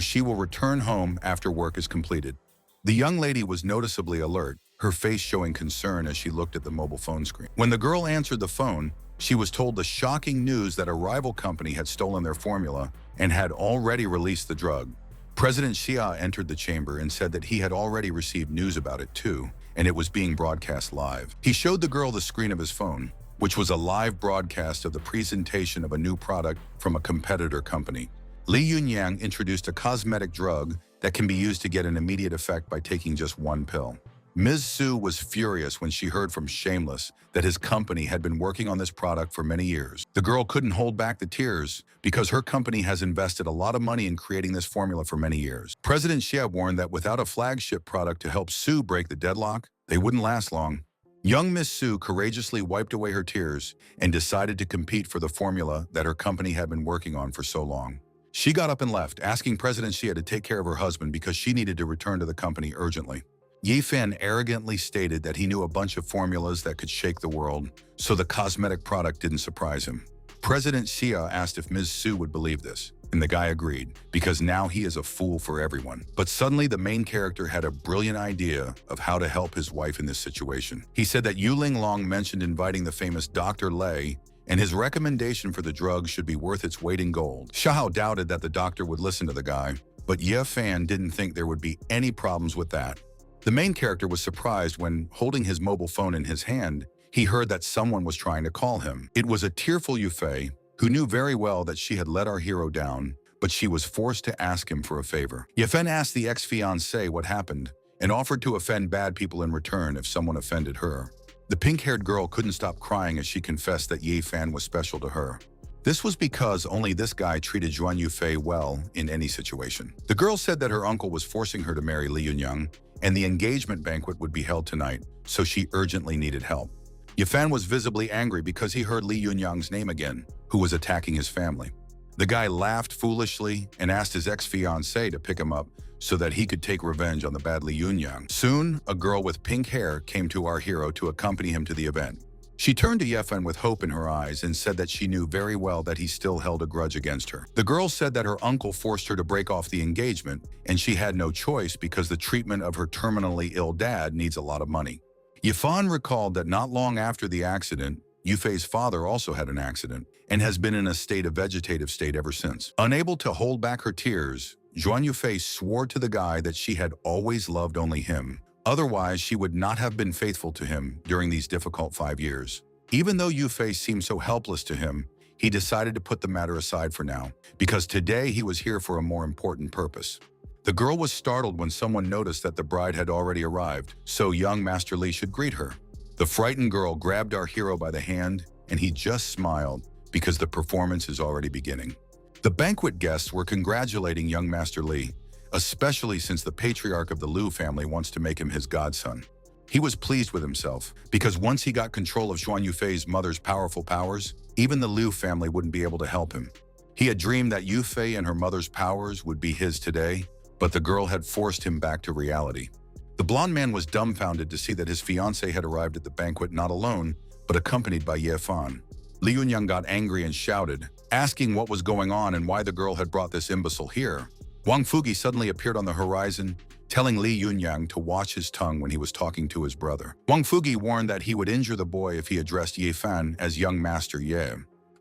Speaker 1: she will return home after work is completed. The young lady was noticeably alert, her face showing concern as she looked at the mobile phone screen. When the girl answered the phone, she was told the shocking news that a rival company had stolen their formula and had already released the drug. President Xia entered the chamber and said that he had already received news about it too, and it was being broadcast live. He showed the girl the screen of his phone, which was a live broadcast of the presentation of a new product from a competitor company. Li Yunyang introduced a cosmetic drug that can be used to get an immediate effect by taking just one pill. Ms. Su was furious when she heard from Shameless that his company had been working on this product for many years. The girl couldn't hold back the tears because her company has invested a lot of money in creating this formula for many years. President Xie warned that without a flagship product to help Su break the deadlock, they wouldn't last long. Young Miss Su courageously wiped away her tears and decided to compete for the formula that her company had been working on for so long. She got up and left, asking President Xia to take care of her husband because she needed to return to the company urgently. Ye Fan arrogantly stated that he knew a bunch of formulas that could shake the world, so the cosmetic product didn't surprise him. President Xia asked if Ms. Su would believe this, and the guy agreed, because now he is a fool for everyone. But suddenly the main character had a brilliant idea of how to help his wife in this situation. He said that Yuling Long mentioned inviting the famous Dr. Lei, and his recommendation for the drug should be worth its weight in gold. Xiahao doubted that the doctor would listen to the guy, but Ye Fan didn't think there would be any problems with that. The main character was surprised when, holding his mobile phone in his hand, he heard that someone was trying to call him. It was a tearful Yufei, who knew very well that she had let our hero down, but she was forced to ask him for a favor. Ye Fan asked the ex-fiancé what happened and offered to offend bad people in return if someone offended her. The pink-haired girl couldn't stop crying as she confessed that Ye Fan was special to her. This was because only this guy treated Zhuan Yufei well in any situation. The girl said that her uncle was forcing her to marry Li Yunyang, and the engagement banquet would be held tonight, so she urgently needed help. Ye Fan was visibly angry because he heard Li Yunyang's name again, who was attacking his family. The guy laughed foolishly and asked his ex-fiancée to pick him up so that he could take revenge on the bad Li Yunyang. Soon, a girl with pink hair came to our hero to accompany him to the event. She turned to Ye Fan with hope in her eyes and said that she knew very well that he still held a grudge against her. The girl said that her uncle forced her to break off the engagement, and she had no choice because the treatment of her terminally ill dad needs a lot of money. Ye Fan recalled that not long after the accident, Yufei's father also had an accident and has been in a vegetative state ever since. Unable to hold back her tears, Zhuan Yufei swore to the guy that she had always loved only him. Otherwise, she would not have been faithful to him during these difficult 5 years. Even though Yufei seemed so helpless to him, he decided to put the matter aside for now, because today he was here for a more important purpose. The girl was startled when someone noticed that the bride had already arrived, so young Master Li should greet her. The frightened girl grabbed our hero by the hand, and he just smiled because the performance is already beginning. The banquet guests were congratulating young Master Li, especially since the patriarch of the Liu family wants to make him his godson. He was pleased with himself, because once he got control of Zhuan Yufei's mother's powerful powers, even the Liu family wouldn't be able to help him. He had dreamed that Yufei and her mother's powers would be his today, but the girl had forced him back to reality. The blonde man was dumbfounded to see that his fiancée had arrived at the banquet not alone, but accompanied by Ye Fan. Li Yunyang got angry and shouted, asking what was going on and why the girl had brought this imbecile here. Wang Fugi suddenly appeared on the horizon, telling Li Yunyang to watch his tongue when he was talking to his brother. Wang Fugi warned that he would injure the boy if he addressed Ye Fan as young master Ye.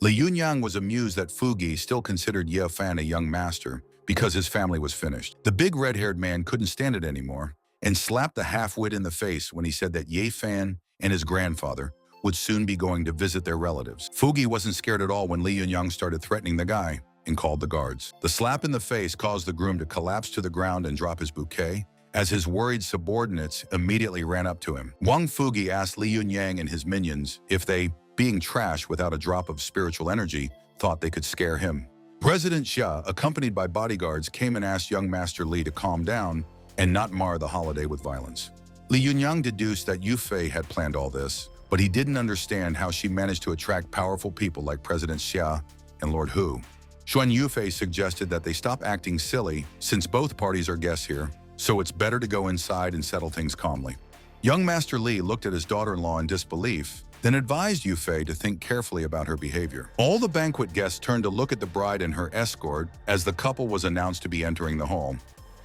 Speaker 1: Li Yunyang was amused that Fugi still considered Ye Fan a young master because his family was finished. The big red-haired man couldn't stand it anymore and slapped the half-wit in the face when he said that Ye Fan and his grandfather would soon be going to visit their relatives. Fugi wasn't scared at all when Li Yunyang started threatening the guy and called the guards. The slap in the face caused the groom to collapse to the ground and drop his bouquet, as his worried subordinates immediately ran up to him. Wang Fugi asked Li Yunyang and his minions if they, being trash without a drop of spiritual energy, thought they could scare him. President Xia, accompanied by bodyguards, came and asked young Master Li to calm down and not mar the holiday with violence. Li Yunyang deduced that Yufei had planned all this, but he didn't understand how she managed to attract powerful people like President Xia and Lord Hu. Zhuan Yufei suggested that they stop acting silly since both parties are guests here, so it's better to go inside and settle things calmly. Young Master Li looked at his daughter-in-law in disbelief, then advised Yufei to think carefully about her behavior. All the banquet guests turned to look at the bride and her escort as the couple was announced to be entering the hall.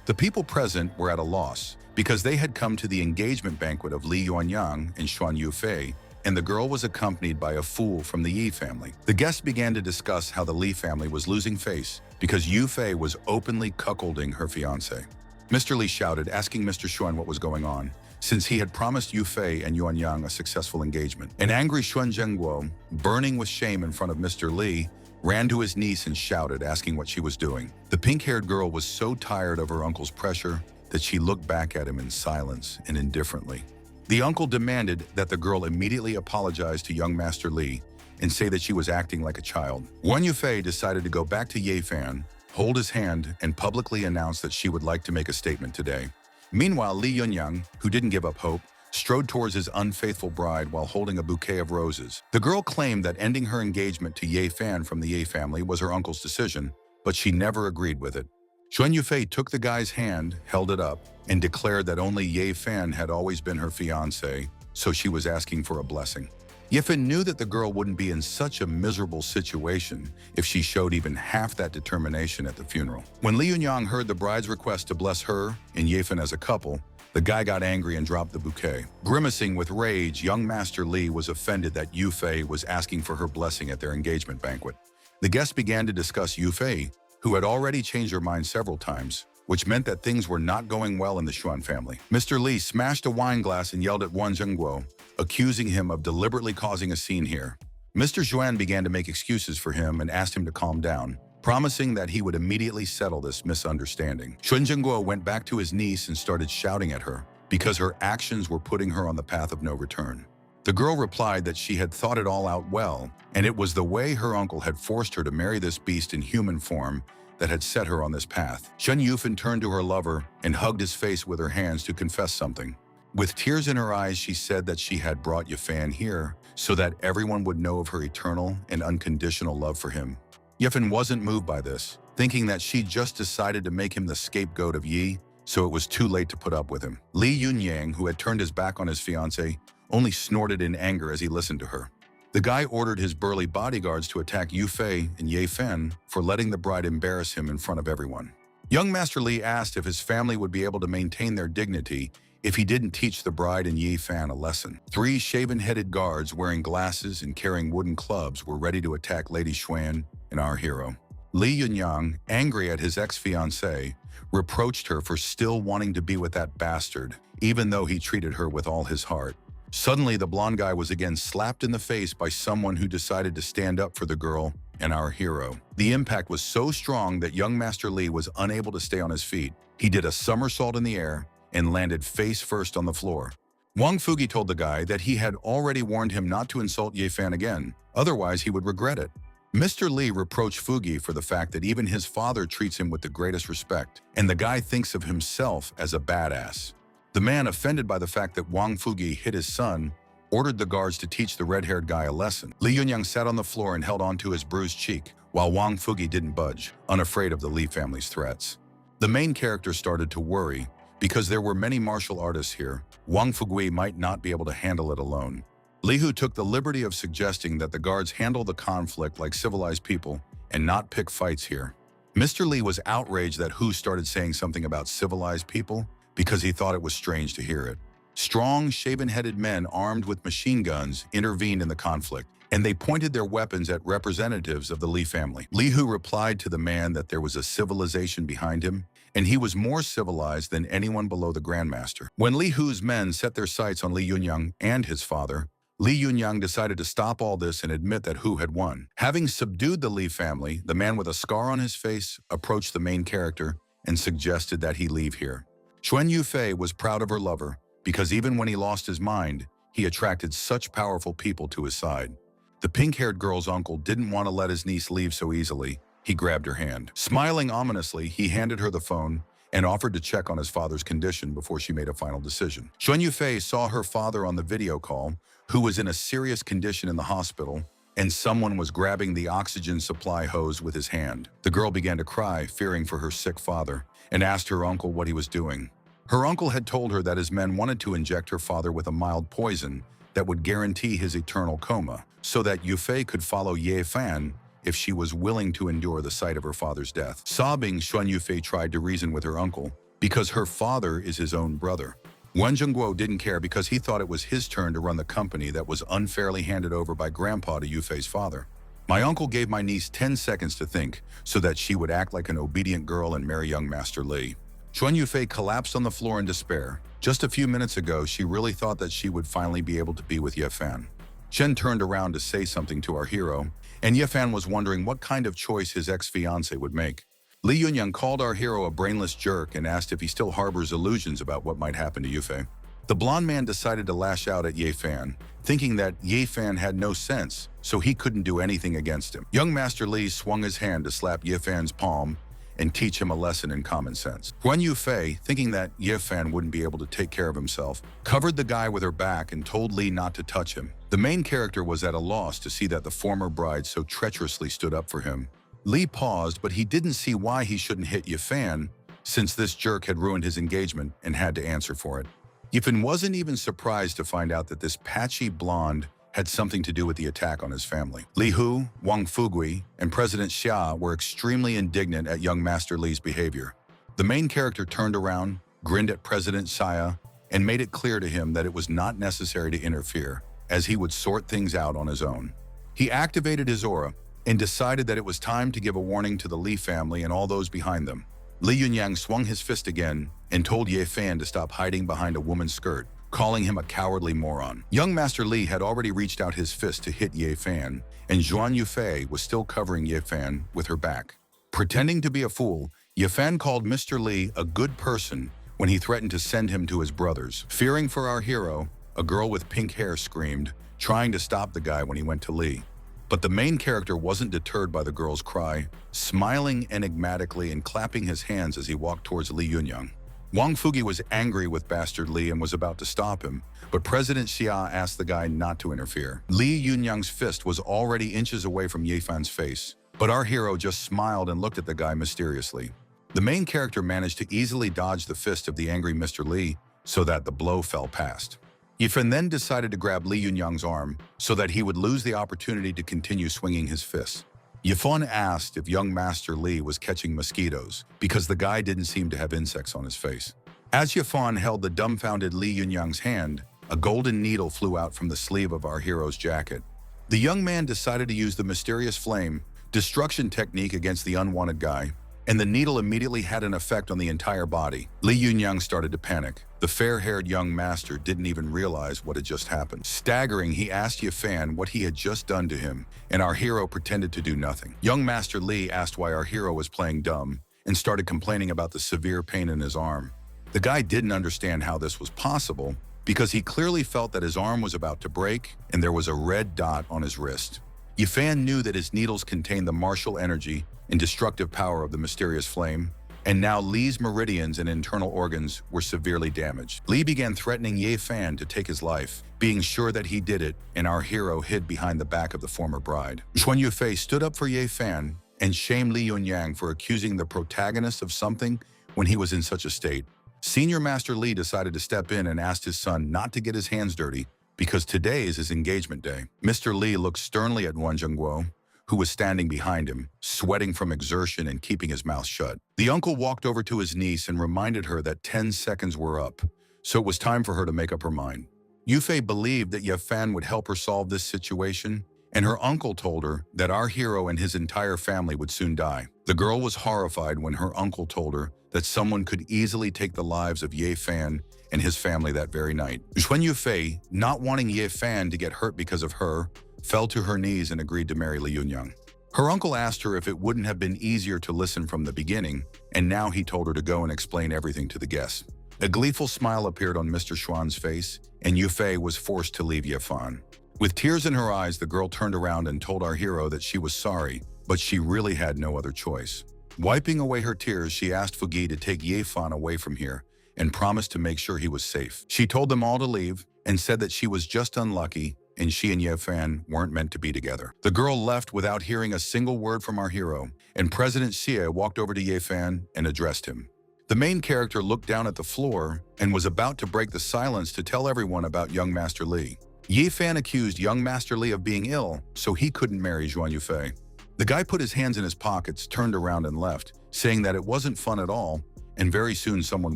Speaker 1: The people present were at a loss, because they had come to the engagement banquet of Li Yuanyang and Zhuan Yufei, and the girl was accompanied by a fool from the Yi family. The guests began to discuss how the Li family was losing face because Yufei was openly cuckolding her fiancé. Mr. Li shouted, asking Mr. Xuan what was going on, since he had promised Yufei and Yuanyang a successful engagement. An angry Xuan Zhengguo, burning with shame in front of Mr. Li, ran to his niece and shouted, asking what she was doing. The pink-haired girl was so tired of her uncle's pressure that she looked back at him in silence and indifferently. The uncle demanded that the girl immediately apologize to young Master Li and say that she was acting like a child. Wan Yufei decided to go back to Ye Fan, hold his hand, and publicly announce that she would like to make a statement today. Meanwhile, Li Yunyang, who didn't give up hope, strode towards his unfaithful bride while holding a bouquet of roses. The girl claimed that ending her engagement to Ye Fan from the Ye family was her uncle's decision, but she never agreed with it. Xuan Yufei took the guy's hand, held it up, and declared that only Ye Fan had always been her fiancé, so she was asking for a blessing. Ye Fan knew that the girl wouldn't be in such a miserable situation if she showed even half that determination at the funeral. When Li Yunyang heard the bride's request to bless her and Ye Fan as a couple, the guy got angry and dropped the bouquet. Grimacing with rage, young Master Li was offended that Yufei was asking for her blessing at their engagement banquet. The guests began to discuss Yufei, who had already changed her mind several times, which meant that things were not going well in the Xuan family. Mr. Li smashed a wine glass and yelled at Wang Zhengguo, accusing him of deliberately causing a scene here. Mr. Xuan began to make excuses for him and asked him to calm down, promising that he would immediately settle this misunderstanding. Xun Zhengguo went back to his niece and started shouting at her because her actions were putting her on the path of no return. The girl replied that she had thought it all out well, and it was the way her uncle had forced her to marry this beast in human form that had set her on this path. Shen Yufan turned to her lover and hugged his face with her hands to confess something. With tears in her eyes, she said that she had brought Yufan here so that everyone would know of her eternal and unconditional love for him. Yufan wasn't moved by this, thinking that she just decided to make him the scapegoat of Yi, so it was too late to put up with him. Li Yunyang, who had turned his back on his fiancée, only snorted in anger as he listened to her. The guy ordered his burly bodyguards to attack Yu Fei and Ye Fen for letting the bride embarrass him in front of everyone. Young Master Li asked if his family would be able to maintain their dignity if he didn't teach the bride and Ye Fan a lesson. 3 shaven-headed guards wearing glasses and carrying wooden clubs were ready to attack Lady Xuan and our hero. Li Yunyang, angry at his ex-fiancée, reproached her for still wanting to be with that bastard, even though he treated her with all his heart. Suddenly, the blonde guy was again slapped in the face by someone who decided to stand up for the girl and our hero. The impact was so strong that young Master Li was unable to stay on his feet. He did a somersault in the air and landed face first on the floor. Wang Fugi told the guy that he had already warned him not to insult Ye Fan again, otherwise he would regret it. Mr. Li reproached Fugi for the fact that even his father treats him with the greatest respect, and the guy thinks of himself as a badass. The man, offended by the fact that Wang Fugi hit his son, ordered the guards to teach the red-haired guy a lesson. Li Yunyang sat on the floor and held onto his bruised cheek, while Wang Fugi didn't budge, unafraid of the Li family's threats. The main character started to worry, because there were many martial artists here. Wang Fugi might not be able to handle it alone. Li Hu took the liberty of suggesting that the guards handle the conflict like civilized people and not pick fights here. Mr. Li was outraged that Hu started saying something about civilized people, because he thought it was strange to hear it. Strong, shaven-headed men armed with machine guns intervened in the conflict, and they pointed their weapons at representatives of the Li family. Li Hu replied to the man that there was a civilization behind him, and he was more civilized than anyone below the Grandmaster. When Li Hu's men set their sights on Li Yunyang and his father, Li Yunyang decided to stop all this and admit that Hu had won. Having subdued the Li family, the man with a scar on his face approached the main character and suggested that he leave here. Xuan Yufei was proud of her lover because even when he lost his mind, he attracted such powerful people to his side. The pink-haired girl's uncle didn't want to let his niece leave so easily. He grabbed her hand. Smiling ominously, he handed her the phone and offered to check on his father's condition before she made a final decision. Xuan Yufei saw her father on the video call, who was in a serious condition in the hospital, and someone was grabbing the oxygen supply hose with his hand. The girl began to cry, fearing for her sick father, and asked her uncle what he was doing. Her uncle had told her that his men wanted to inject her father with a mild poison that would guarantee his eternal coma, so that Yufei could follow Ye Fan if she was willing to endure the sight of her father's death. Sobbing, Xuan Yufei tried to reason with her uncle, because her father is his own brother. Wen Zhengguo didn't care because he thought it was his turn to run the company that was unfairly handed over by Grandpa to Yufei's father. My uncle gave my niece 10 seconds to think, so that she would act like an obedient girl and marry young Master Li. Xuan Yufei collapsed on the floor in despair. Just a few minutes ago, she really thought that she would finally be able to be with Ye Fan. Shen turned around to say something to our hero, and Ye Fan was wondering what kind of choice his ex-fiancé would make. Li Yunyang called our hero a brainless jerk and asked if he still harbors illusions about what might happen to Yufei. The blonde man decided to lash out at Ye Fan, thinking that Ye Fan had no sense, so he couldn't do anything against him. Young Master Li swung his hand to slap Ye Fan's palm and teach him a lesson in common sense. Guan Yufei, thinking that Ye Fan wouldn't be able to take care of himself, covered the guy with her back and told Li not to touch him. The main character was at a loss to see that the former bride so treacherously stood up for him. Li paused, but he didn't see why he shouldn't hit Ye Fan, since this jerk had ruined his engagement and had to answer for it. Ye Fan wasn't even surprised to find out that this patchy blonde had something to do with the attack on his family. Li Hu, Wang Fugui, and President Xia were extremely indignant at young Master Li's behavior. The main character turned around, grinned at President Xia, and made it clear to him that it was not necessary to interfere, as he would sort things out on his own. He activated his aura and decided that it was time to give a warning to the Li family and all those behind them. Li Yunyang swung his fist again and told Ye Fan to stop hiding behind a woman's skirt, calling him a cowardly moron. Young Master Li had already reached out his fist to hit Ye Fan, and Guan Yufei was still covering Ye Fan with her back. Pretending to be a fool, Ye Fan called Mr. Li a good person when he threatened to send him to his brothers. Fearing for our hero, a girl with pink hair screamed, trying to stop the guy when he went to Li. But the main character wasn't deterred by the girl's cry, smiling enigmatically and clapping his hands as he walked towards Li Yunyang. Wang Fugi was angry with Bastard Li and was about to stop him, but President Xia asked the guy not to interfere. Li Yunyang's fist was already inches away from Ye Fan's face, but our hero just smiled and looked at the guy mysteriously. The main character managed to easily dodge the fist of the angry Mr. Li so that the blow fell past. Ye Fan then decided to grab Li Yunyang's arm so that he would lose the opportunity to continue swinging his fists. Ye Fan asked if young Master Li was catching mosquitoes because the guy didn't seem to have insects on his face. As Ye Fan held the dumbfounded Li Yunyang's hand, a golden needle flew out from the sleeve of our hero's jacket. The young man decided to use the mysterious flame destruction technique against the unwanted guy, and the needle immediately had an effect on the entire body. Li Yunyang started to panic. The fair-haired young master didn't even realize what had just happened. Staggering, he asked Ye Fan what he had just done to him, and our hero pretended to do nothing. Young Master Li asked why our hero was playing dumb and started complaining about the severe pain in his arm. The guy didn't understand how this was possible because he clearly felt that his arm was about to break and there was a red dot on his wrist. Ye Fan knew that his needles contained the martial energy and destructive power of the mysterious flame, and now Li's meridians and internal organs were severely damaged. Li began threatening Ye Fan to take his life, being sure that he did it, and our hero hid behind the back of the former bride. Guan Yufei stood up for Ye Fan and shamed Li Yunyang for accusing the protagonist of something when he was in such a state. Senior Master Li decided to step in and asked his son not to get his hands dirty because today is his engagement day. Mr. Li looked sternly at Wan Zhengguo, who was standing behind him, sweating from exertion and keeping his mouth shut. The uncle walked over to his niece and reminded her that 10 seconds were up, so it was time for her to make up her mind. Yufei believed that Ye Fan would help her solve this situation, and her uncle told her that our hero and his entire family would soon die. The girl was horrified when her uncle told her that someone could easily take the lives of Ye Fan and his family that very night. Guan Yufei, not wanting Ye Fan to get hurt because of her, fell to her knees and agreed to marry Li Yunyang. Her uncle asked her if it wouldn't have been easier to listen from the beginning, and now he told her to go and explain everything to the guests. A gleeful smile appeared on Mr. Xuan's face, and Yufei was forced to leave Ye Fan. With tears in her eyes, the girl turned around and told our hero that she was sorry, but she really had no other choice. Wiping away her tears, she asked Fugi to take Ye Fan away from here and promised to make sure he was safe. She told them all to leave and said that she was just unlucky and she and Ye Fan weren't meant to be together. The girl left without hearing a single word from our hero, and President Xie walked over to Ye Fan and addressed him. The main character looked down at the floor and was about to break the silence to tell everyone about young Master Li. Ye Fan accused young Master Li of being ill, so he couldn't marry Guan Yufei. The guy put his hands in his pockets, turned around and left, saying that it wasn't fun at all, and very soon someone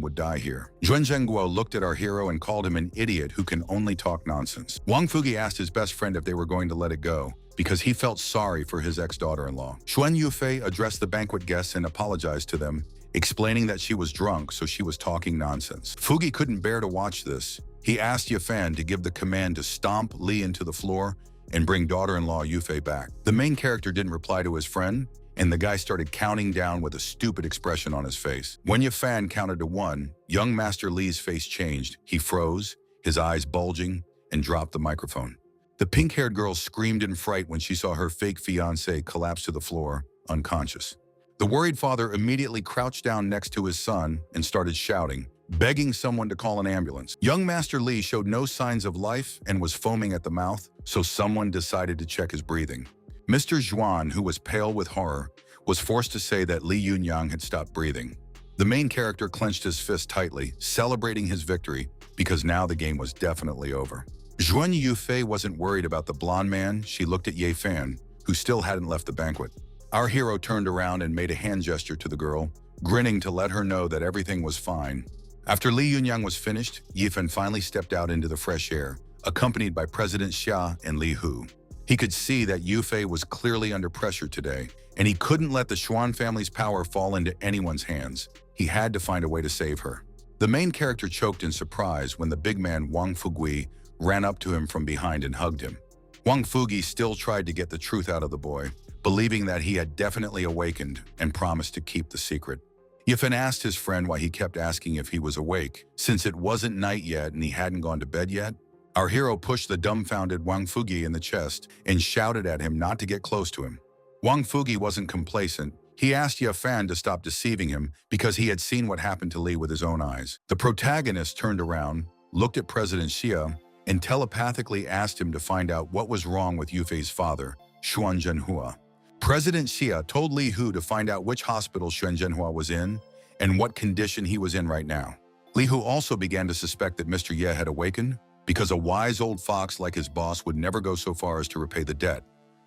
Speaker 1: would die here. Zhuan Zhengguo looked at our hero and called him an idiot who can only talk nonsense. Wang Fugi asked his best friend if they were going to let it go, because he felt sorry for his ex-daughter-in-law. Xuan Yufei addressed the banquet guests and apologized to them, explaining that she was drunk, so she was talking nonsense. Fugi couldn't bear to watch this. He asked Ye Fan to give the command to stomp Li into the floor and bring daughter-in-law Yufei back. The main character didn't reply to his friend, and the guy started counting down with a stupid expression on his face. When Ye Fan counted to 1, young Master Li's face changed. He froze, his eyes bulging, and dropped the microphone. The pink-haired girl screamed in fright when she saw her fake fiancé collapse to the floor, unconscious. The worried father immediately crouched down next to his son and started shouting, begging someone to call an ambulance. Young Master Li showed no signs of life and was foaming at the mouth, so someone decided to check his breathing. Mr. Zhuan, who was pale with horror, was forced to say that Li Yunyang had stopped breathing. The main character clenched his fist tightly, celebrating his victory, because now the game was definitely over. Zhuan Yufei wasn't worried about the blonde man. She looked at Ye Fan, who still hadn't left the banquet. Our hero turned around and made a hand gesture to the girl, grinning to let her know that everything was fine. After Li Yunyang was finished, Ye Fan finally stepped out into the fresh air, accompanied by President Xia and Li Hu. He could see that Yufei was clearly under pressure today, and he couldn't let the Xuan family's power fall into anyone's hands. He had to find a way to save her. The main character choked in surprise when the big man Wang Fugui ran up to him from behind and hugged him. Wang Fugi still tried to get the truth out of the boy, believing that he had definitely awakened and promised to keep the secret. Yifan asked his friend why he kept asking if he was awake, since it wasn't night yet and he hadn't gone to bed yet. Our hero pushed the dumbfounded Wang Fugi in the chest and shouted at him not to get close to him. Wang Fugi wasn't complacent. He asked Yifan to stop deceiving him because he had seen what happened to Li with his own eyes. The protagonist turned around, looked at President Xia, and telepathically asked him to find out what was wrong with Yufei's father, Xuan Zhenhua. President Xia told Li Hu to find out which hospital Xuan Zhenhua was in and what condition he was in right now. Li Hu also began to suspect that Mr. Ye had awakened because a wise old fox like his boss would never go so far as to repay the debt.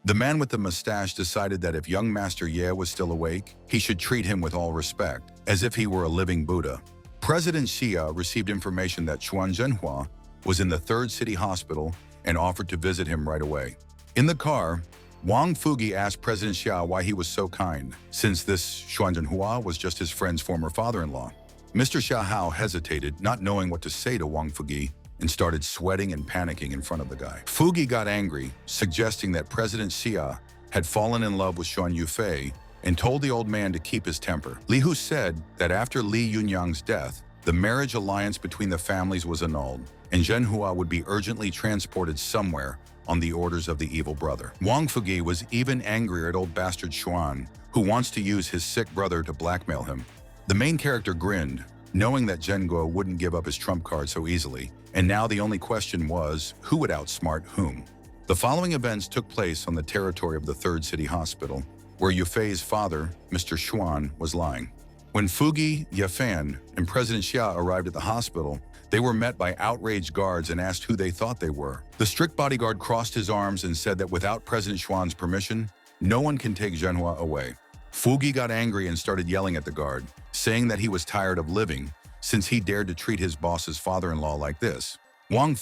Speaker 1: The man with the mustache decided that if young Master Ye was still awake, he should treat him with all respect, as if he were a living Buddha. President Xia received information that Xuan Zhenhua was in the 3rd City Hospital and offered to visit him right away. In the car, Wang Fugi asked President Xia why he was so kind, since this Xuan Zhenhua was just his friend's former father-in-law. Mr. Xia Hao hesitated, not knowing what to say to Wang Fugi, and started sweating and panicking in front of the guy. Fugi got angry, suggesting that President Xia had fallen in love with Xuan Yufei and told the old man to keep his temper. Li Hu said that after Li Yunyang's death, the marriage alliance between the families was annulled, and Zhenhua would be urgently transported somewhere on the orders of the evil brother. Wang Fugi was even angrier at old bastard Xuan, who wants to use his sick brother to blackmail him. The main character grinned, knowing that Zhenguo wouldn't give up his trump card so easily, and now the only question was, who would outsmart whom? The following events took place on the territory of the 3rd City Hospital, where Yufei's father, Mr. Xuan, was lying. When Fugi, Yifan, and President Xia arrived at the hospital, they were met by outraged guards and asked who they thought they were. The strict bodyguard crossed his arms and said that without President Xuan's permission, no one can take Zhenhua away. Fugi got angry and started yelling at the guard, saying that he was tired of living since he dared to treat his boss's father-in-law like this.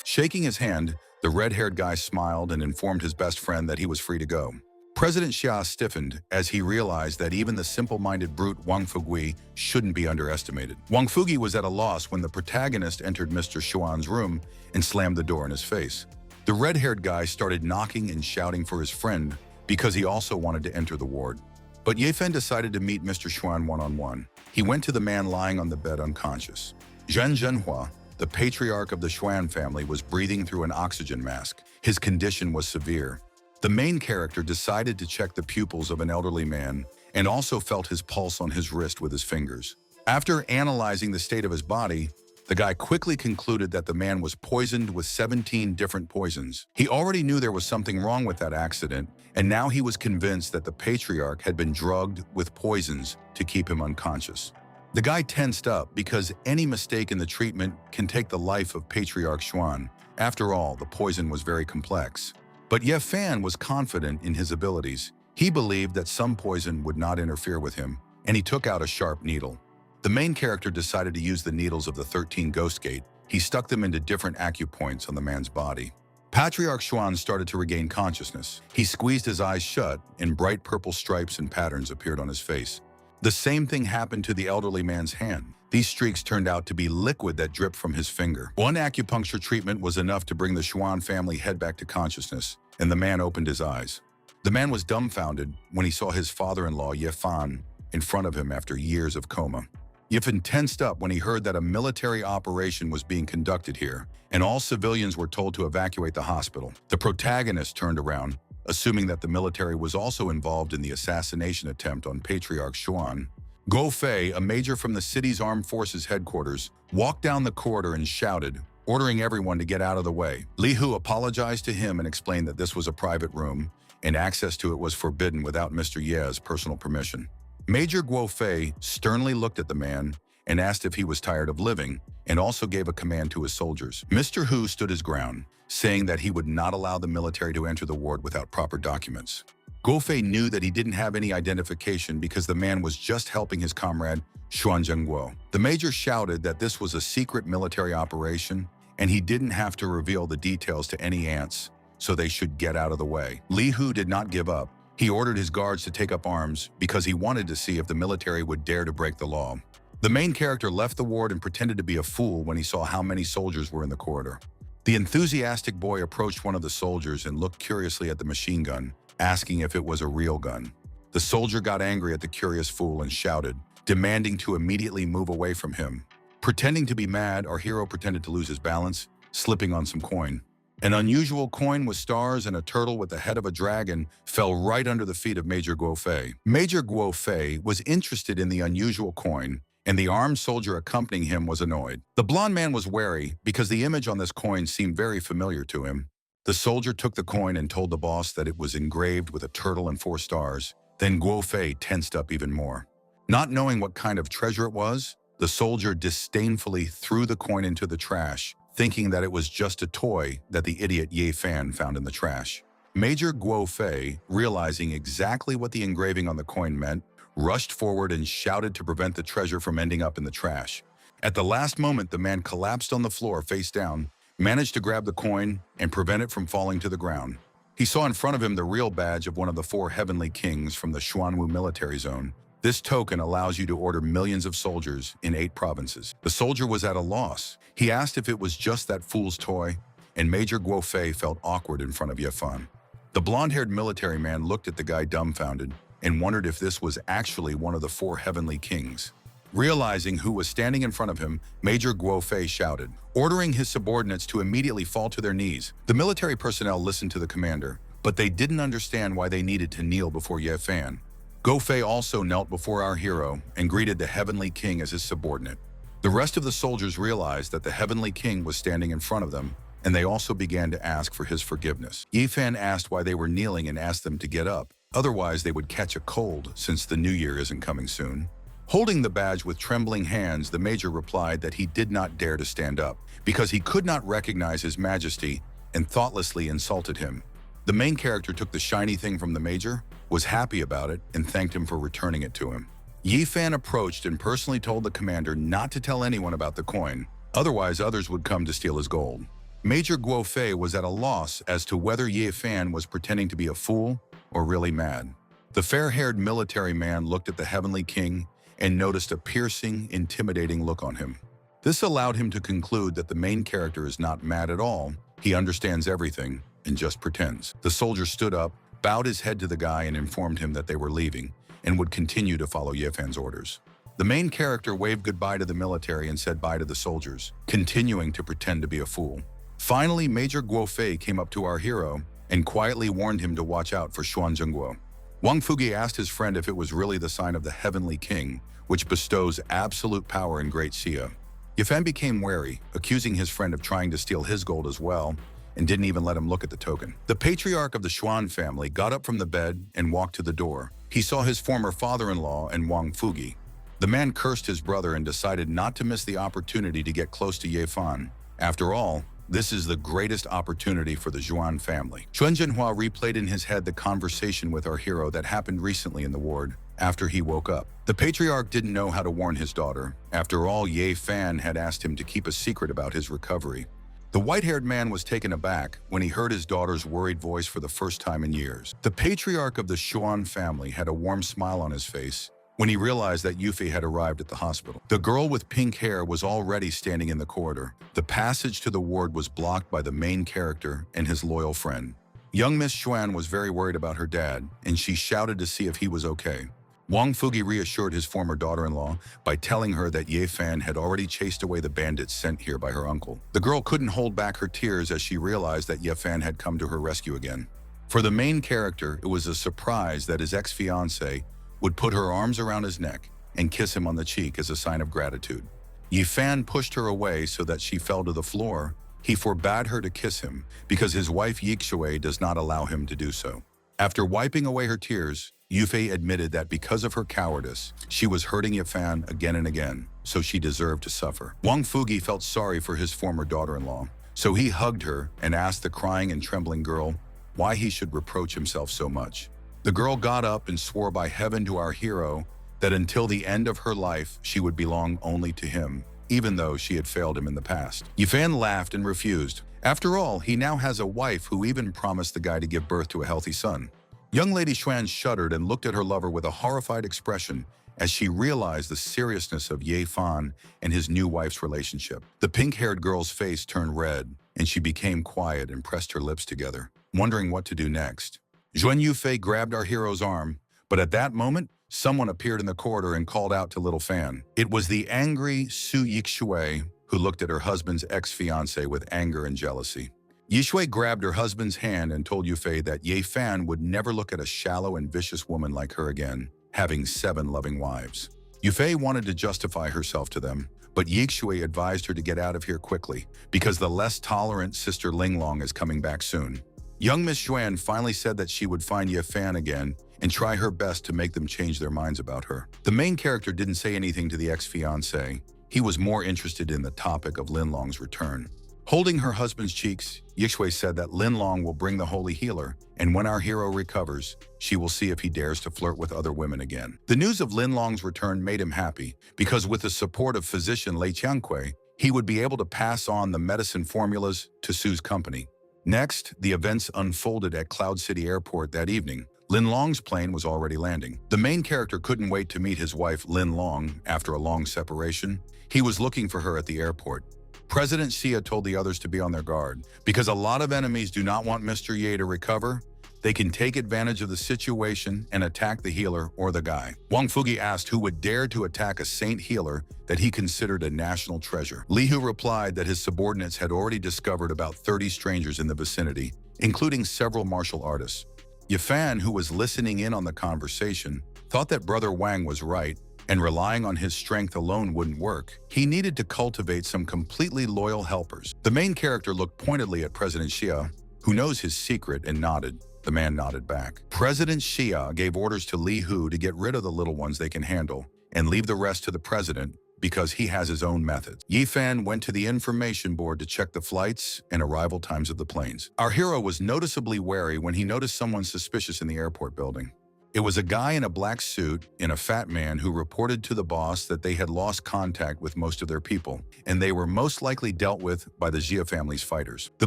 Speaker 1: Shaking his hand, the red-haired guy smiled and informed his best friend that he was free to go. President Xia stiffened as he realized that even the simple-minded brute Wang Fugui shouldn't be underestimated. Wang Fugi was at a loss when the protagonist entered Mr. Xuan's room and slammed the door in his face. The red-haired guy started knocking and shouting for his friend because he also wanted to enter the ward. But Yifan decided to meet Mr. Xuan one-on-one. He went to the man lying on the bed unconscious. Zhen Zhenhua, the patriarch of the Xuan family, was breathing through an oxygen mask. His condition was severe. The main character decided to check the pupils of an elderly man and also felt his pulse on his wrist with his fingers. After analyzing the state of his body, the guy quickly concluded that the man was poisoned with 17 different poisons. He already knew there was something wrong with that accident, and now he was convinced that the patriarch had been drugged with poisons to keep him unconscious. The guy tensed up because any mistake in the treatment can take the life of Patriarch Xuan. After all, the poison was very complex. But Ye Fan was confident in his abilities. He believed that some poison would not interfere with him, and he took out a sharp needle. The main character decided to use the needles of the 13 Ghost Gate. He stuck them into different acupoints on the man's body. Patriarch Xuan started to regain consciousness. He squeezed his eyes shut, and bright purple stripes and patterns appeared on his face. The same thing happened to the elderly man's hand. These streaks turned out to be liquid that dripped from his finger. One acupuncture treatment was enough to bring the Xuan family head back to consciousness, and the man opened his eyes. The man was dumbfounded when he saw his father-in-law, Yifan, in front of him after years of coma. Yifan tensed up when he heard that a military operation was being conducted here, and all civilians were told to evacuate the hospital. The protagonist turned around, assuming that the military was also involved in the assassination attempt on Patriarch Xuan. Guo Fei, a major from the city's armed forces headquarters, walked down the corridor and shouted, ordering everyone to get out of the way. Li Hu apologized to him and explained that this was a private room, and access to it was forbidden without Mr. Ye's personal permission. Major Guo Fei sternly looked at the man and asked if he was tired of living, and also gave a command to his soldiers. Mr. Hu stood his ground, saying that he would not allow the military to enter the ward without proper documents. Guo Fei knew that he didn't have any identification because the man was just helping his comrade, Xuan Zhengguo. The major shouted that this was a secret military operation, and he didn't have to reveal the details to any ants, so they should get out of the way. Li Hu did not give up. He ordered his guards to take up arms because he wanted to see if the military would dare to break the law. The main character left the ward and pretended to be a fool when he saw how many soldiers were in the corridor. The enthusiastic boy approached one of the soldiers and looked curiously at the machine gun, asking if it was a real gun. The soldier got angry at the curious fool and shouted, demanding to immediately move away from him. Pretending to be mad, our hero pretended to lose his balance, slipping on some coin. An unusual coin with stars and a turtle with the head of a dragon fell right under the feet of Major Guo Fei. Major Guo Fei was interested in the unusual coin, and the armed soldier accompanying him was annoyed. The blond man was wary because the image on this coin seemed very familiar to him. The soldier took the coin and told the boss that it was engraved with a turtle and 4 stars. Then Guo Fei tensed up even more. Not knowing what kind of treasure it was, the soldier disdainfully threw the coin into the trash, thinking that it was just a toy that the idiot Ye Fan found in the trash. Major Guo Fei, realizing exactly what the engraving on the coin meant, rushed forward and shouted to prevent the treasure from ending up in the trash. At the last moment, the man collapsed on the floor face down, managed to grab the coin and prevent it from falling to the ground. He saw in front of him the real badge of one of the 4 heavenly kings from the Xuanwu military zone. This token allows you to order millions of soldiers in 8 provinces. The soldier was at a loss. He asked if it was just that fool's toy, and Major Guo Fei felt awkward in front of Ye Fan. The blonde-haired military man looked at the guy dumbfounded and wondered if this was actually one of the 4 heavenly kings. Realizing who was standing in front of him, Major Guo Fei shouted, ordering his subordinates to immediately fall to their knees. The military personnel listened to the commander, but they didn't understand why they needed to kneel before Ye Fan. Guo Fei also knelt before our hero and greeted the heavenly king as his subordinate. The rest of the soldiers realized that the heavenly king was standing in front of them, and they also began to ask for his forgiveness. Ye Fan asked why they were kneeling and asked them to get up, otherwise they would catch a cold since the new year isn't coming soon. Holding the badge with trembling hands, the major replied that he did not dare to stand up because he could not recognize his majesty and thoughtlessly insulted him. The main character took the shiny thing from the major, was happy about it, and thanked him for returning it to him. Ye Fan approached and personally told the commander not to tell anyone about the coin, otherwise others would come to steal his gold. Major Guo Fei was at a loss as to whether Ye Fan was pretending to be a fool or really mad. The fair-haired military man looked at the heavenly king and noticed a piercing, intimidating look on him. This allowed him to conclude that the main character is not mad at all, he understands everything, and just pretends. The soldier stood up, bowed his head to the guy and informed him that they were leaving, and would continue to follow Ye Fan's orders. The main character waved goodbye to the military and said bye to the soldiers, continuing to pretend to be a fool. Finally, Major Guo Fei came up to our hero and quietly warned him to watch out for Xuan Zhengguo. Wang Fugi asked his friend if it was really the sign of the heavenly king, which bestows absolute power in Great Xia. Ye Fan became wary, accusing his friend of trying to steal his gold as well, and didn't even let him look at the token. The patriarch of the Xuan family got up from the bed and walked to the door. He saw his former father-in-law and Wang Fugi. The man cursed his brother and decided not to miss the opportunity to get close to Ye Fan. After all, this is the greatest opportunity for the Xuan family. Xuan Zhenhua replayed in his head the conversation with our hero that happened recently in the ward after he woke up. The patriarch didn't know how to warn his daughter. After all, Ye Fan had asked him to keep a secret about his recovery. The white-haired man was taken aback when he heard his daughter's worried voice for the first time in years. The patriarch of the Xuan family had a warm smile on his face when he realized that Yuffie had arrived at the hospital. The girl with pink hair was already standing in the corridor. The passage to the ward was blocked by the main character and his loyal friend. Young Miss Xuan was very worried about her dad, and she shouted to see if he was okay. Wang Fugi reassured his former daughter-in-law by telling her that Ye Fan had already chased away the bandits sent here by her uncle. The girl couldn't hold back her tears as she realized that Ye Fan had come to her rescue again. For the main character, it was a surprise that his ex-fiancée would put her arms around his neck and kiss him on the cheek as a sign of gratitude. Yifan pushed her away so that she fell to the floor. He forbade her to kiss him because his wife Yixue does not allow him to do so. After wiping away her tears, Yufei admitted that because of her cowardice, she was hurting Yifan again and again, so she deserved to suffer. Wang Fugi felt sorry for his former daughter-in-law, so he hugged her and asked the crying and trembling girl why he should reproach himself so much. The girl got up and swore by heaven to our hero that until the end of her life, she would belong only to him, even though she had failed him in the past. Yifan laughed and refused. After all, he now has a wife who even promised the guy to give birth to a healthy son. Young Lady Xuan shuddered and looked at her lover with a horrified expression as she realized the seriousness of Ye Fan and his new wife's relationship. The pink-haired girl's face turned red, and she became quiet and pressed her lips together, wondering what to do next. Zhuan Yufei grabbed our hero's arm, but at that moment, someone appeared in the corridor and called out to Little Fan. It was the angry Su Yixue, who looked at her husband's ex-fiancé with anger and jealousy. Yixue grabbed her husband's hand and told Yufei that Ye Fan would never look at a shallow and vicious woman like her again, having 7 loving wives. Yufei wanted to justify herself to them, but Yixue advised her to get out of here quickly because the less tolerant sister Linglong is coming back soon. Young Miss Xuan finally said that she would find Ye Fan again and try her best to make them change their minds about her. The main character didn't say anything to the ex-fiancé. He was more interested in the topic of Linlong's return. Holding her husband's cheeks, Yixue said that Linlong will bring the holy healer, and when our hero recovers, she will see if he dares to flirt with other women again. The news of Linlong's return made him happy, because with the support of physician Lei Qiangkui, he would be able to pass on the medicine formulas to Su's company. Next, the events unfolded at Cloud City Airport that evening. Linlong's plane was already landing. The main character couldn't wait to meet his wife Linlong after a long separation. He was looking for her at the airport. President Xia told the others to be on their guard. Because a lot of enemies do not want Mr. Ye to recover, they can take advantage of the situation and attack the healer or the guy. Wang Fugi asked who would dare to attack a saint healer that he considered a national treasure. Li Hu replied that his subordinates had already discovered about 30 strangers in the vicinity, including several martial artists. Yifan, who was listening in on the conversation, thought that Brother Wang was right, and relying on his strength alone wouldn't work. He needed to cultivate some completely loyal helpers. The main character looked pointedly at President Xia, who knows his secret, and nodded. The man nodded back. President Xia gave orders to Li Hu to get rid of the little ones they can handle and leave the rest to the president because he has his own methods. Yifan went to the information board to check the flights and arrival times of the planes. Our hero was noticeably wary when he noticed someone suspicious in the airport building. It was a guy in a black suit and a fat man who reported to the boss that they had lost contact with most of their people, and they were most likely dealt with by the Xia family's fighters. The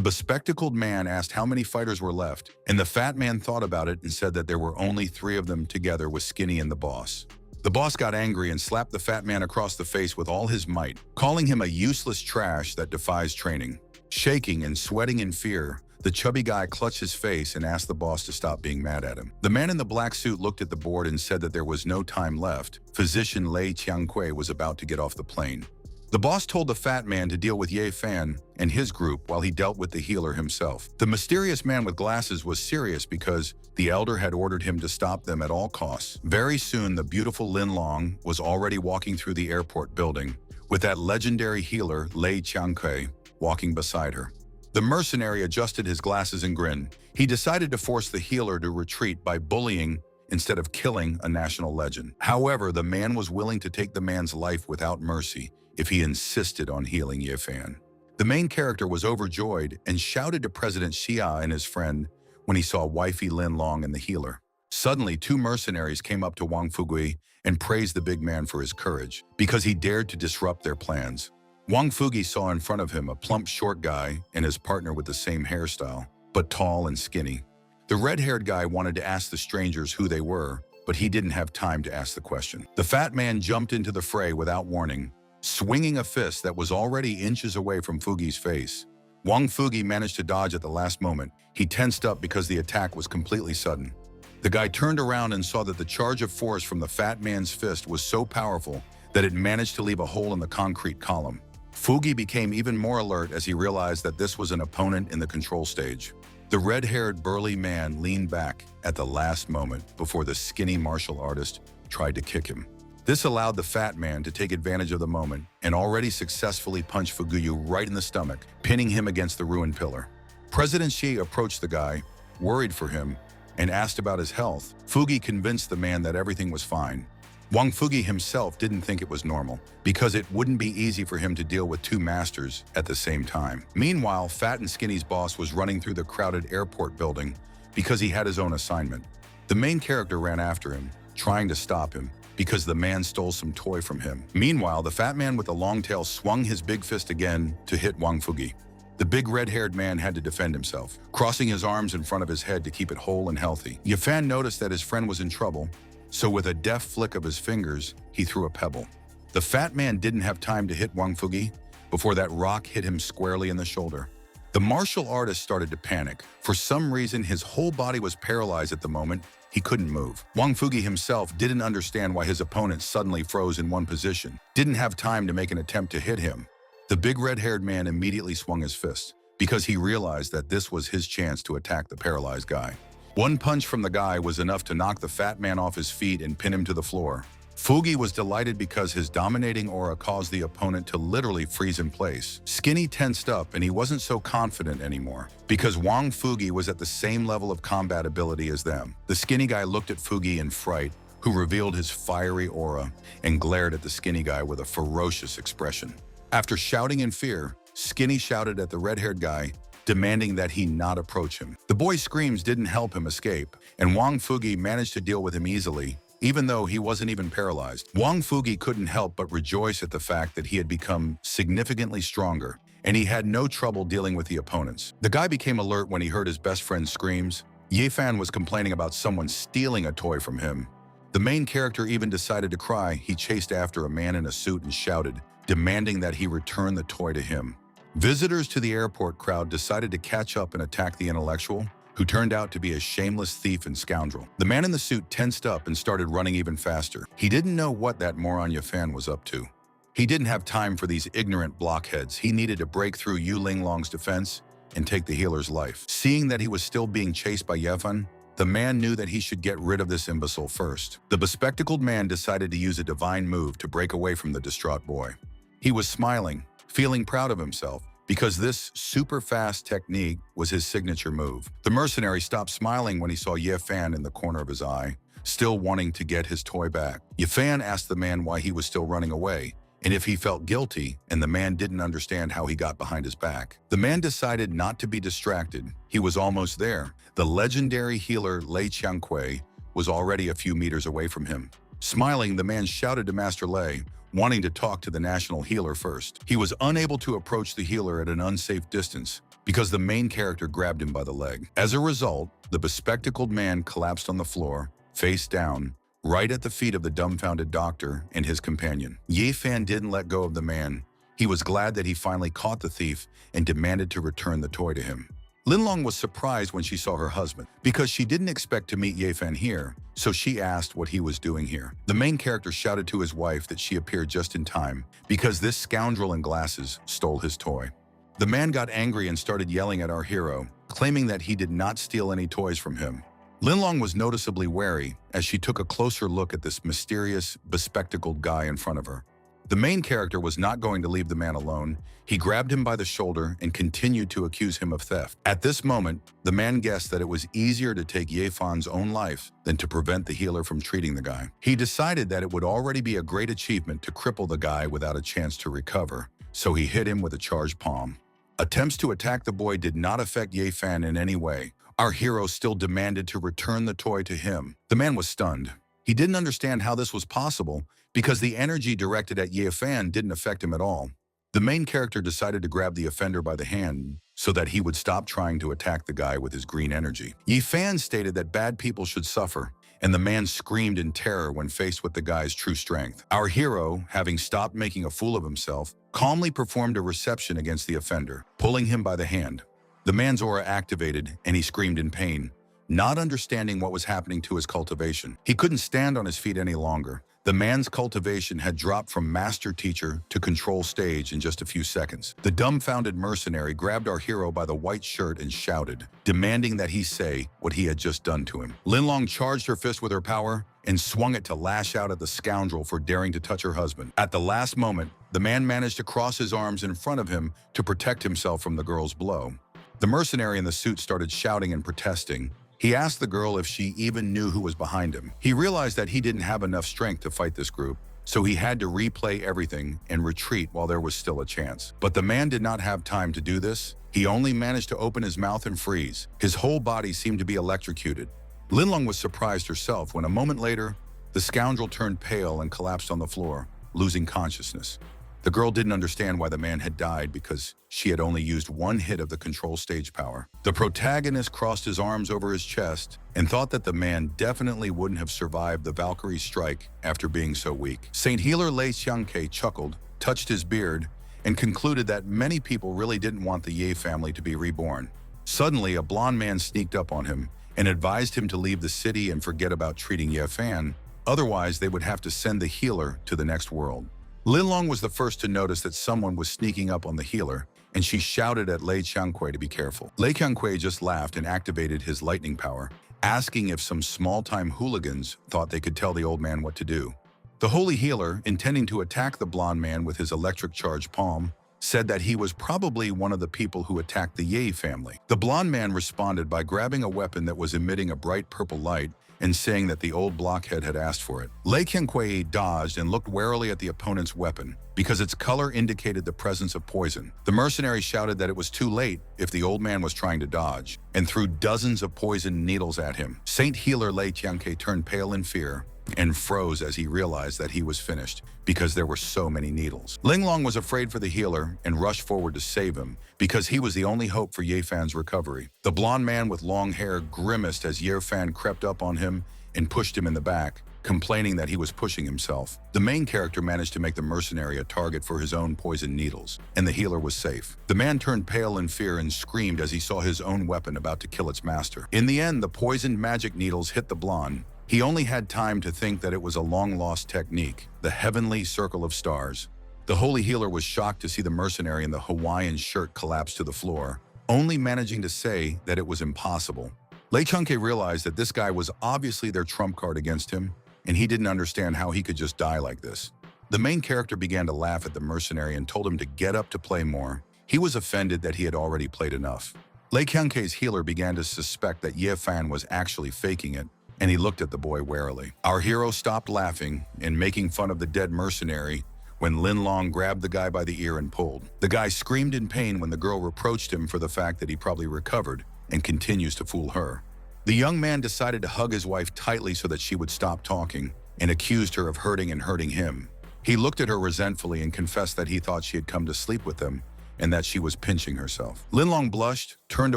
Speaker 1: bespectacled man asked how many fighters were left, and the fat man thought about it and said that there were only 3 of them together with Skinny and the boss. The boss got angry and slapped the fat man across the face with all his might, calling him a useless trash that defies training. Shaking and sweating in fear, the chubby guy clutched his face and asked the boss to stop being mad at him. The man in the black suit looked at the board and said that there was no time left. Physician Lei Qiangkui was about to get off the plane. The boss told the fat man to deal with Ye Fan and his group while he dealt with the healer himself. The mysterious man with glasses was serious because the elder had ordered him to stop them at all costs. Very soon, the beautiful Linlong was already walking through the airport building, with that legendary healer, Lei Qiangkui, walking beside her. The mercenary adjusted his glasses and grinned. He decided to force the healer to retreat by bullying instead of killing a national legend. However, the man was willing to take the man's life without mercy if he insisted on healing Ye Fan. The main character was overjoyed and shouted to President Xia and his friend when he saw wifey Linlong and the healer. Suddenly, 2 mercenaries came up to Wang Fugui and praised the big man for his courage because he dared to disrupt their plans. Wang Fugi saw in front of him a plump short guy and his partner with the same hairstyle, but tall and skinny. The red-haired guy wanted to ask the strangers who they were, but he didn't have time to ask the question. The fat man jumped into the fray without warning, swinging a fist that was already inches away from Fugi's face. Wang Fugi managed to dodge at the last moment. He tensed up because the attack was completely sudden. The guy turned around and saw that the charge of force from the fat man's fist was so powerful that it managed to leave a hole in the concrete column. Fugi became even more alert as he realized that this was an opponent in the control stage. The red-haired burly man leaned back at the last moment before the skinny martial artist tried to kick him. This allowed the fat man to take advantage of the moment and already successfully punch Fuguyu right in the stomach, pinning him against the ruined pillar. President Xi approached the guy, worried for him, and asked about his health. Fugi convinced the man that everything was fine. Wang Fugi himself didn't think it was normal, because it wouldn't be easy for him to deal with two masters at the same time. Meanwhile, Fat and Skinny's boss was running through the crowded airport building because he had his own assignment. The main character ran after him, trying to stop him, because the man stole some toy from him. Meanwhile, the fat man with the long tail swung his big fist again to hit Wang Fugi. The big red-haired man had to defend himself, crossing his arms in front of his head to keep it whole and healthy. Yifan noticed that his friend was in trouble, so with a deft flick of his fingers, he threw a pebble. The fat man didn't have time to hit Wang Fugi before that rock hit him squarely in the shoulder. The martial artist started to panic. For some reason, his whole body was paralyzed at the moment. He couldn't move. Wang Fugi himself didn't understand why his opponent suddenly froze in one position, didn't have time to make an attempt to hit him. The big red-haired man immediately swung his fist, because he realized that this was his chance to attack the paralyzed guy. One punch from the guy was enough to knock the fat man off his feet and pin him to the floor. Fugi was delighted because his dominating aura caused the opponent to literally freeze in place. Skinny tensed up and he wasn't so confident anymore, because Wang Fugi was at the same level of combat ability as them. The skinny guy looked at Fugi in fright, who revealed his fiery aura and glared at the skinny guy with a ferocious expression. After shouting in fear, Skinny shouted at the red-haired guy, demanding that he not approach him. The boy's screams didn't help him escape, and Wang Fugi managed to deal with him easily, even though he wasn't even paralyzed. Wang Fugi couldn't help but rejoice at the fact that he had become significantly stronger, and he had no trouble dealing with the opponents. The guy became alert when he heard his best friend's screams. Yifan was complaining about someone stealing a toy from him. The main character even decided to cry. He chased after a man in a suit and shouted, demanding that he return the toy to him. Visitors to the airport crowd decided to catch up and attack the intellectual, who turned out to be a shameless thief and scoundrel. The man in the suit tensed up and started running even faster. He didn't know what that moron Yifan was up to. He didn't have time for these ignorant blockheads. He needed to break through Yu Linglong's defense and take the healer's life. Seeing that he was still being chased by Yifan, the man knew that he should get rid of this imbecile first. The bespectacled man decided to use a divine move to break away from the distraught boy. He was smiling, feeling proud of himself, because this super-fast technique was his signature move. The mercenary stopped smiling when he saw Yifan in the corner of his eye, still wanting to get his toy back. Yifan asked the man why he was still running away, and if he felt guilty, and the man didn't understand how he got behind his back. The man decided not to be distracted. He was almost there. The legendary healer Lei Qiangkui was already a few meters away from him. Smiling, the man shouted to Master Lei, wanting to talk to the national healer first. He was unable to approach the healer at an unsafe distance because the main character grabbed him by the leg. As a result, the bespectacled man collapsed on the floor, face down, right at the feet of the dumbfounded doctor and his companion. Yifan didn't let go of the man. He was glad that he finally caught the thief and demanded to return the toy to him. Linlong was surprised when she saw her husband, because she didn't expect to meet Yifan here, so she asked what he was doing here. The main character shouted to his wife that she appeared just in time, because this scoundrel in glasses stole his toy. The man got angry and started yelling at our hero, claiming that he did not steal any toys from him. Linlong was noticeably wary as she took a closer look at this mysterious, bespectacled guy in front of her. The main character was not going to leave the man alone. He grabbed him by the shoulder and continued to accuse him of theft. At this moment, the man guessed that it was easier to take Yifan's own life than to prevent the healer from treating the guy. He decided that it would already be a great achievement to cripple the guy without a chance to recover, so he hit him with a charged palm. Attempts to attack the boy did not affect Yifan in any way. Our hero still demanded to return the toy to him. The man was stunned. He didn't understand how this was possible because the energy directed at Yifan didn't affect him at all. The main character decided to grab the offender by the hand so that he would stop trying to attack the guy with his green energy. Yifan stated that bad people should suffer, and the man screamed in terror when faced with the guy's true strength. Our hero, having stopped making a fool of himself, calmly performed a reception against the offender, pulling him by the hand. The man's aura activated, and he screamed in pain, not understanding what was happening to his cultivation. He couldn't stand on his feet any longer. The man's cultivation had dropped from master teacher to control stage in just a few seconds. The dumbfounded mercenary grabbed our hero by the white shirt and shouted, demanding that he say what he had just done to him. Linlong charged her fist with her power and swung it to lash out at the scoundrel for daring to touch her husband. At the last moment, the man managed to cross his arms in front of him to protect himself from the girl's blow. The mercenary in the suit started shouting and protesting. He asked the girl if she even knew who was behind him. He realized that he didn't have enough strength to fight this group, so he had to replay everything and retreat while there was still a chance. But the man did not have time to do this. He only managed to open his mouth and freeze. His whole body seemed to be electrocuted. Linlong was surprised herself when a moment later, the scoundrel turned pale and collapsed on the floor, losing consciousness. The girl didn't understand why the man had died because she had only used one hit of the control stage power. The protagonist crossed his arms over his chest and thought that the man definitely wouldn't have survived the Valkyrie strike after being so weak. Saint Healer Lei Xiangke chuckled, touched his beard, and concluded that many people really didn't want the Ye family to be reborn. Suddenly, a blonde man sneaked up on him and advised him to leave the city and forget about treating Ye Fan, otherwise they would have to send the healer to the next world. Linlong was the first to notice that someone was sneaking up on the healer, and she shouted at Lei Qiangque to be careful. Lei Qiangque just laughed and activated his lightning power, asking if some small-time hooligans thought they could tell the old man what to do. The holy healer, intending to attack the blonde man with his electric-charged palm, said that he was probably one of the people who attacked the Ye family. The blonde man responded by grabbing a weapon that was emitting a bright purple light and saying that the old blockhead had asked for it. Lei Qiangque dodged and looked warily at the opponent's weapon because its color indicated the presence of poison. The mercenary shouted that it was too late if the old man was trying to dodge and threw dozens of poisoned needles at him. Saint Healer Lei Qiangque turned pale in fear and froze as he realized that he was finished because there were so many needles. Linlong was afraid for the healer and rushed forward to save him because he was the only hope for Ye Fan's recovery. The blonde man with long hair grimaced as Ye Fan crept up on him and pushed him in the back, complaining that he was pushing himself. The main character managed to make the mercenary a target for his own poison needles, and the healer was safe. The man turned pale in fear and screamed as he saw his own weapon about to kill its master. In the end, the poisoned magic needles hit the blonde. He only had time to think that it was a long-lost technique, the heavenly circle of stars. The holy healer was shocked to see the mercenary in the Hawaiian shirt collapse to the floor, only managing to say that it was impossible. Lei Qiangque realized that this guy was obviously their trump card against him, and he didn't understand how he could just die like this. The main character began to laugh at the mercenary and told him to get up to play more. He was offended that he had already played enough. Lei Qiangque's healer began to suspect that Ye Fan was actually faking it, and he looked at the boy warily. Our hero stopped laughing and making fun of the dead mercenary when Linlong grabbed the guy by the ear and pulled. The guy screamed in pain when the girl reproached him for the fact that he probably recovered and continues to fool her. The young man decided to hug his wife tightly so that she would stop talking and accused her of hurting him. He looked at her resentfully and confessed that he thought she had come to sleep with them and that she was pinching herself. Linlong blushed, turned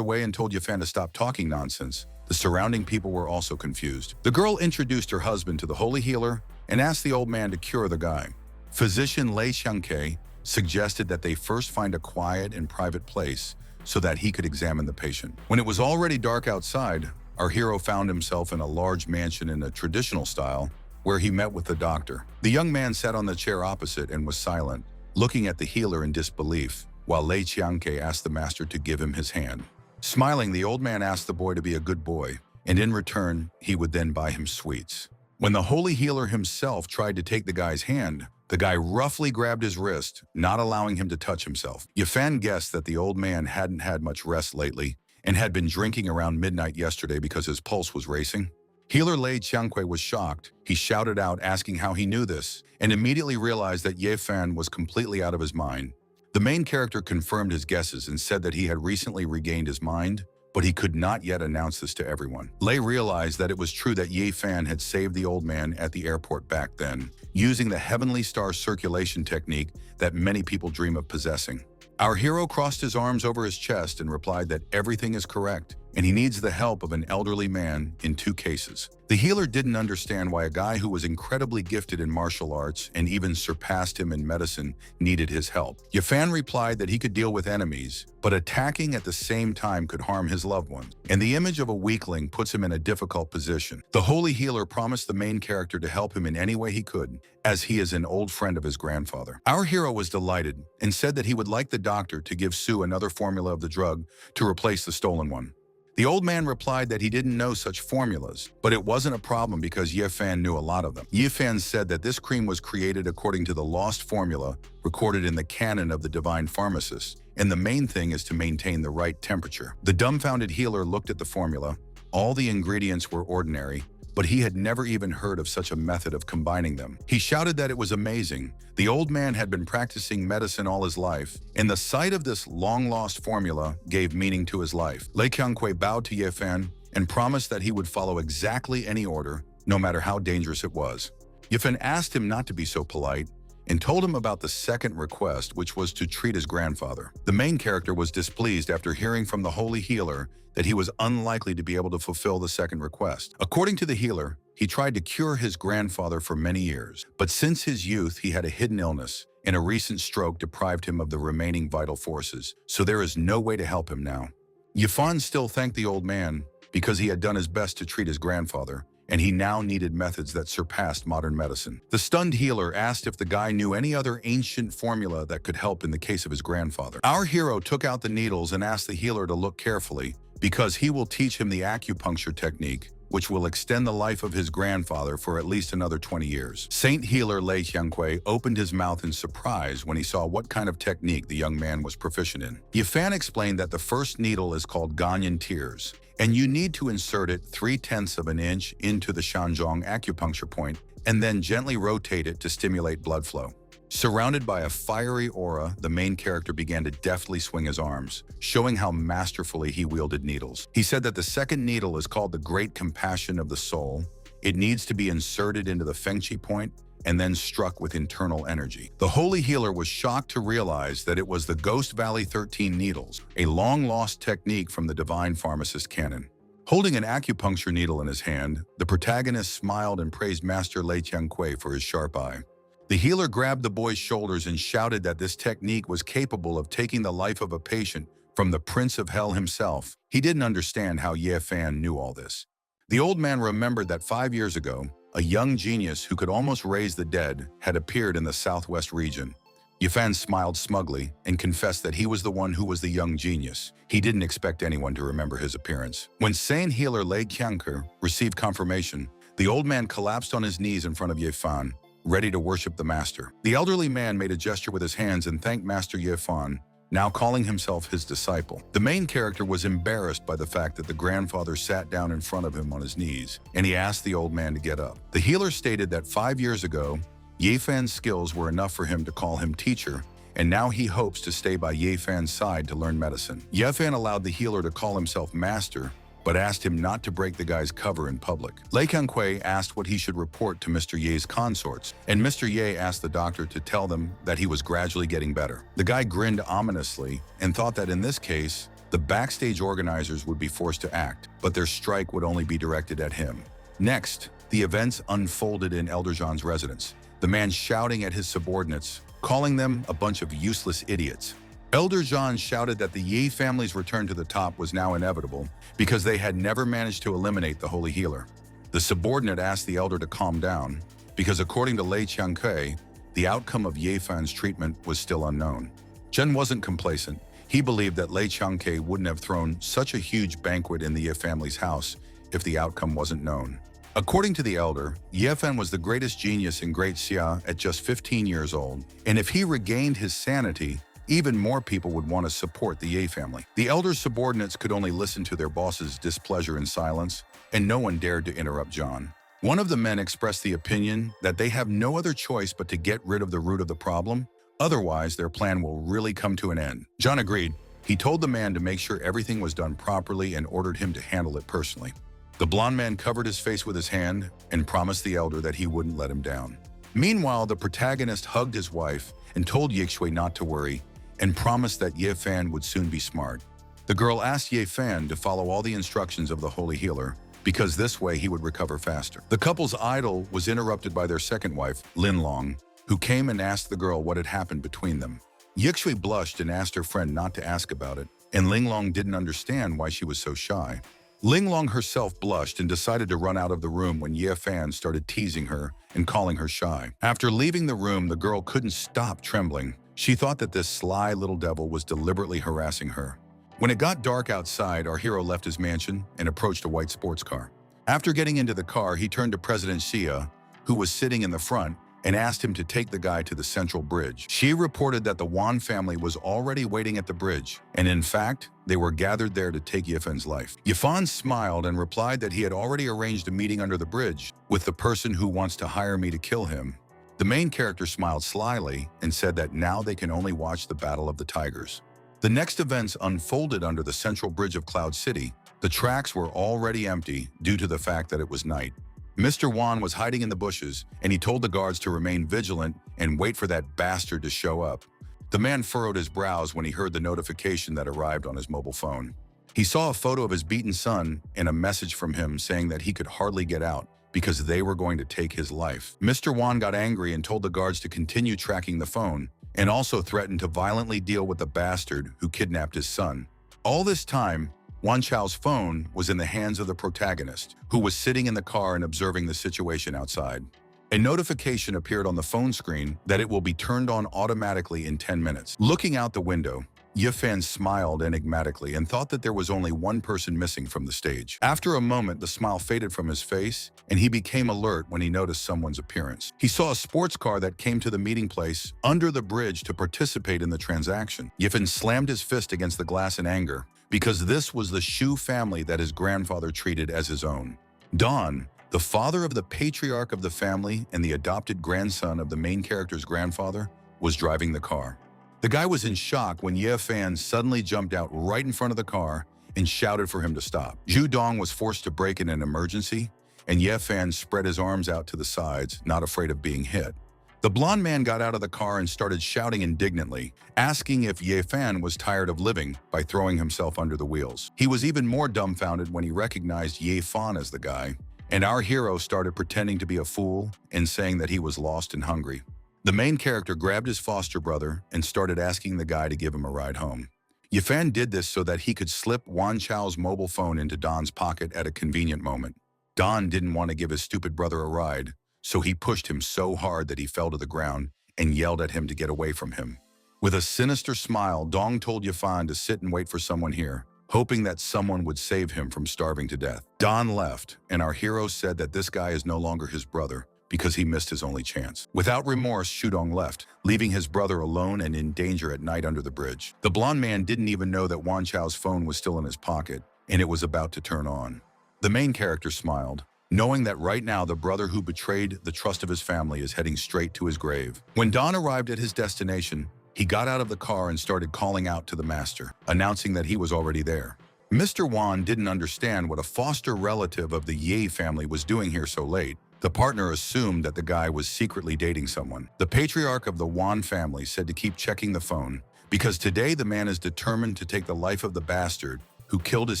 Speaker 1: away and told Ye Fan to stop talking nonsense. The surrounding people were also confused. The girl introduced her husband to the holy healer and asked the old man to cure the guy. Physician Lei Qiangque suggested that they first find a quiet and private place so that he could examine the patient. When it was already dark outside, our hero found himself in a large mansion in a traditional style where he met with the doctor. The young man sat on the chair opposite and was silent, looking at the healer in disbelief, while Lei Qiangque asked the master to give him his hand. Smiling, the old man asked the boy to be a good boy, and in return, he would then buy him sweets. When the holy healer himself tried to take the guy's hand, the guy roughly grabbed his wrist, not allowing him to touch himself. Ye Fan guessed that the old man hadn't had much rest lately and had been drinking around midnight yesterday because his pulse was racing. Healer Lei Qiangque was shocked. He shouted out asking how he knew this, and immediately realized that Ye Fan was completely out of his mind. The main character confirmed his guesses and said that he had recently regained his mind, but he could not yet announce this to everyone. Lei realized that it was true that Ye Fan had saved the old man at the airport back then, using the heavenly star circulation technique that many people dream of possessing. Our hero crossed his arms over his chest and replied that everything is correct. and he needs the help of an elderly man in 2 cases. The healer didn't understand why a guy who was incredibly gifted in martial arts and even surpassed him in medicine needed his help. Yifan replied that he could deal with enemies, but attacking at the same time could harm his loved ones, and the image of a weakling puts him in a difficult position. The holy healer promised the main character to help him in any way he could, as he is an old friend of his grandfather. Our hero was delighted and said that he would like the doctor to give Sue another formula of the drug to replace the stolen one. The old man replied that he didn't know such formulas, but it wasn't a problem because Yifan knew a lot of them. Yifan said that this cream was created according to the lost formula recorded in the canon of the divine pharmacist, and the main thing is to maintain the right temperature. The dumbfounded healer looked at the formula. All the ingredients were ordinary, but he had never even heard of such a method of combining them. He shouted that it was amazing. The old man had been practicing medicine all his life, and the sight of this long-lost formula gave meaning to his life. Lei Qiangque bowed to Yifan and promised that he would follow exactly any order, no matter how dangerous it was. Yifan asked him not to be so polite and told him about the second request, which was to treat his grandfather. The main character was displeased after hearing from the holy healer that he was unlikely to be able to fulfill the second request. According to the healer, he tried to cure his grandfather for many years, but since his youth he had a hidden illness, and a recent stroke deprived him of the remaining vital forces, so there is no way to help him now. Yifan still thanked the old man because he had done his best to treat his grandfather, and he now needed methods that surpassed modern medicine. The stunned healer asked if the guy knew any other ancient formula that could help in the case of his grandfather. Our hero took out the needles and asked the healer to look carefully, because he will teach him the acupuncture technique, which will extend the life of his grandfather for at least another 20 years. Saint Healer Lei Qiangque opened his mouth in surprise when he saw what kind of technique the young man was proficient in. Yifan explained that the first needle is called Ganyan tears, and you need to insert it 3/10 of an inch into the Shanzhong acupuncture point and then gently rotate it to stimulate blood flow. Surrounded by a fiery aura, the main character began to deftly swing his arms, showing how masterfully he wielded needles. He said that the second needle is called the Great Compassion of the Soul. It needs to be inserted into the Fengqi point and then struck with internal energy. The holy healer was shocked to realize that it was the Ghost Valley 13 needles, a long-lost technique from the divine pharmacist canon. Holding an acupuncture needle in his hand, the protagonist smiled and praised Master Lei Qiangque for his sharp eye. The healer grabbed the boy's shoulders and shouted that this technique was capable of taking the life of a patient from the Prince of Hell himself. He didn't understand how Yifan knew all this. The old man remembered that 5 years ago, a young genius who could almost raise the dead had appeared in the southwest region. Yifan smiled smugly and confessed that he was the one who was the young genius. He didn't expect anyone to remember his appearance. When Saint Healer Lei Qiangque received confirmation, the old man collapsed on his knees in front of Yifan, ready to worship the master. The elderly man made a gesture with his hands and thanked Master Yifan, now calling himself his disciple. The main character was embarrassed by the fact that the grandfather sat down in front of him on his knees, and he asked the old man to get up. The healer stated that 5 years ago, Yifan's skills were enough for him to call him teacher, and now he hopes to stay by Yifan's side to learn medicine. Yifan allowed the healer to call himself master, but asked him not to break the guy's cover in public. Lei Qiangque asked what he should report to Mr. Ye's consorts, and Mr. Ye asked the doctor to tell them that he was gradually getting better. The guy grinned ominously and thought that in this case, the backstage organizers would be forced to act, but their strike would only be directed at him. Next, the events unfolded in Elder Jean's residence, the man shouting at his subordinates, calling them a bunch of useless idiots. Elder Jean shouted that the Yi family's return to the top was now inevitable because they had never managed to eliminate the holy healer. The subordinate asked the elder to calm down because according to Lei Qiangque, the outcome of Yifan's treatment was still unknown. Zhen wasn't complacent. He believed that Lei Qiangque wouldn't have thrown such a huge banquet in the Yi family's house if the outcome wasn't known. According to the elder, Yifan was the greatest genius in Great Xia at just 15 years old, and if he regained his sanity, even more people would want to support the Ye family. The elder's subordinates could only listen to their boss's displeasure in silence, and no one dared to interrupt John. One of the men expressed the opinion that they have no other choice but to get rid of the root of the problem, otherwise their plan will really come to an end. John agreed. He told the man to make sure everything was done properly and ordered him to handle it personally. The blond man covered his face with his hand and promised the elder that he wouldn't let him down. Meanwhile, the protagonist hugged his wife and told Yixue not to worry, and promised that Yifan would soon be smart. The The girl asked Ye Fan to follow all the instructions of the holy healer, because this way he would recover faster. The couple's idyll was interrupted by their second wife, Lin Long, who came and asked the girl what had happened between them. Yixui blushed and asked her friend not to ask about it, and Ling Long didn't understand why she was so shy. Ling Long herself blushed and decided to run out of the room when Ye Fan started teasing her and calling her shy. After leaving the room, the girl couldn't stop trembling. She thought that this sly little devil was deliberately harassing her. When it got dark outside, our hero left his mansion and approached a white sports car. After getting into the car, he turned to President Xia, who was sitting in the front, and asked him to take the guy to the central bridge. She reported that the Wan family was already waiting at the bridge, and in fact, they were gathered there to take Yifan's life. Yifan smiled and replied that he had already arranged a meeting under the bridge with the person who wants to hire me to kill him. The main character smiled slyly and said that now they can only watch the Battle of the Tigers. The next events unfolded under the central bridge of Cloud City. The tracks were already empty due to the fact that it was night. Mr. Wan was hiding in the bushes, and he told the guards to remain vigilant and wait for that bastard to show up. The man furrowed his brows when he heard the notification that arrived on his mobile phone. He saw a photo of his beaten son and a message from him saying that he could hardly get out because they were going to take his life. Mr. Wan got angry and told the guards to continue tracking the phone, and also threatened to violently deal with the bastard who kidnapped his son. All this time, Wan Chao's phone was in the hands of the protagonist, who was sitting in the car and observing the situation outside. A notification appeared on the phone screen that it will be turned on automatically in 10 minutes. Looking out the window, Yifan smiled enigmatically and thought that there was only one person missing from the stage. After a moment, the smile faded from his face, and he became alert when he noticed someone's appearance. He saw a sports car that came to the meeting place under the bridge to participate in the transaction. Yifan slammed his fist against the glass in anger, because this was the Shu family that his grandfather treated as his own. Don, the father of the patriarch of the family and the adopted grandson of the main character's grandfather, was driving the car. The guy was in shock when Ye Fan suddenly jumped out right in front of the car and shouted for him to stop. Zhu Dong was forced to brake in an emergency, and Ye Fan spread his arms out to the sides, not afraid of being hit. The blonde man got out of the car and started shouting indignantly, asking if Ye Fan was tired of living by throwing himself under the wheels. He was even more dumbfounded when he recognized Ye Fan as the guy, and our hero started pretending to be a fool and saying that he was lost and hungry. The main character grabbed his foster brother and started asking the guy to give him a ride home. Yifan did this so that he could slip Wan Chao's mobile phone into Don's pocket at a convenient moment. Don didn't want to give his stupid brother a ride, so he pushed him so hard that he fell to the ground and yelled at him to get away from him. With a sinister smile, Dong told Yifan to sit and wait for someone here, hoping that someone would save him from starving to death. Don left, and our hero said that this guy is no longer his brother, because he missed his only chance. Without remorse, Shudong left, leaving his brother alone and in danger at night under the bridge. The blonde man didn't even know that Wan Chao's phone was still in his pocket, and it was about to turn on. The main character smiled, knowing that right now the brother who betrayed the trust of his family is heading straight to his grave. When Don arrived at his destination, he got out of the car and started calling out to the master, announcing that he was already there. Mr. Wan didn't understand what a foster relative of the Ye family was doing here so late. The partner assumed that the guy was secretly dating someone. The patriarch of the Wan family said to keep checking the phone, because today the man is determined to take the life of the bastard who killed his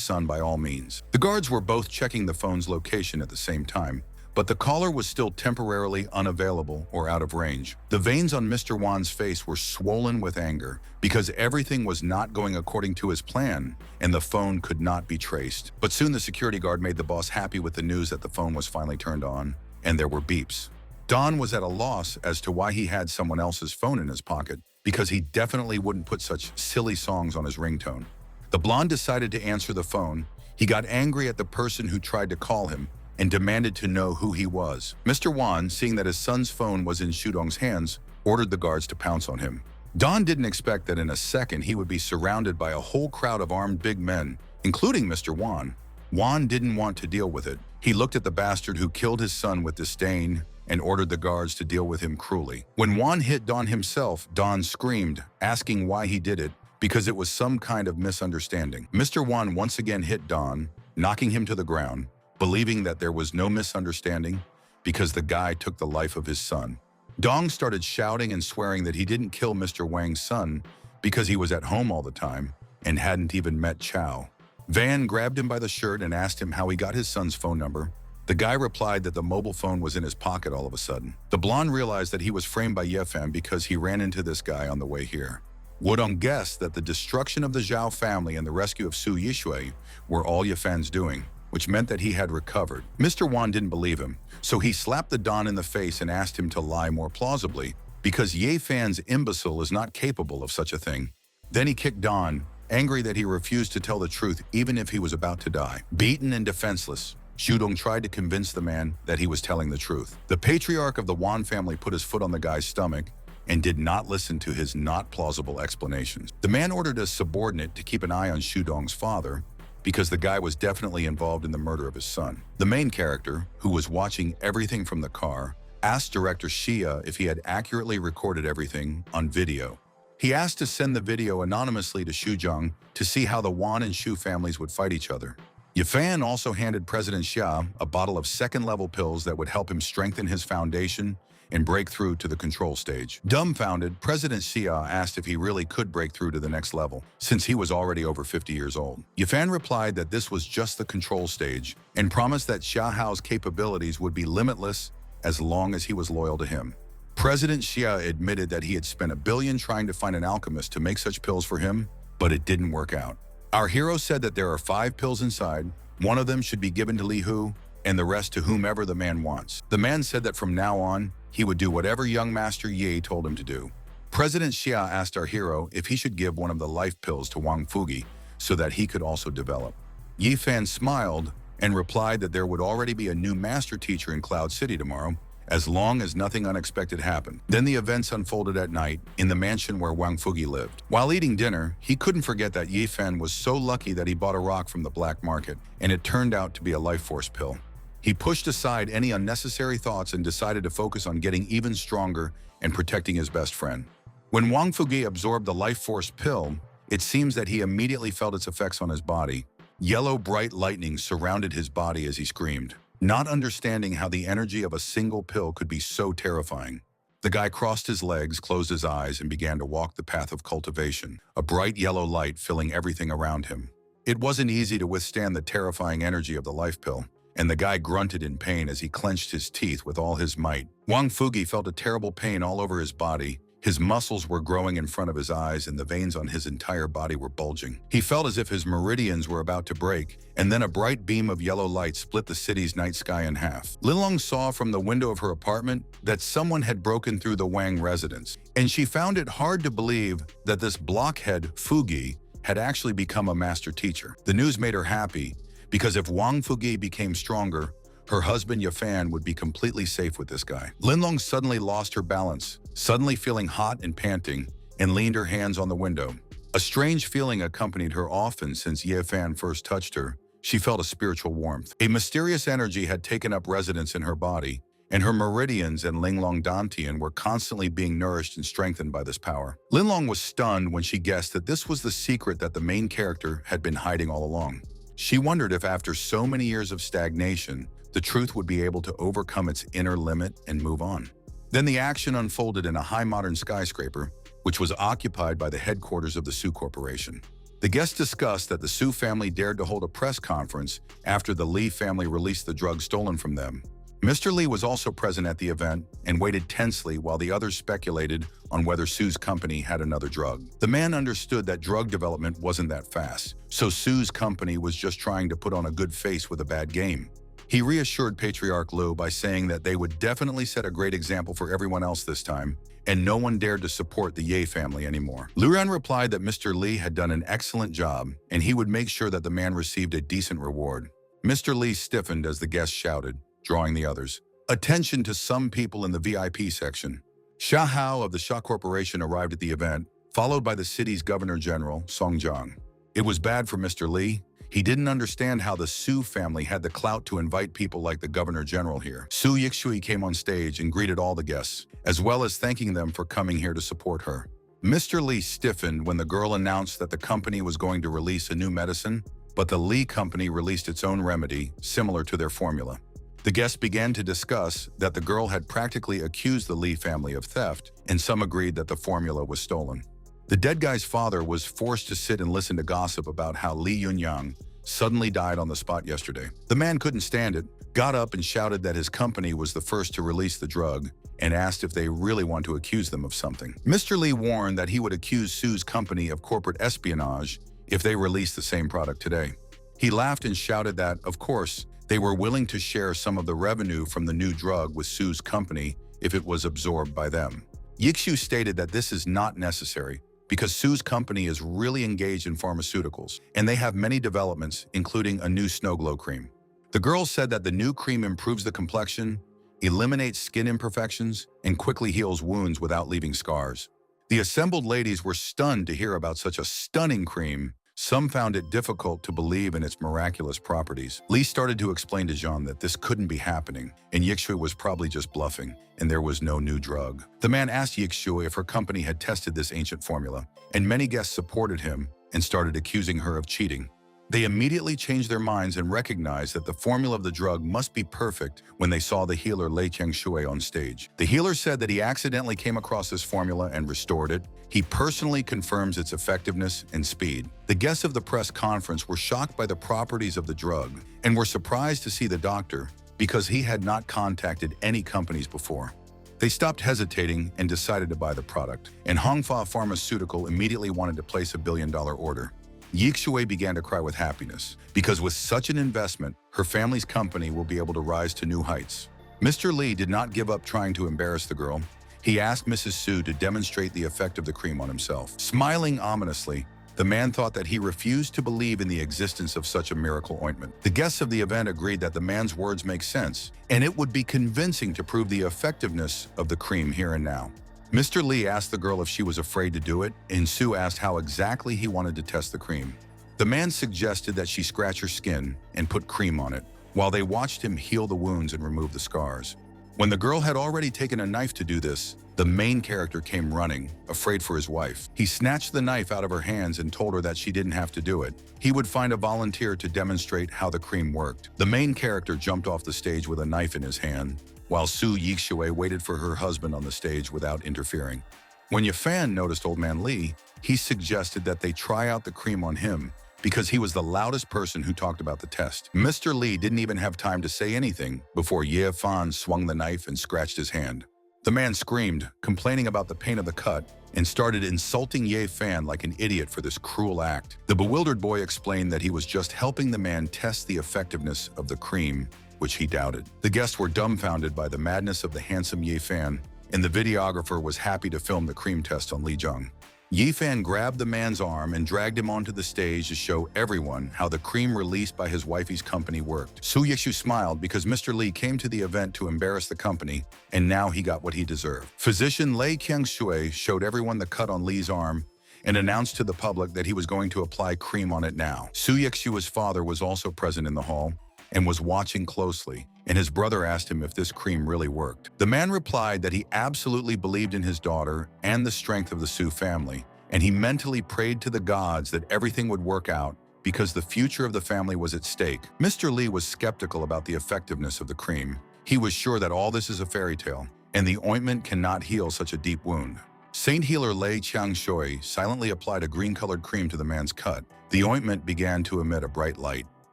Speaker 1: son by all means. The guards were both checking the phone's location at the same time, but the caller was still temporarily unavailable or out of range. The veins on Mr. Wan's face were swollen with anger because everything was not going according to his plan and the phone could not be traced. But soon the security guard made the boss happy with the news that the phone was finally turned on, and there were beeps. Don was at a loss as to why he had someone else's phone in his pocket, because he definitely wouldn't put such silly songs on his ringtone. The blonde decided to answer the phone. He got angry at the person who tried to call him and demanded to know who he was. Mr. Wan, seeing that his son's phone was in Shudong's hands, ordered the guards to pounce on him. Don didn't expect that in a second he would be surrounded by a whole crowd of armed big men, including Mr. Wan. Wan didn't want to deal with it. He looked at the bastard who killed his son with disdain and ordered the guards to deal with him cruelly. When Wan hit Don himself, Don screamed, asking why he did it, because it was some kind of misunderstanding. Mr. Wan once again hit Don, knocking him to the ground, believing that there was no misunderstanding because the guy took the life of his son. Dong started shouting and swearing that he didn't kill Mr. Wang's son because he was at home all the time, and hadn't even met Chow. Van grabbed him by the shirt and asked him how he got his son's phone number. The guy replied that the mobile phone was in his pocket all of a sudden. The blonde realized that he was framed by Yefan because he ran into this guy on the way here. Wudong guessed that the destruction of the Zhao family and the rescue of Su Yishui were all Yefan's doing, which meant that he had recovered. Mr. Wan didn't believe him, so he slapped the Don in the face and asked him to lie more plausibly, because Yefan's imbecile is not capable of such a thing. Then he kicked Don, angry that he refused to tell the truth even if he was about to die. Beaten and defenseless, Shudong tried to convince the man that he was telling the truth. The patriarch of the Wan family put his foot on the guy's stomach and did not listen to his not plausible explanations. The man ordered a subordinate to keep an eye on Shudong's father because the guy was definitely involved in the murder of his son. The main character, who was watching everything from the car, asked director Xia if he had accurately recorded everything on video. He asked to send the video anonymously to Shuzhong to see how the Wan and Shu families would fight each other. Yefan also handed President Xia a bottle of second-level pills that would help him strengthen his foundation and break through to the control stage. Dumbfounded, President Xia asked if he really could break through to the next level, since he was already over 50 years old. Yefan replied that this was just the control stage and promised that Xia Hao's capabilities would be limitless as long as he was loyal to him. President Xia admitted that he had spent $1 billion trying to find an alchemist to make such pills for him, but it didn't work out. Our hero said that there are 5 pills inside. One of them should be given to Li Hu, and the rest to whomever the man wants. The man said that from now on, he would do whatever young Master Yi told him to do. President Xia asked our hero if he should give one of the life pills to Wang Fugi so that he could also develop. Yi Fan smiled and replied that there would already be a new master teacher in Cloud City tomorrow, as long as nothing unexpected happened. Then the events unfolded at night in the mansion where Wang Fugi lived. While eating dinner, he couldn't forget that Yi Fan was so lucky that he bought a rock from the black market, and it turned out to be a life force pill. He pushed aside any unnecessary thoughts and decided to focus on getting even stronger and protecting his best friend. When Wang Fugi absorbed the life force pill, it seems that he immediately felt its effects on his body. Yellow bright lightning surrounded his body as he screamed, not understanding how the energy of a single pill could be so terrifying. The guy crossed his legs, closed his eyes, and began to walk the path of cultivation, a bright yellow light filling everything around him. It wasn't easy to withstand the terrifying energy of the life pill, and the guy grunted in pain as he clenched his teeth with all his might. Wang Fugi felt a terrible pain all over his body. His muscles were growing in front of his eyes, and the veins on his entire body were bulging. He felt as if his meridians were about to break, and then a bright beam of yellow light split the city's night sky in half. Linlong saw from the window of her apartment that someone had broken through the Wang residence, and she found it hard to believe that this blockhead Fugi had actually become a master teacher. The news made her happy, because if Wang Fugi became stronger, her husband Yefan would be completely safe with this guy. Linlong suddenly lost her balance, suddenly feeling hot and panting, and leaned her hands on the window. A strange feeling accompanied her often since Yefan first touched her. She felt a spiritual warmth. A mysterious energy had taken up residence in her body, and her meridians and Linlong Dantian were constantly being nourished and strengthened by this power. Linlong was stunned when she guessed that this was the secret that the main character had been hiding all along. She wondered if after so many years of stagnation, the truth would be able to overcome its inner limit and move on. Then the action unfolded in a high modern skyscraper, which was occupied by the headquarters of the Su Corporation. The guests discussed that the Su family dared to hold a press conference after the Li family released the drug stolen from them. Mr. Li was also present at the event and waited tensely while the others speculated on whether Su's company had another drug. The man understood that drug development wasn't that fast, so Su's company was just trying to put on a good face with a bad game. He reassured Patriarch Liu by saying that they would definitely set a great example for everyone else this time, and no one dared to support the Ye family anymore. Luran replied that Mr. Li had done an excellent job, and he would make sure that the man received a decent reward. Mr. Li stiffened as the guests shouted, drawing the others. Attention to some people in the VIP section. Xia Hao of the Sha Corporation arrived at the event, followed by the city's Governor General, Song Jiang. It was bad for Mr. Li. He didn't understand how the Su family had the clout to invite people like the Governor General here. Su Yixui came on stage and greeted all the guests, as well as thanking them for coming here to support her. Mr. Li stiffened when the girl announced that the company was going to release a new medicine, but the Li company released its own remedy, similar to their formula. The guests began to discuss that the girl had practically accused the Li family of theft, and some agreed that the formula was stolen. The dead guy's father was forced to sit and listen to gossip about how Lee Yunyang suddenly died on the spot yesterday. The man couldn't stand it, got up and shouted that his company was the first to release the drug and asked if they really want to accuse them of something. Mr. Lee warned that he would accuse Sue's company of corporate espionage if they released the same product today. He laughed and shouted that, of course, they were willing to share some of the revenue from the new drug with Sue's company if it was absorbed by them. Yixiu stated that this is not necessary because Sue's company is really engaged in pharmaceuticals, and they have many developments, including a new snow glow cream. The girl said that the new cream improves the complexion, eliminates skin imperfections, and quickly heals wounds without leaving scars. The assembled ladies were stunned to hear about such a stunning cream. Some found it difficult to believe in its miraculous properties. Lee started to explain to Zhang that this couldn't be happening, and Yixiu was probably just bluffing, and there was no new drug. The man asked Yixiu if her company had tested this ancient formula, and many guests supported him and started accusing her of cheating. They immediately changed their minds and recognized that the formula of the drug must be perfect when they saw the healer Lei Qiangshui on stage. The healer said that he accidentally came across this formula and restored it. He personally confirms its effectiveness and speed. The guests of the press conference were shocked by the properties of the drug and were surprised to see the doctor because he had not contacted any companies before. They stopped hesitating and decided to buy the product, and Hongfa Pharmaceutical immediately wanted to place a billion-dollar order. Yixiu began to cry with happiness, because with such an investment, her family's company will be able to rise to new heights. Mr. Lee did not give up trying to embarrass the girl. He asked Mrs. Su to demonstrate the effect of the cream on himself. Smiling ominously, the man thought that he refused to believe in the existence of such a miracle ointment. The guests of the event agreed that the man's words make sense, and it would be convincing to prove the effectiveness of the cream here and now. Mr. Lee asked the girl if she was afraid to do it, and Sue asked how exactly he wanted to test the cream. The man suggested that she scratch her skin and put cream on it, while they watched him heal the wounds and remove the scars. When the girl had already taken a knife to do this, the main character came running, afraid for his wife. He snatched the knife out of her hands and told her that she didn't have to do it. He would find a volunteer to demonstrate how the cream worked. The main character jumped off the stage with a knife in his hand, while Su Yixiu waited for her husband on the stage without interfering. When Yifan noticed Old Man Lee, he suggested that they try out the cream on him because he was the loudest person who talked about the test. Mr. Lee didn't even have time to say anything before Yifan swung the knife and scratched his hand. The man screamed, complaining about the pain of the cut, and started insulting Yifan like an idiot for this cruel act. The bewildered boy explained that he was just helping the man test the effectiveness of the cream, which he doubted. The guests were dumbfounded by the madness of the handsome Yifan, and the videographer was happy to film the cream test on Li Zheng. Yifan grabbed the man's arm and dragged him onto the stage to show everyone how the cream released by his wifey's company worked. Su Yixiu smiled because Mr. Lee came to the event to embarrass the company, and now he got what he deserved. Physician Lei Qiangshui showed everyone the cut on Li's arm and announced to the public that he was going to apply cream on it now. Su Yixiu's father was also present in the hall and was watching closely, and his brother asked him if this cream really worked. The man replied that he absolutely believed in his daughter and the strength of the Su family, and he mentally prayed to the gods that everything would work out because the future of the family was at stake. Mr. Lee was skeptical about the effectiveness of the cream. He was sure that all this is a fairy tale, and the ointment cannot heal such a deep wound. Saint healer Lei Qiangshui silently applied a green-colored cream to the man's cut. The ointment began to emit a bright light.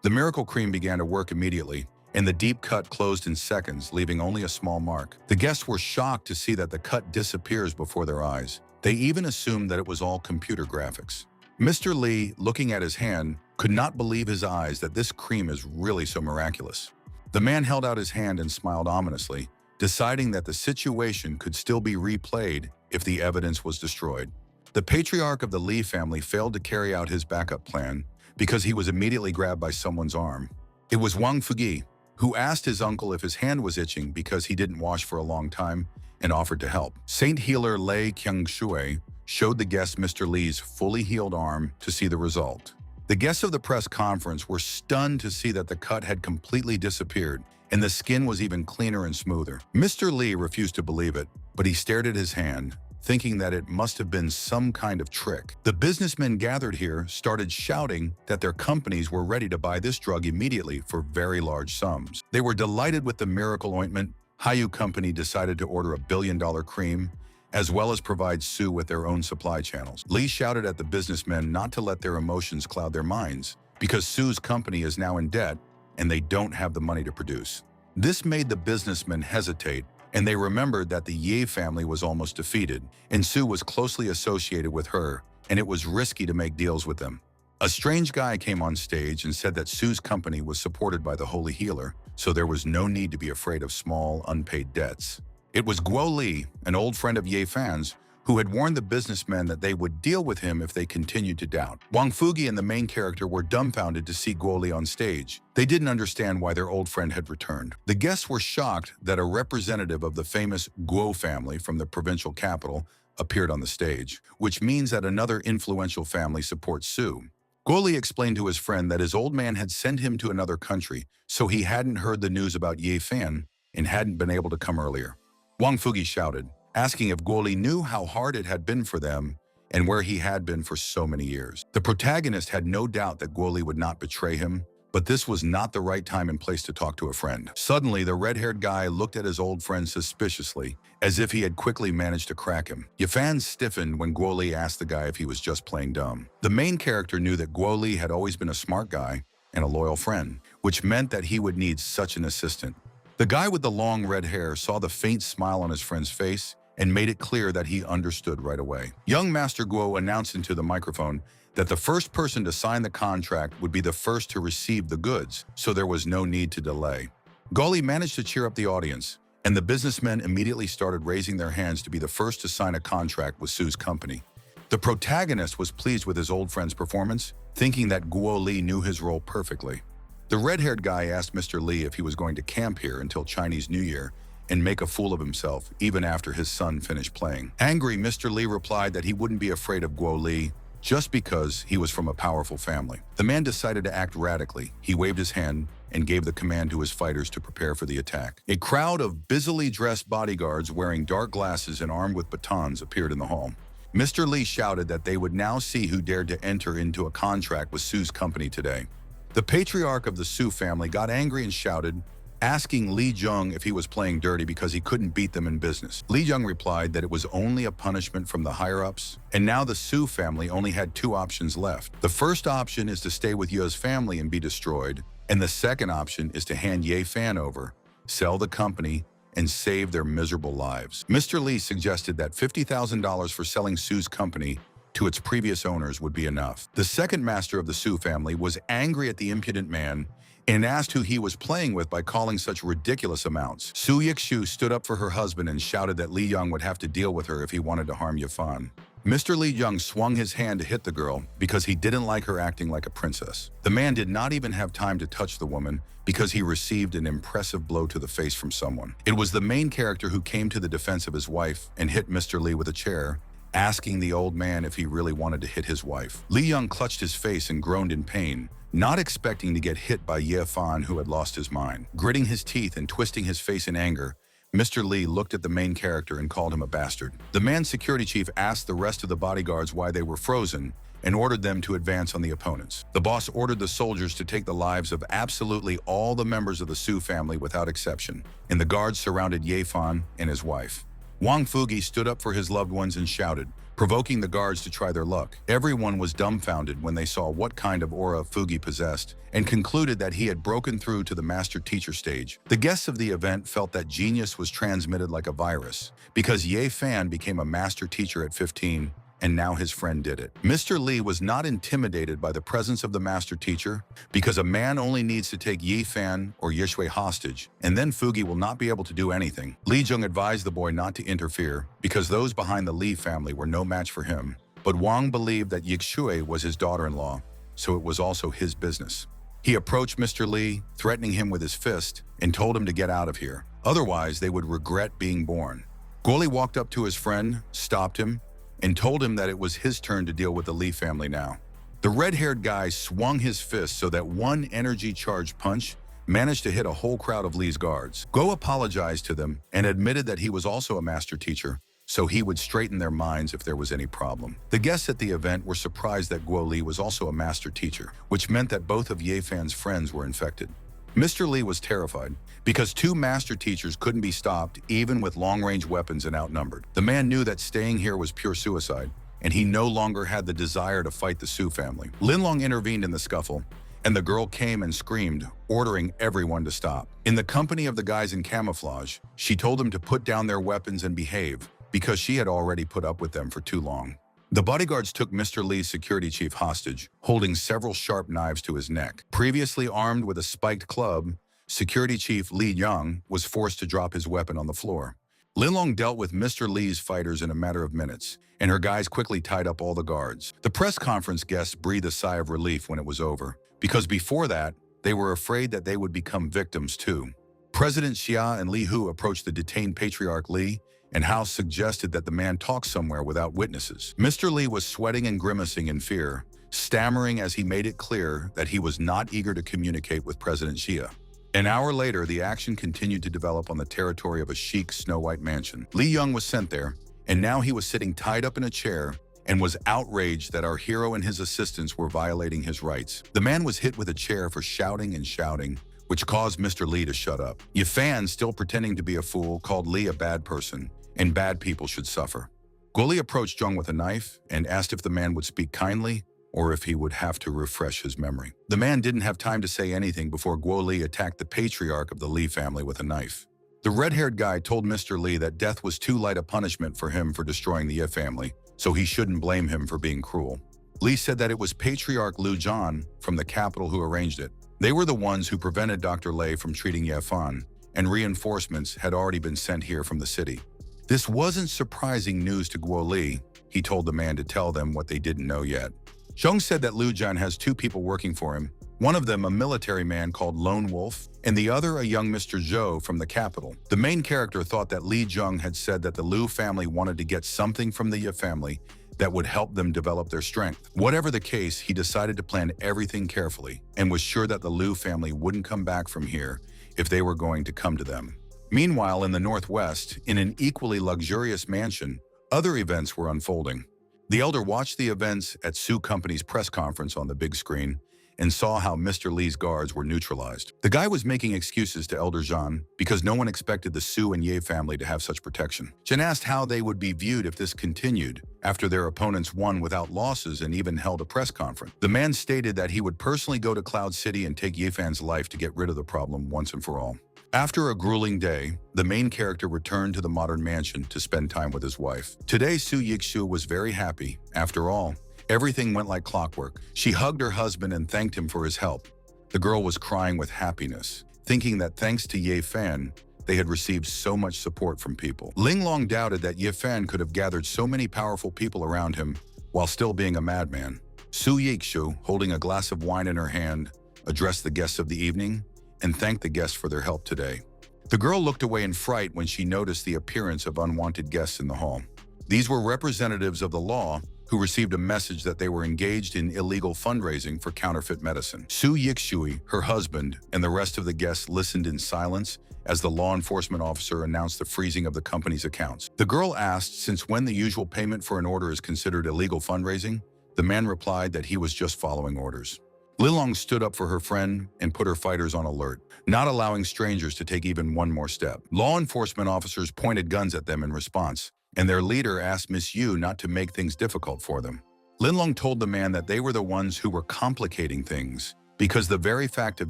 Speaker 1: The miracle cream began to work immediately, and the deep cut closed in seconds, leaving only a small mark. The guests were shocked to see that the cut disappears before their eyes. They even assumed that it was all computer graphics. Mr. Lee, looking at his hand, could not believe his eyes that this cream is really so miraculous. The man held out his hand and smiled ominously, deciding that the situation could still be replayed if the evidence was destroyed. The patriarch of the Lee family failed to carry out his backup plan because he was immediately grabbed by someone's arm. It was Wang Fugi, who asked his uncle if his hand was itching because he didn't wash for a long time and offered to help. Saint healer Lei Qiangshui showed the guests Mr. Lee's fully healed arm to see the result. The guests of the press conference were stunned to see that the cut had completely disappeared and the skin was even cleaner and smoother. Mr. Lee refused to believe it, but he stared at his hand, thinking that it must have been some kind of trick. The businessmen gathered here started shouting that their companies were ready to buy this drug immediately for very large sums. They were delighted with the miracle ointment. Hayu Company decided to order $1 billion cream, as well as provide Sue with their own supply channels. Lee shouted at the businessmen not to let their emotions cloud their minds, because Sue's company is now in debt and they don't have the money to produce. This made the businessmen hesitate, and they remembered that the Ye family was almost defeated, and Sue was closely associated with her, and it was risky to make deals with them. A strange guy came on stage and said that Sue's company was supported by the Holy Healer, so there was no need to be afraid of small, unpaid debts. It was Guo Li, an old friend of Ye Fan's, who had warned the businessmen that they would deal with him if they continued to doubt. Wang Fugi and the main character were dumbfounded to see Guo Li on stage. They didn't understand why their old friend had returned. The guests were shocked that a representative of the famous Guo family from the provincial capital appeared on the stage, which means that another influential family supports Sue. Guo Li explained to his friend that his old man had sent him to another country, so he hadn't heard the news about Ye Fan and hadn't been able to come earlier. Wang Fugi shouted, asking if Guo Li knew how hard it had been for them and where he had been for so many years. The protagonist had no doubt that Guo Li would not betray him, but this was not the right time and place to talk to a friend. Suddenly, the red-haired guy looked at his old friend suspiciously, as if he had quickly managed to crack him. Ye Fan stiffened when Guo Li asked the guy if he was just playing dumb. The main character knew that Guo Li had always been a smart guy and a loyal friend, which meant that he would need such an assistant. The guy with the long red hair saw the faint smile on his friend's face and made it clear that he understood right away. Young Master Guo announced into the microphone that the first person to sign the contract would be the first to receive the goods, so there was no need to delay. Guo Li managed to cheer up the audience, and the businessmen immediately started raising their hands to be the first to sign a contract with Sue's company. The protagonist was pleased with his old friend's performance, thinking that Guo Li knew his role perfectly. The red-haired guy asked Mr. Li if he was going to camp here until Chinese New Year and make a fool of himself even after his son finished playing. Angry, Mr. Li replied that he wouldn't be afraid of Guo Li just because he was from a powerful family. The man decided to act radically. He waved his hand and gave the command to his fighters to prepare for the attack. A crowd of busily dressed bodyguards wearing dark glasses and armed with batons appeared in the hall. Mr. Li shouted that they would now see who dared to enter into a contract with Sue's company today. The patriarch of the Su family got angry and shouted, asking Li Jung if he was playing dirty because he couldn't beat them in business. Li Jung replied that it was only a punishment from the higher-ups, and now the Su family only had two options left. The first option is to stay with Ye's family and be destroyed, and the second option is to hand Ye Fan over, sell the company, and save their miserable lives. Mr. Li suggested that $50,000 for selling Sue's company to its previous owners would be enough. The second master of the Su family was angry at the impudent man and asked who he was playing with by calling such ridiculous amounts. Su Yikshu stood up for her husband and shouted that Li Young would have to deal with her if he wanted to harm Yifan. Mr. Li Young swung his hand to hit the girl because he didn't like her acting like a princess. The man did not even have time to touch the woman because he received an impressive blow to the face from someone. It was the main character who came to the defense of his wife and hit Mr. Li with a chair, asking the old man if he really wanted to hit his wife. Li Young clutched his face and groaned in pain, not expecting to get hit by Ye Fan, who had lost his mind. Gritting his teeth and twisting his face in anger, Mr. Li looked at the main character and called him a bastard. The man's security chief asked the rest of the bodyguards why they were frozen and ordered them to advance on the opponents. The boss ordered the soldiers to take the lives of absolutely all the members of the Su family without exception, and the guards surrounded Ye Fan and his wife. Wang Fugi stood up for his loved ones and shouted, provoking the guards to try their luck. Everyone was dumbfounded when they saw what kind of aura Fugi possessed and concluded that he had broken through to the master-teacher stage. The guests of the event felt that genius was transmitted like a virus because Ye Fan became a master teacher at 15, and now his friend did it. Mr. Li was not intimidated by the presence of the master teacher because a man only needs to take Ye Fan or Yishui hostage, and then Fugi will not be able to do anything. Li Jung advised the boy not to interfere because those behind the Li family were no match for him, but Wang believed that Yixue was his daughter-in-law, so it was also his business. He approached Mr. Li, threatening him with his fist, and told him to get out of here. Otherwise, they would regret being born. Guo Li walked up to his friend, stopped him, and told him that it was his turn to deal with the Li family now. The red-haired guy swung his fist so that one energy-charged punch managed to hit a whole crowd of Li's guards. Guo apologized to them and admitted that he was also a master teacher, so he would straighten their minds if there was any problem. The guests at the event were surprised that Guo Li was also a master teacher, which meant that both of Ye Fan's friends were infected. Mr. Lee was terrified because two master teachers couldn't be stopped even with long-range weapons and outnumbered. The man knew that staying here was pure suicide, and he no longer had the desire to fight the Su family. Linlong intervened in the scuffle, and the girl came and screamed, ordering everyone to stop. In the company of the guys in camouflage, she told them to put down their weapons and behave because she had already put up with them for too long. The bodyguards took Mr. Lee's security chief hostage, holding several sharp knives to his neck. Previously armed with a spiked club, security chief Lee Young was forced to drop his weapon on the floor. Linlong dealt with Mr. Lee's fighters in a matter of minutes, and her guys quickly tied up all the guards. The press conference guests breathed a sigh of relief when it was over, because before that, they were afraid that they would become victims too. President Xia and Li Hu approached the detained patriarch Li, and House suggested that the man talk somewhere without witnesses. Mr. Lee was sweating and grimacing in fear, stammering as he made it clear that he was not eager to communicate with President Xia. An hour later, the action continued to develop on the territory of a chic snow-white mansion. Li Young was sent there, and now he was sitting tied up in a chair and was outraged that our hero and his assistants were violating his rights. The man was hit with a chair for shouting and shouting, which caused Mr. Lee to shut up. Yifan, still pretending to be a fool, called Lee a bad person, and bad people should suffer. Guo Li approached Zhong with a knife and asked if the man would speak kindly or if he would have to refresh his memory. The man didn't have time to say anything before Guo Li attacked the patriarch of the Li family with a knife. The red-haired guy told Mr. Lee that death was too light a punishment for him for destroying the Ye family, so he shouldn't blame him for being cruel. Lee said that it was Patriarch Liu Zhan from the capital who arranged it. They were the ones who prevented Dr. Lei from treating Ye Fan, and reinforcements had already been sent here from the city. This wasn't surprising news to Guo Li. He told the man to tell them what they didn't know yet. Zhong said that Liu Zhan has two people working for him, one of them a military man called Lone Wolf, and the other a young Mr. Zhou from the capital. The main character thought that Li Zheng had said that the Liu family wanted to get something from the Ye family that would help them develop their strength. Whatever the case, he decided to plan everything carefully and was sure that the Liu family wouldn't come back from here if they were going to come to them. Meanwhile, in the northwest, in an equally luxurious mansion, other events were unfolding. The elder watched the events at Su Company's press conference on the big screen and saw how Mr. Lee's guards were neutralized. The guy was making excuses to Elder Zhan because no one expected the Su and Ye family to have such protection. Chen asked how they would be viewed if this continued after their opponents won without losses and even held a press conference. The man stated that he would personally go to Cloud City and take Ye Fan's life to get rid of the problem once and for all. After a grueling day, the main character returned to the modern mansion to spend time with his wife. Today, Su Yixu was very happy. After all, everything went like clockwork. She hugged her husband and thanked him for his help. The girl was crying with happiness, thinking that thanks to Ye Fan, they had received so much support from people. Linlong doubted that Ye Fan could have gathered so many powerful people around him while still being a madman. Su Yixu, holding a glass of wine in her hand, addressed the guests of the evening and thanked the guests for their help today. The girl looked away in fright when she noticed the appearance of unwanted guests in the hall. These were representatives of the law who received a message that they were engaged in illegal fundraising for counterfeit medicine. Su Yixui, her husband, and the rest of the guests listened in silence as the law enforcement officer announced the freezing of the company's accounts. The girl asked since when the usual payment for an order is considered illegal fundraising. The man replied that he was just following orders. Lilong stood up for her friend and put her fighters on alert, not allowing strangers to take even one more step. Law enforcement officers pointed guns at them in response, and their leader asked Miss Yu not to make things difficult for them. Linlong told the man that they were the ones who were complicating things, because the very fact of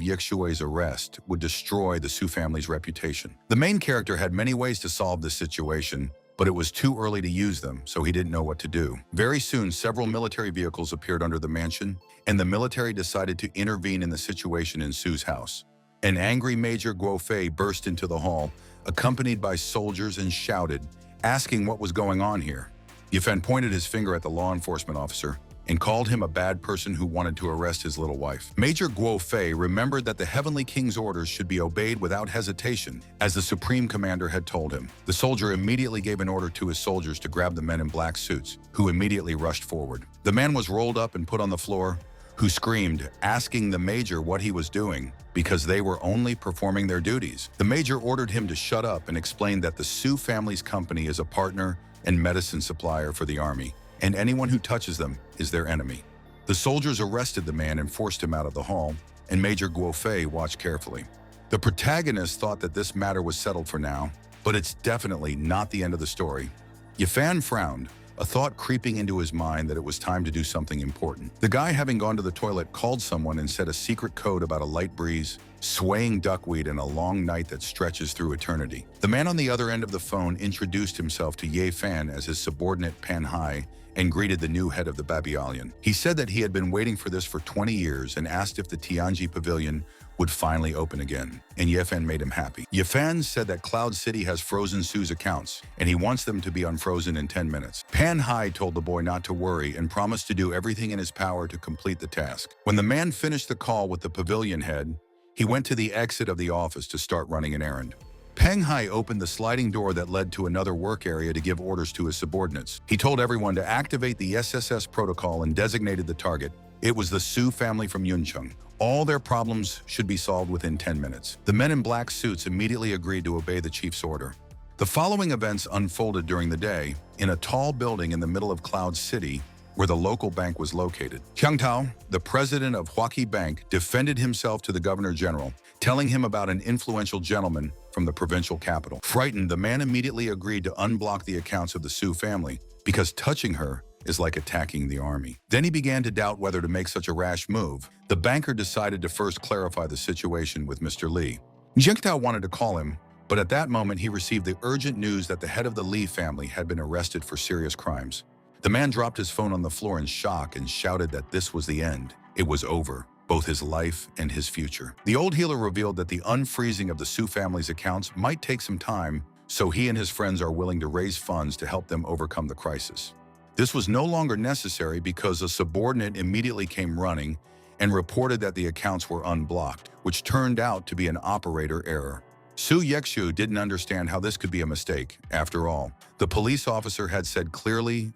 Speaker 1: Yixue's arrest would destroy the Su family's reputation. The main character had many ways to solve this situation, but it was too early to use them, so he didn't know what to do. Very soon, several military vehicles appeared under the mansion, and the military decided to intervene in the situation in Su's house. An angry Major Guo Fei burst into the hall, accompanied by soldiers, and shouted, asking what was going on here. Yifan pointed his finger at the law enforcement officer and called him a bad person who wanted to arrest his little wife. Major Guo Fei remembered that the Heavenly King's orders should be obeyed without hesitation, as the Supreme Commander had told him. The soldier immediately gave an order to his soldiers to grab the men in black suits, who immediately rushed forward. The man was rolled up and put on the floor, who screamed, asking the major what he was doing, because they were only performing their duties. The major ordered him to shut up and explained that the Su family's company is a partner and medicine supplier for the army, and anyone who touches them is their enemy. The soldiers arrested the man and forced him out of the hall, and Major Guofei watched carefully. The protagonist thought that this matter was settled for now, but it's definitely not the end of the story. Yifan frowned, a thought creeping into his mind that it was time to do something important. The guy, having gone to the toilet, called someone and said a secret code about a light breeze, swaying duckweed, and a long night that stretches through eternity. The man on the other end of the phone introduced himself to Ye Fan as his subordinate Pan Hai and greeted the new head of the Battalion. He said that he had been waiting for this for 20 years and asked if the Tianji Pavilion would finally open again, and Yefan made him happy. Yefan said that Cloud City has frozen Sue's accounts, and he wants them to be unfrozen in 10 minutes. Pan Hai told the boy not to worry and promised to do everything in his power to complete the task. When the man finished the call with the pavilion head, he went to the exit of the office to start running an errand. Peng Hai opened the sliding door that led to another work area to give orders to his subordinates. He told everyone to activate the SSS protocol and designated the target. It was the Su family from Yuncheng. All their problems should be solved within 10 minutes. The men in black suits immediately agreed to obey the chief's order. The following events unfolded during the day in a tall building in the middle of Cloud City, where the local bank was located. Qiang Tao, the president of Huaqi Bank, defended himself to the governor general, telling him about an influential gentleman from the provincial capital. Frightened, the man immediately agreed to unblock the accounts of the Su family because touching her is like attacking the army. Then he began to doubt whether to make such a rash move. The banker decided to first clarify the situation with Mr. Li. Jiang Tao wanted to call him, but at that moment he received the urgent news that the head of the Li family had been arrested for serious crimes. The man dropped his phone on the floor in shock and shouted that this was the end. It was over, both his life and his future. The old healer revealed that the unfreezing of the Su family's accounts might take some time, so he and his friends are willing to raise funds to help them overcome the crisis. This was no longer necessary because a subordinate immediately came running and reported that the accounts were unblocked, which turned out to be an operator error. Su Yexu didn't understand how this could be a mistake. After all, the police officer had said clearly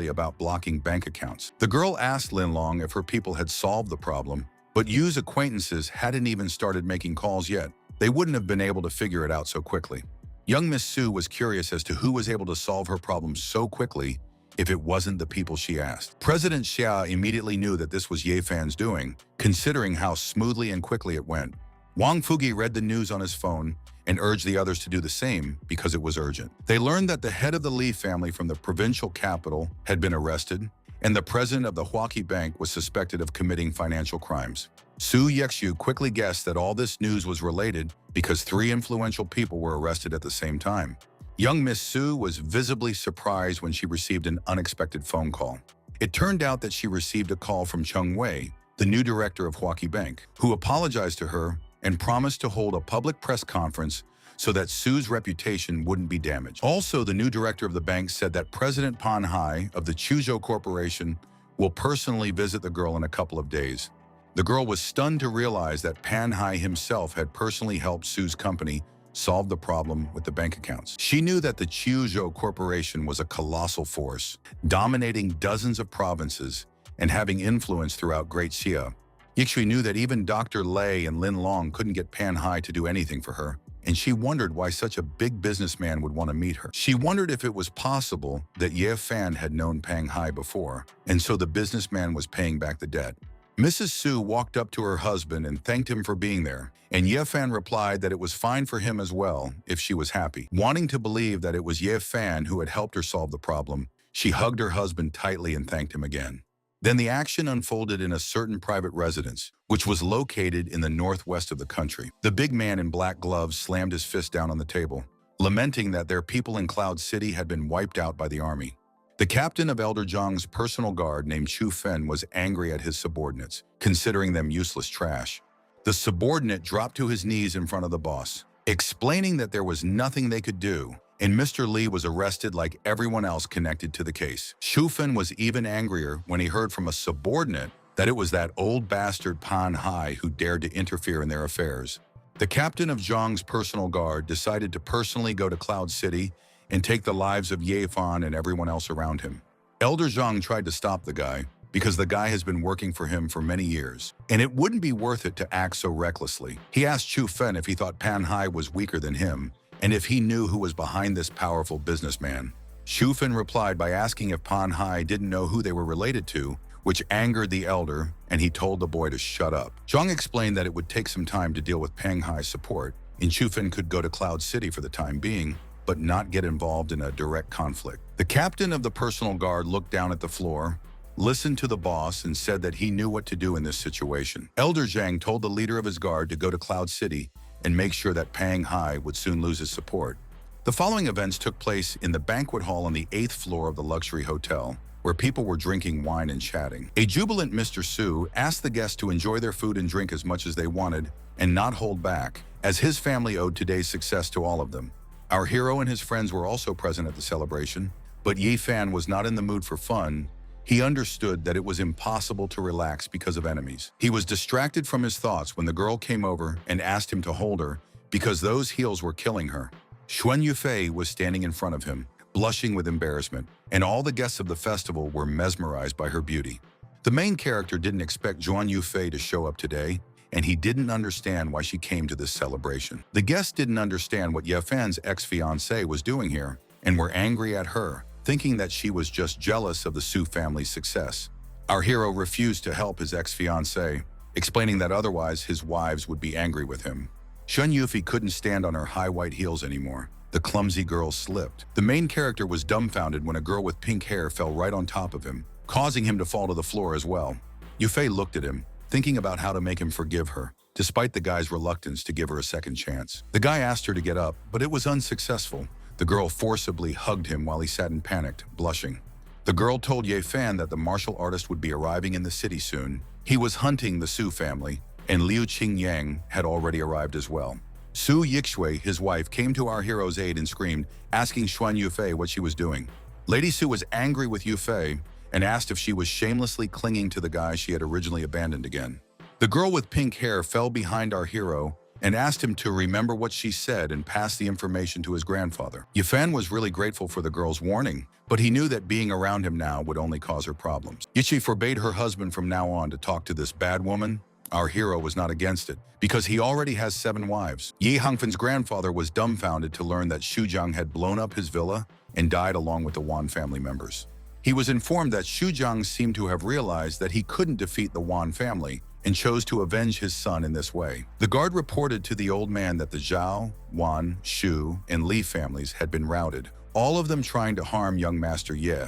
Speaker 1: about blocking bank accounts. The girl asked Lin Long if her people had solved the problem, but Yu's acquaintances hadn't even started making calls yet. They wouldn't have been able to figure it out so quickly. Young Miss Su was curious as to who was able to solve her problem so quickly if it wasn't the people she asked. President Xia immediately knew that this was Ye Fan's doing, considering how smoothly and quickly it went. Wang Fugi read the news on his phone and urged the others to do the same because it was urgent. They learned that the head of the Li family from the provincial capital had been arrested, and the president of the Huaqi Bank was suspected of committing financial crimes. Su Yexu quickly guessed that all this news was related because 3 influential people were arrested at the same time. Young Miss Su was visibly surprised when she received an unexpected phone call. It turned out that she received a call from Cheng Wei, the new director of Huaqi Bank, who apologized to her and promised to hold a public press conference so that Su's reputation wouldn't be damaged. Also, the new director of the bank said that President Pan Hai of the Chuzhou Corporation will personally visit the girl in a couple of days. The girl was stunned to realize that Pan Hai himself had personally helped Su's company solve the problem with the bank accounts. She knew that the Chuzhou Corporation was a colossal force, dominating dozens of provinces and having influence throughout Great Xia. Yixui knew that even Dr. Lei and Lin Long couldn't get Pan Hai to do anything for her, and she wondered why such a big businessman would want to meet her. She wondered if it was possible that Ye Fan had known Pang Hai before, and so the businessman was paying back the debt. Mrs. Su walked up to her husband and thanked him for being there, and Ye Fan replied that it was fine for him as well if she was happy. Wanting to believe that it was Ye Fan who had helped her solve the problem, she hugged her husband tightly and thanked him again. Then the action unfolded in a certain private residence, which was located in the northwest of the country. The big man in black gloves slammed his fist down on the table, lamenting that their people in Cloud City had been wiped out by the army. The captain of Elder Zhang's personal guard named Chu Fen was angry at his subordinates, considering them useless trash. The subordinate dropped to his knees in front of the boss, explaining that there was nothing they could do, and Mr. Li was arrested like everyone else connected to the case. Chu Fen was even angrier when he heard from a subordinate that it was that old bastard Pan Hai who dared to interfere in their affairs. The captain of Zhang's personal guard decided to personally go to Cloud City and take the lives of Ye Fan and everyone else around him. Elder Zhang tried to stop the guy because the guy has been working for him for many years, and it wouldn't be worth it to act so recklessly. He asked Chu Fen if he thought Pan Hai was weaker than him, and if he knew who was behind this powerful businessman. Chu Fen replied by asking if Pan Hai didn't know who they were related to, which angered the elder, and he told the boy to shut up. Zhang explained that it would take some time to deal with Peng Hai's support, and Chufin could go to Cloud City for the time being, but not get involved in a direct conflict. The captain of the personal guard looked down at the floor, listened to the boss, and said that he knew what to do in this situation. Elder Zhang told the leader of his guard to go to Cloud City and make sure that Peng Hai would soon lose his support. The following events took place in the banquet hall on the 8th floor of the luxury hotel, where people were drinking wine and chatting. A jubilant Mr. Su asked the guests to enjoy their food and drink as much as they wanted and not hold back, as his family owed today's success to all of them. Our hero and his friends were also present at the celebration, but Yi Fan was not in the mood for fun. He understood that it was impossible to relax because of enemies. He was distracted from his thoughts when the girl came over and asked him to hold her because those heels were killing her. Xuan Yufei was standing in front of him, blushing with embarrassment, and all the guests of the festival were mesmerized by her beauty. The main character didn't expect Xuan Yufei to show up today, and he didn't understand why she came to this celebration. The guests didn't understand what Ye Fan's ex-fiancé was doing here, and were angry at her, thinking that she was just jealous of the Su family's success. Our hero refused to help his ex-fiancé, explaining that otherwise his wives would be angry with him. Shun Yufi couldn't stand on her high white heels anymore. The clumsy girl slipped. The main character was dumbfounded when a girl with pink hair fell right on top of him, causing him to fall to the floor as well. Yufei looked at him, thinking about how to make him forgive her, despite the guy's reluctance to give her a second chance. The guy asked her to get up, but it was unsuccessful. The girl forcibly hugged him while he sat and panicked, blushing. The girl told Ye Fan that the martial artist would be arriving in the city soon. He was hunting the Su family, and Liu Qingyang had already arrived as well. Su Yixue, his wife, came to our hero's aid and screamed, asking Xuan Yufei what she was doing. Lady Su was angry with Yufei and asked if she was shamelessly clinging to the guy she had originally abandoned again. The girl with pink hair fell behind our hero and asked him to remember what she said and pass the information to his grandfather. Yifan was really grateful for the girl's warning, but he knew that being around him now would only cause her problems. Yichi forbade her husband from now on to talk to this bad woman. Our hero was not against it, because he already has 7 wives. Yi Hongfan's grandfather was dumbfounded to learn that Xu Jiang had blown up his villa and died along with the Wan family members. He was informed that Xu Jiang seemed to have realized that he couldn't defeat the Wan family and chose to avenge his son in this way. The guard reported to the old man that the Zhao, Wan, Shu, and Li families had been routed, all of them trying to harm young Master Ye.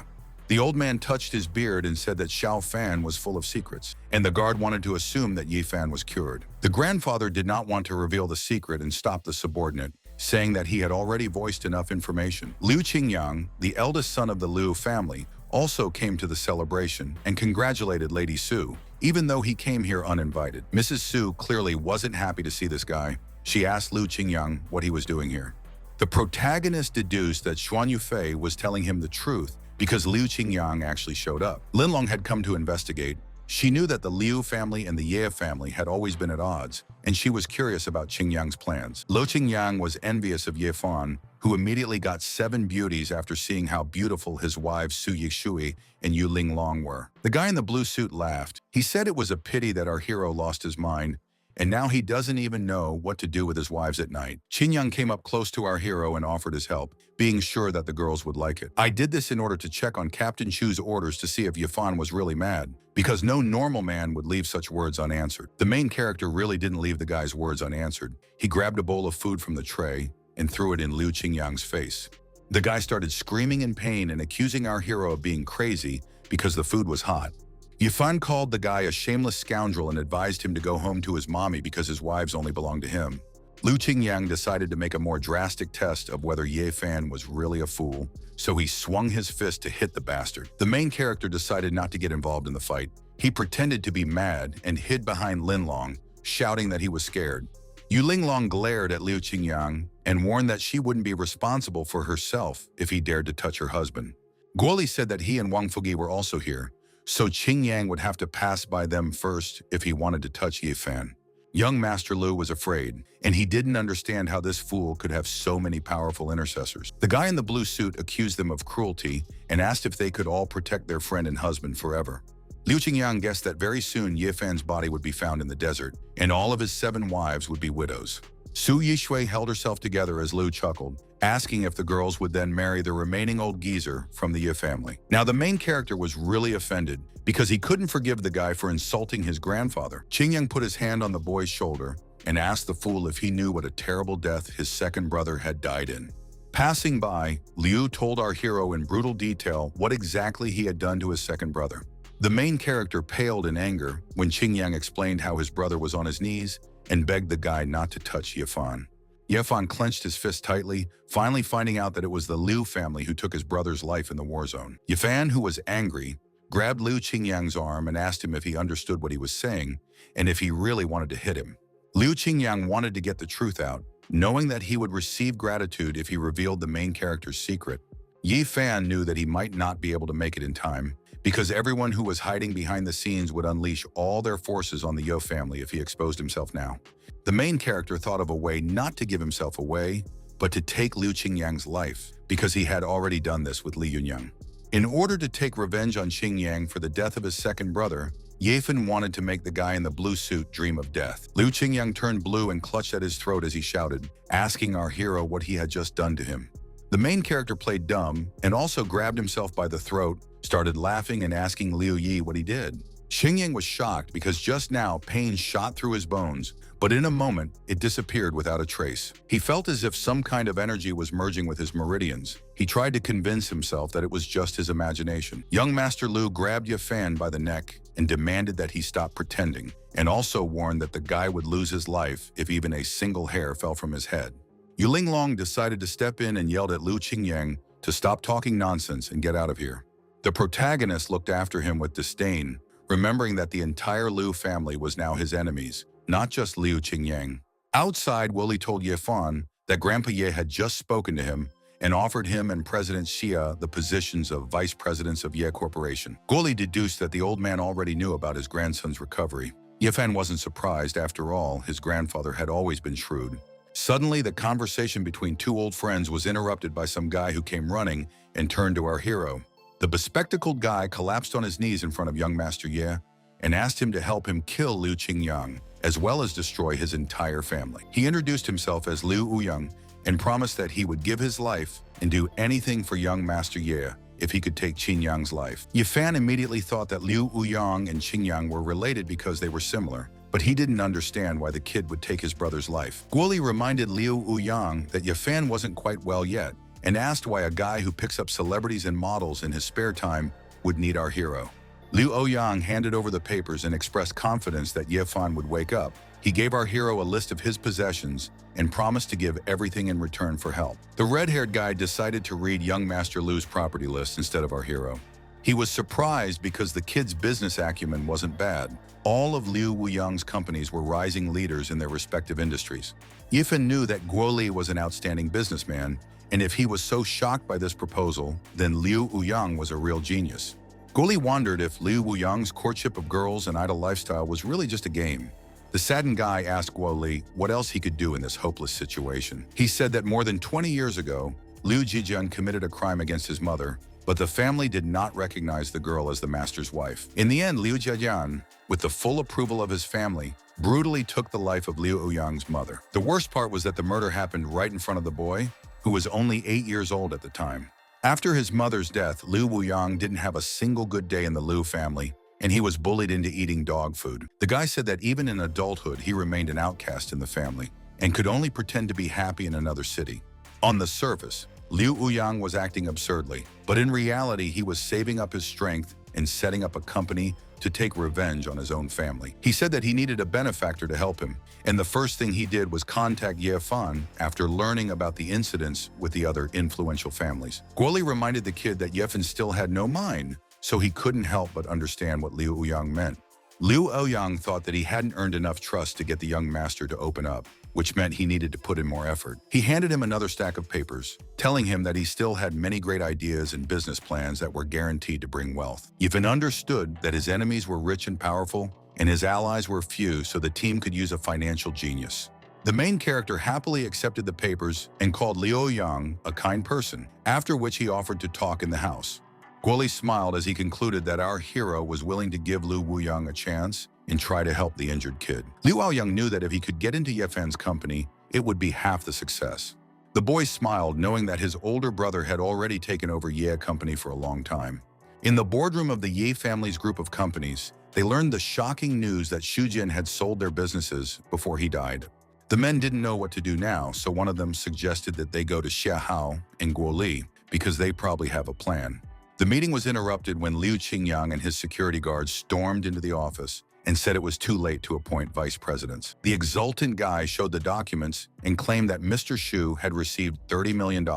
Speaker 1: The old man touched his beard and said that Xiao Fan was full of secrets, and the guard wanted to assume that Yi Fan was cured. The grandfather did not want to reveal the secret and stop the subordinate, saying that he had already voiced enough information. Liu Qingyang, the eldest son of the Liu family, also came to the celebration and congratulated Lady Su, even though he came here uninvited. Mrs. Su clearly wasn't happy to see this guy. She asked Liu Qingyang what he was doing here. The protagonist deduced that Xuan Yufei was telling him the truth because Liu Qingyang actually showed up. Linlong had come to investigate. She knew that the Liu family and the Ye family had always been at odds, and she was curious about Qingyang's plans. Liu Qingyang was envious of Ye Fan, who immediately got 7 beauties after seeing how beautiful his wives Su Yixue and Yu Linglong were. The guy in the blue suit laughed. He said it was a pity that our hero lost his mind, and now he doesn't even know what to do with his wives at night. Qingyang came up close to our hero and offered his help, being sure that the girls would like it. I did this in order to check on Captain Chu's orders to see if Yifan was really mad, because no normal man would leave such words unanswered. The main character really didn't leave the guy's words unanswered. He grabbed a bowl of food from the tray and threw it in Liu Qingyang's face. The guy started screaming in pain and accusing our hero of being crazy because the food was hot. Yifan called the guy a shameless scoundrel and advised him to go home to his mommy because his wives only belonged to him. Liu Qingyang decided to make a more drastic test of whether Ye Fan was really a fool, so he swung his fist to hit the bastard. The main character decided not to get involved in the fight. He pretended to be mad and hid behind Linlong, shouting that he was scared. Yu Linglong glared at Liu Qingyang and warned that she wouldn't be responsible for herself if he dared to touch her husband. Guoli said that he and Wang Fugi were also here, so Qingyang would have to pass by them first if he wanted to touch Ye Fan. Young Master Lu was afraid, and he didn't understand how this fool could have so many powerful intercessors. The guy in the blue suit accused them of cruelty and asked if they could all protect their friend and husband forever. Liu Qingyang guessed that very soon Ye Fan's body would be found in the desert, and all of his 7 wives would be widows. Su Yishui held herself together as Liu chuckled, asking if the girls would then marry the remaining old geezer from the Ye family. Now, the main character was really offended because he couldn't forgive the guy for insulting his grandfather. Qingyang put his hand on the boy's shoulder and asked the fool if he knew what a terrible death his second brother had died in. Passing by, Liu told our hero in brutal detail what exactly he had done to his second brother. The main character paled in anger when Qingyang explained how his brother was on his knees and begged the guy not to touch Yefan. Yefan clenched his fist tightly, finally finding out that it was the Liu family who took his brother's life in the war zone. Yefan, who was angry, grabbed Liu Qingyang's arm and asked him if he understood what he was saying and if he really wanted to hit him. Liu Qingyang wanted to get the truth out, knowing that he would receive gratitude if he revealed the main character's secret. Yi Fan knew that he might not be able to make it in time, because everyone who was hiding behind the scenes would unleash all their forces on the Yo family if he exposed himself now. The main character thought of a way not to give himself away, but to take Liu Qingyang's life, because he had already done this with Li Yunyang. In order to take revenge on Qingyang for the death of his second brother, Yefan wanted to make the guy in the blue suit dream of death. Liu Qingyang turned blue and clutched at his throat as he shouted, asking our hero what he had just done to him. The main character played dumb and also grabbed himself by the throat, started laughing and asking Liu Yi what he did. Qingyang was shocked because just now pain shot through his bones, but in a moment it disappeared without a trace. He felt as if some kind of energy was merging with his meridians. He tried to convince himself that it was just his imagination. Young Master Liu grabbed Yefan by the neck and demanded that he stop pretending, and also warned that the guy would lose his life if even a single hair fell from his head. Yuling Long decided to step in and yelled at Liu Qingyang to stop talking nonsense and get out of here. The protagonist looked after him with disdain, remembering that the entire Liu family was now his enemies, not just Liu Qingyang. Outside, Wooly told Yefan that Grandpa Ye had just spoken to him and offered him and President Xia the positions of vice presidents of Ye Corporation. Wooly deduced that the old man already knew about his grandson's recovery. Yefan wasn't surprised. After all, his grandfather had always been shrewd. Suddenly, the conversation between two old friends was interrupted by some guy who came running and turned to our hero. The bespectacled guy collapsed on his knees in front of young Master Ye and asked him to help him kill Liu Qingyang, as well as destroy his entire family. He introduced himself as Liu Uyang and promised that he would give his life and do anything for young Master Ye if he could take Qingyang's life. Yefan immediately thought that Liu Uyang and Qingyang were related because they were similar, but he didn't understand why the kid would take his brother's life. Guoli reminded Liu Uyang that Yefan wasn't quite well yet, and asked why a guy who picks up celebrities and models in his spare time would need our hero. Liu Ouyang handed over the papers and expressed confidence that Yefan would wake up. He gave our hero a list of his possessions and promised to give everything in return for help. The red-haired guy decided to read young Master Liu's property list instead of our hero. He was surprised because the kid's business acumen wasn't bad. All of Liu Wuyang's companies were rising leaders in their respective industries. Yefan knew that Guoli was an outstanding businessman, and if he was so shocked by this proposal, then Liu Uyang was a real genius. Guoli wondered if Liu Wuyang's courtship of girls and idle lifestyle was really just a game. The saddened guy asked Guoli what else he could do in this hopeless situation. He said that more than 20 years ago, Liu Jijian committed a crime against his mother, but the family did not recognize the girl as the master's wife. In the end, Liu Jijian, with the full approval of his family, brutally took the life of Liu Uyang's mother. The worst part was that the murder happened right in front of the boy, who was only 8 years old at the time. After his mother's death, Liu Wuyang didn't have a single good day in the Liu family, and he was bullied into eating dog food. The guy said that even in adulthood, he remained an outcast in the family and could only pretend to be happy in another city. On the surface, Liu Wuyang was acting absurdly, but in reality, he was saving up his strength and setting up a company to take revenge on his own family. He said that he needed a benefactor to help him, and the first thing he did was contact Yefan after learning about the incidents with the other influential families. Guoli reminded the kid that Yefan still had no mind, so he couldn't help but understand what Liu Uyang meant. Liu Ouyang thought that he hadn't earned enough trust to get the young master to open up, which meant he needed to put in more effort. He handed him another stack of papers, telling him that he still had many great ideas and business plans that were guaranteed to bring wealth. Yefan understood that his enemies were rich and powerful, and his allies were few, so the team could use a financial genius. The main character happily accepted the papers and called Liu Yang a kind person, after which he offered to talk in the house. Guoli smiled as he concluded that our hero was willing to give Liu Wuyang a chance and try to help the injured kid. Liu Aoyang knew that if he could get into Yefan's company it would be half the success. The boy smiled, knowing that his older brother had already taken over Ye Company for a long time. In the boardroom of the Ye family's group of companies, they learned the shocking news that Shujin had sold their businesses before he died. The men didn't know what to do now, so one of them suggested that they go to Xiahao and Guoli because they probably have a plan. The meeting was interrupted when Liu Qingyang and his security guards stormed into the office and said it was too late to appoint vice presidents. The exultant guy showed the documents and claimed that Mr. Xu had received $30 million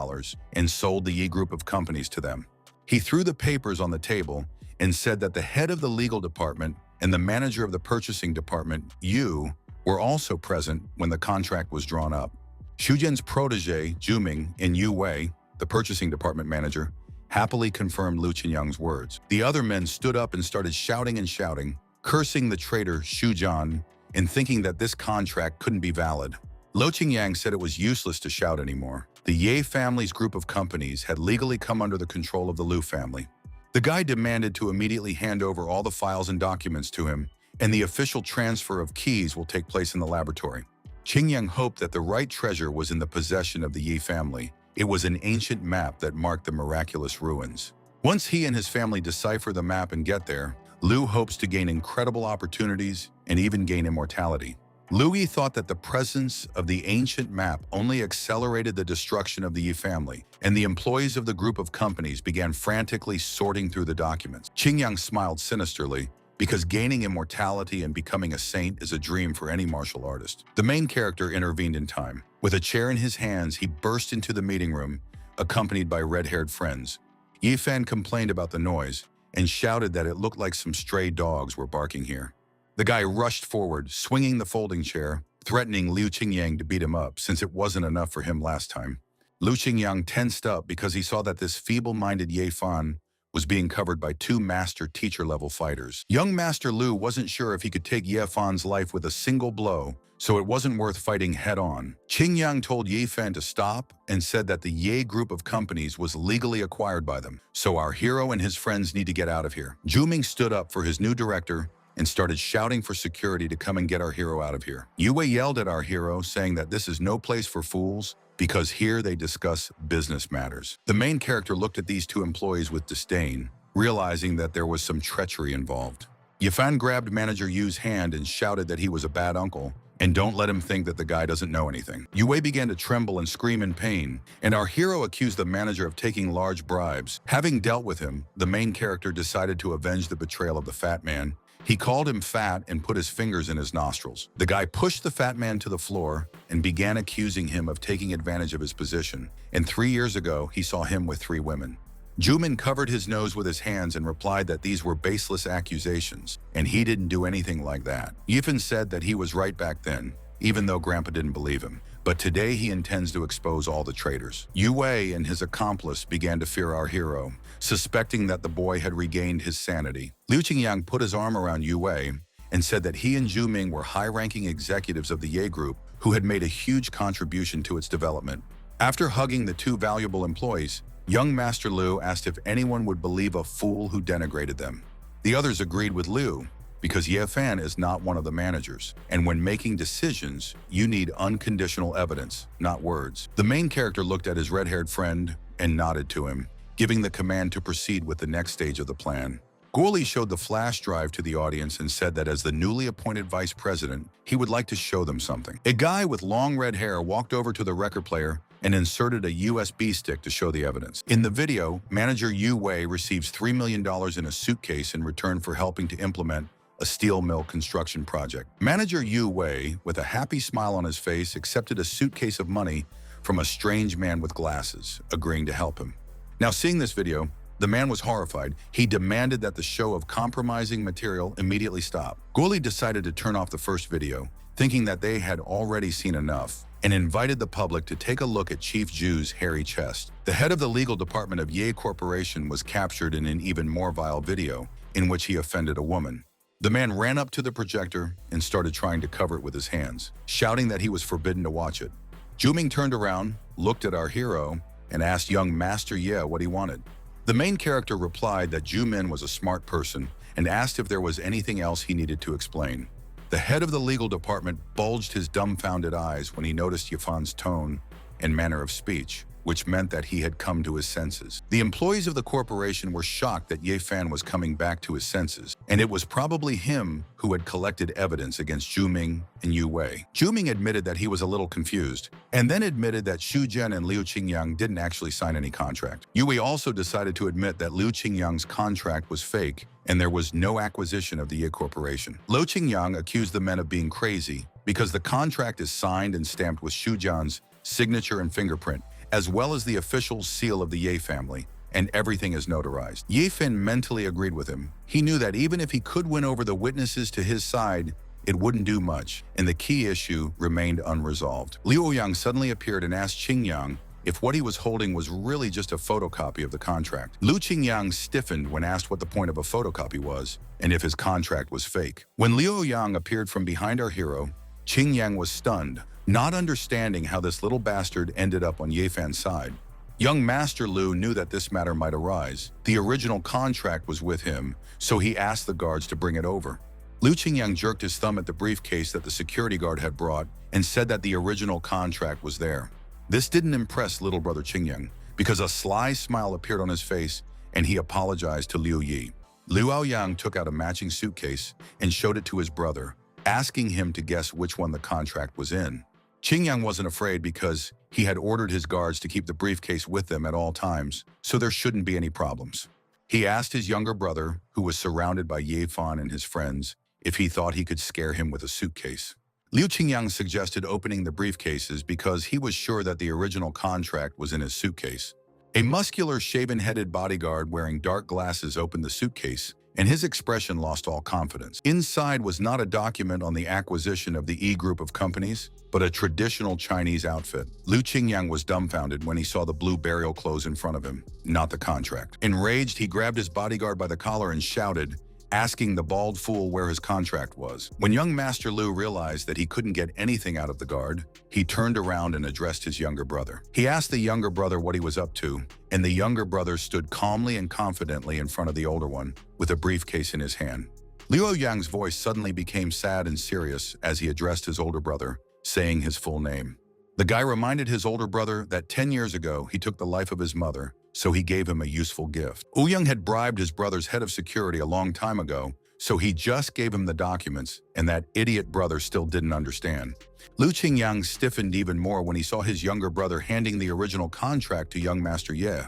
Speaker 1: and sold the Yi group of companies to them. He threw the papers on the table and said that the head of the legal department and the manager of the purchasing department, Yu, were also present when the contract was drawn up. Shujin's protege, Juming, and Yu Wei, the purchasing department manager, happily confirmed Liu Qingyang's words. The other men stood up and started shouting and shouting, cursing the traitor Shujian and thinking that this contract couldn't be valid. Liu Qingyang said it was useless to shout anymore. The Ye family's group of companies had legally come under the control of the Liu family. The guy demanded to immediately hand over all the files and documents to him, and the official transfer of keys will take place in the laboratory. Qingyang hoped that the right treasure was in the possession of the Ye family. It was an ancient map that marked the miraculous ruins. Once he and his family decipher the map and get there, Liu hopes to gain incredible opportunities and even gain immortality. Liu Yi thought that the presence of the ancient map only accelerated the destruction of the Yi family, and the employees of the group of companies began frantically sorting through the documents. Qingyang smiled sinisterly, because gaining immortality and becoming a saint is a dream for any martial artist. The main character intervened in time. With a chair in his hands, he burst into the meeting room, accompanied by red-haired friends. Yi Fan complained about the noise and shouted that it looked like some stray dogs were barking here. The guy rushed forward, swinging the folding chair, threatening Liu Qingyang to beat him up since it wasn't enough for him last time. Liu Qingyang tensed up because he saw that this feeble-minded Ye Fan was being covered by two master-teacher-level fighters. Young Master Liu wasn't sure if he could take Ye Fan's life with a single blow, so it wasn't worth fighting head-on. Qingyang told Ye Fan to stop and said that the Ye group of companies was legally acquired by them, so our hero and his friends need to get out of here. Juming stood up for his new director and started shouting for security to come and get our hero out of here. Yu Wei yelled at our hero, saying that this is no place for fools, because here they discuss business matters. The main character looked at these two employees with disdain, realizing that there was some treachery involved. Yifan grabbed manager Yu's hand and shouted that he was a bad uncle, and don't let him think that the guy doesn't know anything. Yu Wei began to tremble and scream in pain, and our hero accused the manager of taking large bribes. Having dealt with him, the main character decided to avenge the betrayal of the fat man. He called him fat and put his fingers in his nostrils. The guy pushed the fat man to the floor and began accusing him of taking advantage of his position. And 3 years ago, he saw him with 3 women. Jumin covered his nose with his hands and replied that these were baseless accusations, and he didn't do anything like that. Yifan said that he was right back then, even though Grandpa didn't believe him. But today he intends to expose all the traitors. Yu Wei and his accomplice began to fear our hero, suspecting that the boy had regained his sanity. Liu Qingyang put his arm around Yu Wei and said that he and Zhu Ming were high-ranking executives of the Ye Group who had made a huge contribution to its development. After hugging the 2 valuable employees, young Master Liu asked if anyone would believe a fool who denigrated them. The others agreed with Liu, because Ye Fan is not one of the managers, and when making decisions, you need unconditional evidence, not words. The main character looked at his red-haired friend and nodded to him, giving the command to proceed with the next stage of the plan. Guoli showed the flash drive to the audience and said that as the newly appointed vice president, he would like to show them something. A guy with long red hair walked over to the record player and inserted a USB stick to show the evidence. In the video, manager Yu Wei receives $3 million in a suitcase in return for helping to implement a steel mill construction project. Manager Yu Wei, with a happy smile on his face, accepted a suitcase of money from a strange man with glasses, agreeing to help him. Now, seeing this video, the man was horrified. He demanded that the show of compromising material immediately stop. Guoli decided to turn off the first video, thinking that they had already seen enough, and invited the public to take a look at Chief Zhu's hairy chest. The head of the legal department of Ye Corporation was captured in an even more vile video, in which he offended a woman. The man ran up to the projector and started trying to cover it with his hands, shouting that he was forbidden to watch it. Juming turned around, looked at our hero, and asked young Master Ye what he wanted. The main character replied that Ju Min was a smart person and asked if there was anything else he needed to explain. The head of the legal department bulged his dumbfounded eyes when he noticed Yifan's tone and manner of speech, which meant that he had come to his senses. The employees of the corporation were shocked that Ye Fan was coming back to his senses, and it was probably him who had collected evidence against Zhu Ming and Yu Wei. Zhu Ming admitted that he was a little confused, and then admitted that Xu Jian and Liu Qingyang didn't actually sign any contract. Yu Wei also decided to admit that Liu Qingyang's contract was fake, and there was no acquisition of the Ye Corporation. Liu Qingyang accused the men of being crazy because the contract is signed and stamped with Xu Jian's signature and fingerprint, as well as the official seal of the Ye family, and everything is notarized. Ye Fin mentally agreed with him. He knew that even if he could win over the witnesses to his side, it wouldn't do much, and the key issue remained unresolved. Liu Ouyang suddenly appeared and asked Qingyang if what he was holding was really just a photocopy of the contract. Liu Qingyang stiffened when asked what the point of a photocopy was, and if his contract was fake. When Liu Ouyang appeared from behind our hero, Qingyang was stunned, not understanding how this little bastard ended up on Ye Fan's side. Young Master Liu knew that this matter might arise. The original contract was with him, so he asked the guards to bring it over. Liu Qingyang jerked his thumb at the briefcase that the security guard had brought and said that the original contract was there. This didn't impress little brother Qingyang, because a sly smile appeared on his face and he apologized to Liu Yi. Liu Aoyang took out a matching suitcase and showed it to his brother, asking him to guess which one the contract was in. Qingyang wasn't afraid because he had ordered his guards to keep the briefcase with them at all times, so there shouldn't be any problems. He asked his younger brother, who was surrounded by Ye Fan and his friends, if he thought he could scare him with a suitcase. Liu Qingyang suggested opening the briefcases because he was sure that the original contract was in his suitcase. A muscular, shaven-headed bodyguard wearing dark glasses opened the suitcase, and his expression lost all confidence. Inside was not a document on the acquisition of the E group of companies, but a traditional Chinese outfit. Liu Qingyang was dumbfounded when he saw the blue burial clothes in front of him, not the contract. Enraged, he grabbed his bodyguard by the collar and shouted, asking the bald fool where his contract was. When young Master Liu realized that he couldn't get anything out of the guard, he turned around and addressed his younger brother. He asked the younger brother what he was up to, and the younger brother stood calmly and confidently in front of the older one, with a briefcase in his hand. Liu Ouyang's voice suddenly became sad and serious as he addressed his older brother, saying his full name. The guy reminded his older brother that 10 years ago he took the life of his mother, so he gave him a useful gift. Ouyang had bribed his brother's head of security a long time ago, so he just gave him the documents, and that idiot brother still didn't understand. Liu Qingyang stiffened even more when he saw his younger brother handing the original contract to young Master Ye.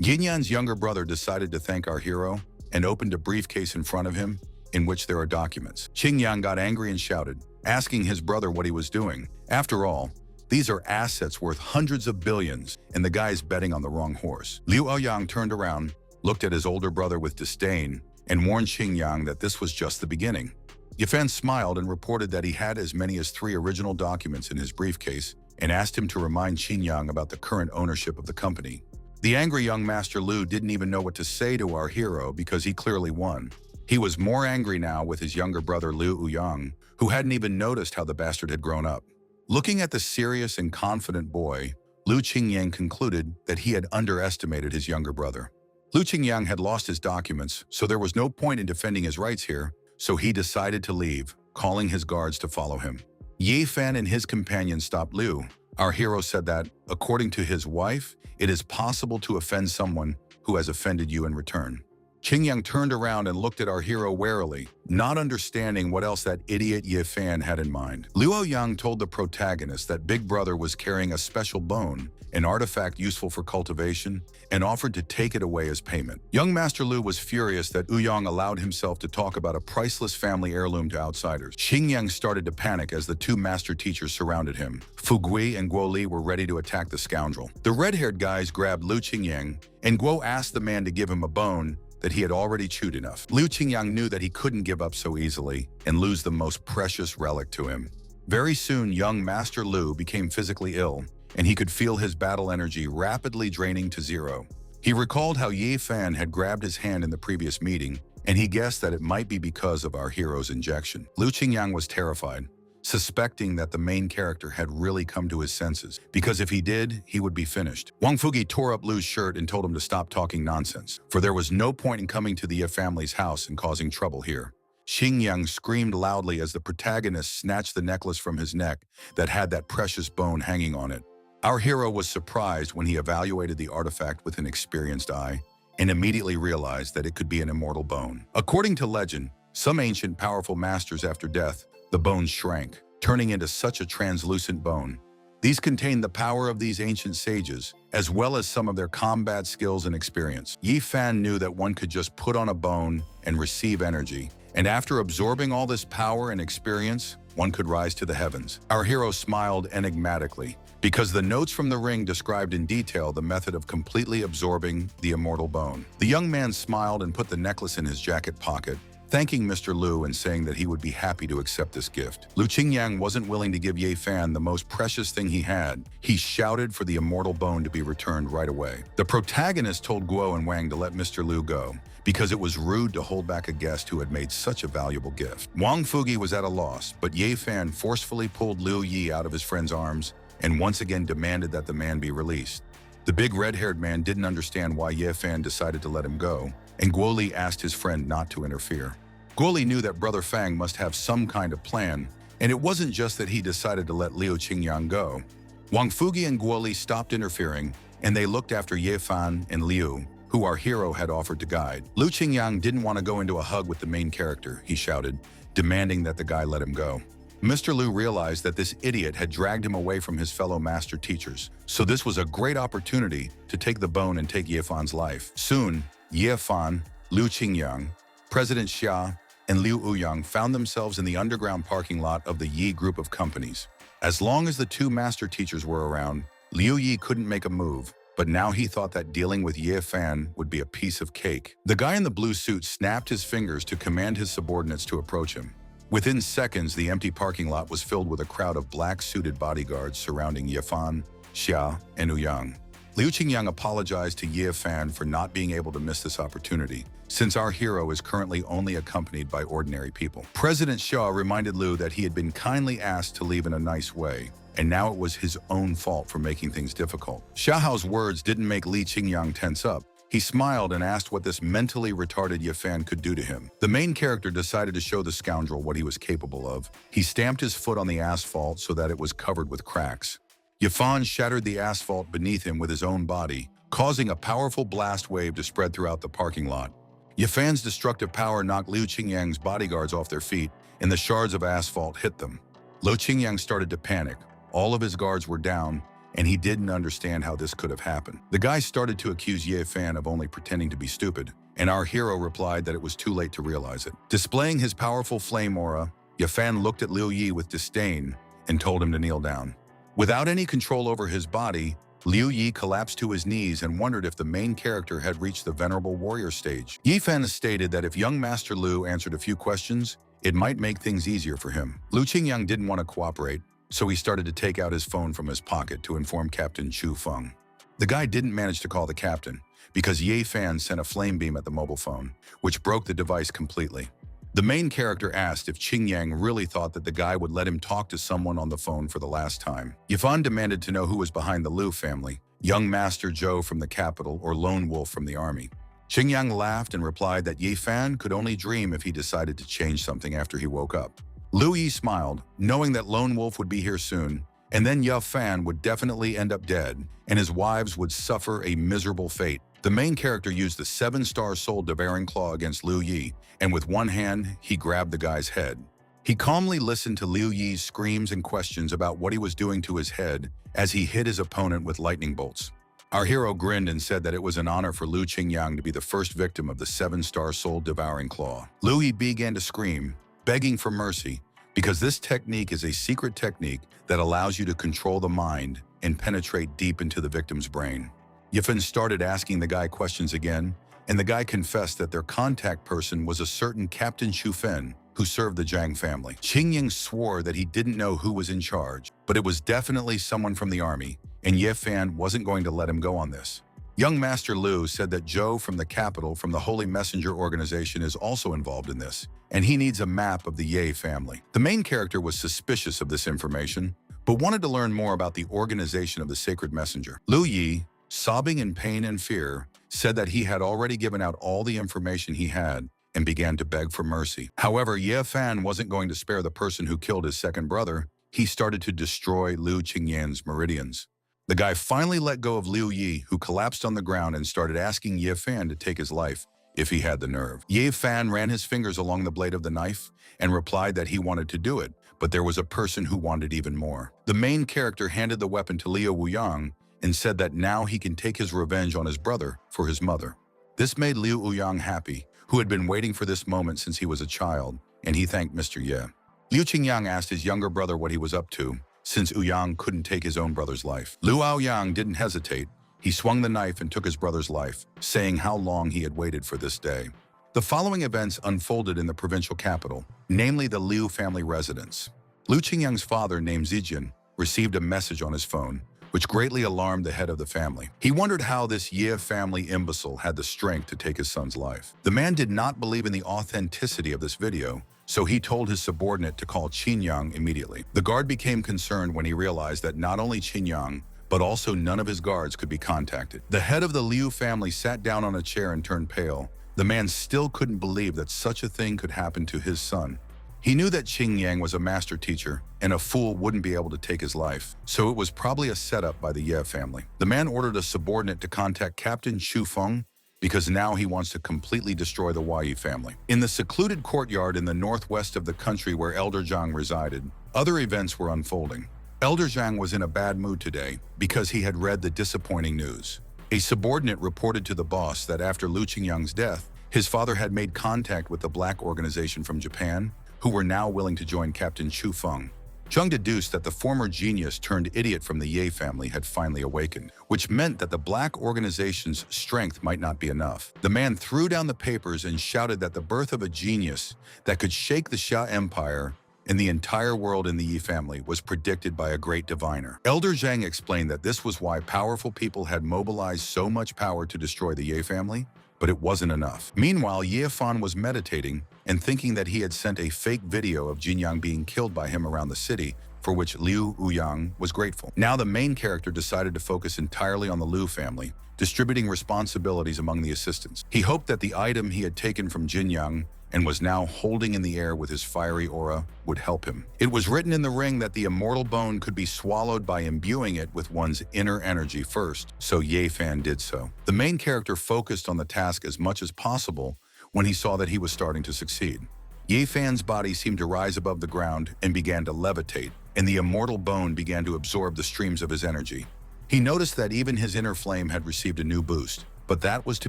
Speaker 1: Yinyan's younger brother decided to thank our hero and opened a briefcase in front of him, in which there are documents. Qingyang got angry and shouted, asking his brother what he was doing. After all, these are assets worth hundreds of billions, and the guy's betting on the wrong horse. Liu Aoyang turned around, looked at his older brother with disdain, and warned Qingyang that this was just the beginning. Yifan smiled and reported that he had as many as 3 original documents in his briefcase and asked him to remind Qingyang about the current ownership of the company. The angry young Master Liu didn't even know what to say to our hero because he clearly won. He was more angry now with his younger brother Liu Ouyang, who hadn't even noticed how the bastard had grown up. Looking at the serious and confident boy, Liu Qingyang concluded that he had underestimated his younger brother. Liu Qingyang had lost his documents, so there was no point in defending his rights here, so he decided to leave, calling his guards to follow him. Ye Fan and his companions stopped Liu. Our hero said that, according to his wife, it is possible to offend someone who has offended you in return. Qingyang turned around and looked at our hero warily, not understanding what else that idiot Ye Fan had in mind. Liu Ouyang told the protagonist that Big Brother was carrying a special bone, an artifact useful for cultivation, and offered to take it away as payment. Young Master Liu was furious that Ouyang allowed himself to talk about a priceless family heirloom to outsiders. Qingyang started to panic as the 2 master teachers surrounded him. Fu Gui and Guo Li were ready to attack the scoundrel. The red-haired guys grabbed Liu Qingyang, and Guo asked the man to give him a bone that he had already chewed enough. Liu Qingyang knew that he couldn't give up so easily and lose the most precious relic to him. Very soon, young Master Liu became physically ill, and he could feel his battle energy rapidly draining to zero. He recalled how Ye Fan had grabbed his hand in the previous meeting, and he guessed that it might be because of our hero's injection. Liu Qingyang was terrified, suspecting that the main character had really come to his senses, because if he did, he would be finished. Wang Fugi tore up Liu's shirt and told him to stop talking nonsense, for there was no point in coming to the Ye family's house and causing trouble here. Xingyang screamed loudly as the protagonist snatched the necklace from his neck that had that precious bone hanging on it. Our hero was surprised when he evaluated the artifact with an experienced eye and immediately realized that it could be an immortal bone. According to legend, some ancient powerful masters after death, the bones shrank, turning into such a translucent bone. These contain the power of these ancient sages, as well as some of their combat skills and experience. Yi Fan knew that one could just put on a bone and receive energy, and after absorbing all this power and experience, one could rise to the heavens. Our hero smiled enigmatically, because the notes from the ring described in detail the method of completely absorbing the immortal bone. The young man smiled and put the necklace in his jacket pocket, thanking Mr. Lu and saying that he would be happy to accept this gift. Lu Qingyang wasn't willing to give Ye Fan the most precious thing he had. He shouted for the immortal bone to be returned right away. The protagonist told Guo and Wang to let Mr. Lu go, because it was rude to hold back a guest who had made such a valuable gift. Wang Fugi was at a loss, but Ye Fan forcefully pulled Liu Yi out of his friend's arms and once again demanded that the man be released. The big red-haired man didn't understand why Ye Fan decided to let him go, and Guo Li asked his friend not to interfere. Guo Li knew that Brother Fang must have some kind of plan, and it wasn't just that he decided to let Liu Qingyang go. Wang Fugi and Guo Li stopped interfering, and they looked after Ye Fan and Liu, who our hero had offered to guide. Liu Qingyang didn't want to go into a hug with the main character, he shouted, demanding that the guy let him go. Mr. Liu realized that this idiot had dragged him away from his fellow master teachers, so this was a great opportunity to take the bone and take Ye Fan's life. Soon, Ye Fan, Liu Qingyang, President Xia, and Liu Uyang found themselves in the underground parking lot of the Yi group of companies. As long as the two master teachers were around, Liu Yi couldn't make a move, but now he thought that dealing with Ye Fan would be a piece of cake. The guy in the blue suit snapped his fingers to command his subordinates to approach him. Within seconds, the empty parking lot was filled with a crowd of black-suited bodyguards surrounding Ye Fan, Xia, and Uyang. Liu Qingyang apologized to Ye Fan for not being able to miss this opportunity, since our hero is currently only accompanied by ordinary people. President Xia reminded Liu that he had been kindly asked to leave in a nice way, and now it was his own fault for making things difficult. Xiao's words didn't make Li Qingyang tense up. He smiled and asked what this mentally retarded Ye Fan could do to him. The main character decided to show the scoundrel what he was capable of. He stamped his foot on the asphalt so that it was covered with cracks. Ye Fan shattered the asphalt beneath him with his own body, causing a powerful blast wave to spread throughout the parking lot. Ye Fan's destructive power knocked Liu Qingyang's bodyguards off their feet, and the shards of asphalt hit them. Liu Qingyang started to panic. All of his guards were down, and he didn't understand how this could have happened. The guy started to accuse Ye Fan of only pretending to be stupid, and our hero replied that it was too late to realize it. Displaying his powerful flame aura, Ye Fan looked at Liu Yi with disdain and told him to kneel down. Without any control over his body, Liu Yi collapsed to his knees and wondered if the main character had reached the Venerable Warrior stage. Ye Fan stated that if young Master Liu answered a few questions, it might make things easier for him. Liu Qingyang didn't want to cooperate, so he started to take out his phone from his pocket to inform Captain Chu Feng. The guy didn't manage to call the captain, because Ye Fan sent a flame beam at the mobile phone, which broke the device completely. The main character asked if Qingyang really thought that the guy would let him talk to someone on the phone for the last time. Ye Fan demanded to know who was behind the Liu family, young Master Zhou from the capital or Lone Wolf from the army. Qingyang laughed and replied that Ye Fan could only dream if he decided to change something after he woke up. Liu Yi smiled, knowing that Lone Wolf would be here soon, and then Ye Fan would definitely end up dead, and his wives would suffer a miserable fate. The main character used the 7-star soul devouring claw against Liu Yi, and with one hand, he grabbed the guy's head. He calmly listened to Liu Yi's screams and questions about what he was doing to his head as he hit his opponent with lightning bolts. Our hero grinned and said that it was an honor for Liu Qingyang to be the first victim of the 7-star soul devouring claw. Liu Yi began to scream, begging for mercy, because this technique is a secret technique that allows you to control the mind and penetrate deep into the victim's brain. Ye Fan started asking the guy questions again, and the guy confessed that their contact person was a certain Captain Chu Fen, who served the Zhang family. Qingyang swore that he didn't know who was in charge, but it was definitely someone from the army, and Ye Fan wasn't going to let him go on this. Young Master Liu said that Zhou from the capital from the Holy Messenger organization is also involved in this, and he needs a map of the Ye family. The main character was suspicious of this information, but wanted to learn more about the organization of the Sacred Messenger. Liu Yi, sobbing in pain and fear, said that he had already given out all the information he had, and began to beg for mercy. However, Ye Fan wasn't going to spare the person who killed his second brother. He started to destroy Liu Qingyang's meridians. The guy finally let go of Liu Yi, who collapsed on the ground and started asking Ye Fan to take his life if he had the nerve. Ye Fan ran his fingers along the blade of the knife and replied that he wanted to do it, but there was a person who wanted even more. The main character handed the weapon to Liu Wuyang and said that now he can take his revenge on his brother for his mother. This made Liu Wuyang happy, who had been waiting for this moment since he was a child, and he thanked Mr. Ye. Liu Qingyang asked his younger brother what he was up to, since Wuyang couldn't take his own brother's life. Liu Wuyang didn't hesitate. He swung the knife and took his brother's life, saying how long he had waited for this day. The following events unfolded in the provincial capital, namely the Liu family residence. Liu Qingyang's father, named Zijin, received a message on his phone, which greatly alarmed the head of the family. He wondered how this Ye family imbecile had the strength to take his son's life. The man did not believe in the authenticity of this video, so he told his subordinate to call Qin Yang immediately. The guard became concerned when he realized that not only Qin Yang, but also none of his guards could be contacted. The head of the Liu family sat down on a chair and turned pale. The man still couldn't believe that such a thing could happen to his son. He knew that Qin Yang was a master teacher, and a fool wouldn't be able to take his life, so it was probably a setup by the Ye family. The man ordered a subordinate to contact Captain Chu Feng, because now he wants to completely destroy the Wei family. In the secluded courtyard in the northwest of the country where Elder Zhang resided, other events were unfolding. Elder Zhang was in a bad mood today because he had read the disappointing news. A subordinate reported to the boss that after Liu Qingyang's death, his father had made contact with the black organization from Japan, who were now willing to join Captain Chu Feng. Zhang deduced that the former genius turned idiot from the Ye family had finally awakened, which meant that the black organization's strength might not be enough. The man threw down the papers and shouted that the birth of a genius that could shake the Xia Empire and the entire world in the Yi family was predicted by a great diviner. Elder Zhang explained that this was why powerful people had mobilized so much power to destroy the Ye family, but it wasn't enough. Meanwhile, Ye Fan was meditating and thinking that he had sent a fake video of Jin Yang being killed by him around the city, for which Liu Wuyang was grateful. Now the main character decided to focus entirely on the Liu family, distributing responsibilities among the assistants. He hoped that the item he had taken from Jin Yang and was now holding in the air with his fiery aura would help him. It was written in the ring that the immortal bone could be swallowed by imbuing it with one's inner energy first, so Ye Fan did so. The main character focused on the task as much as possible when he saw that he was starting to succeed. Ye Fan's body seemed to rise above the ground and began to levitate, and the immortal bone began to absorb the streams of his energy. He noticed that even his inner flame had received a new boost, but that was to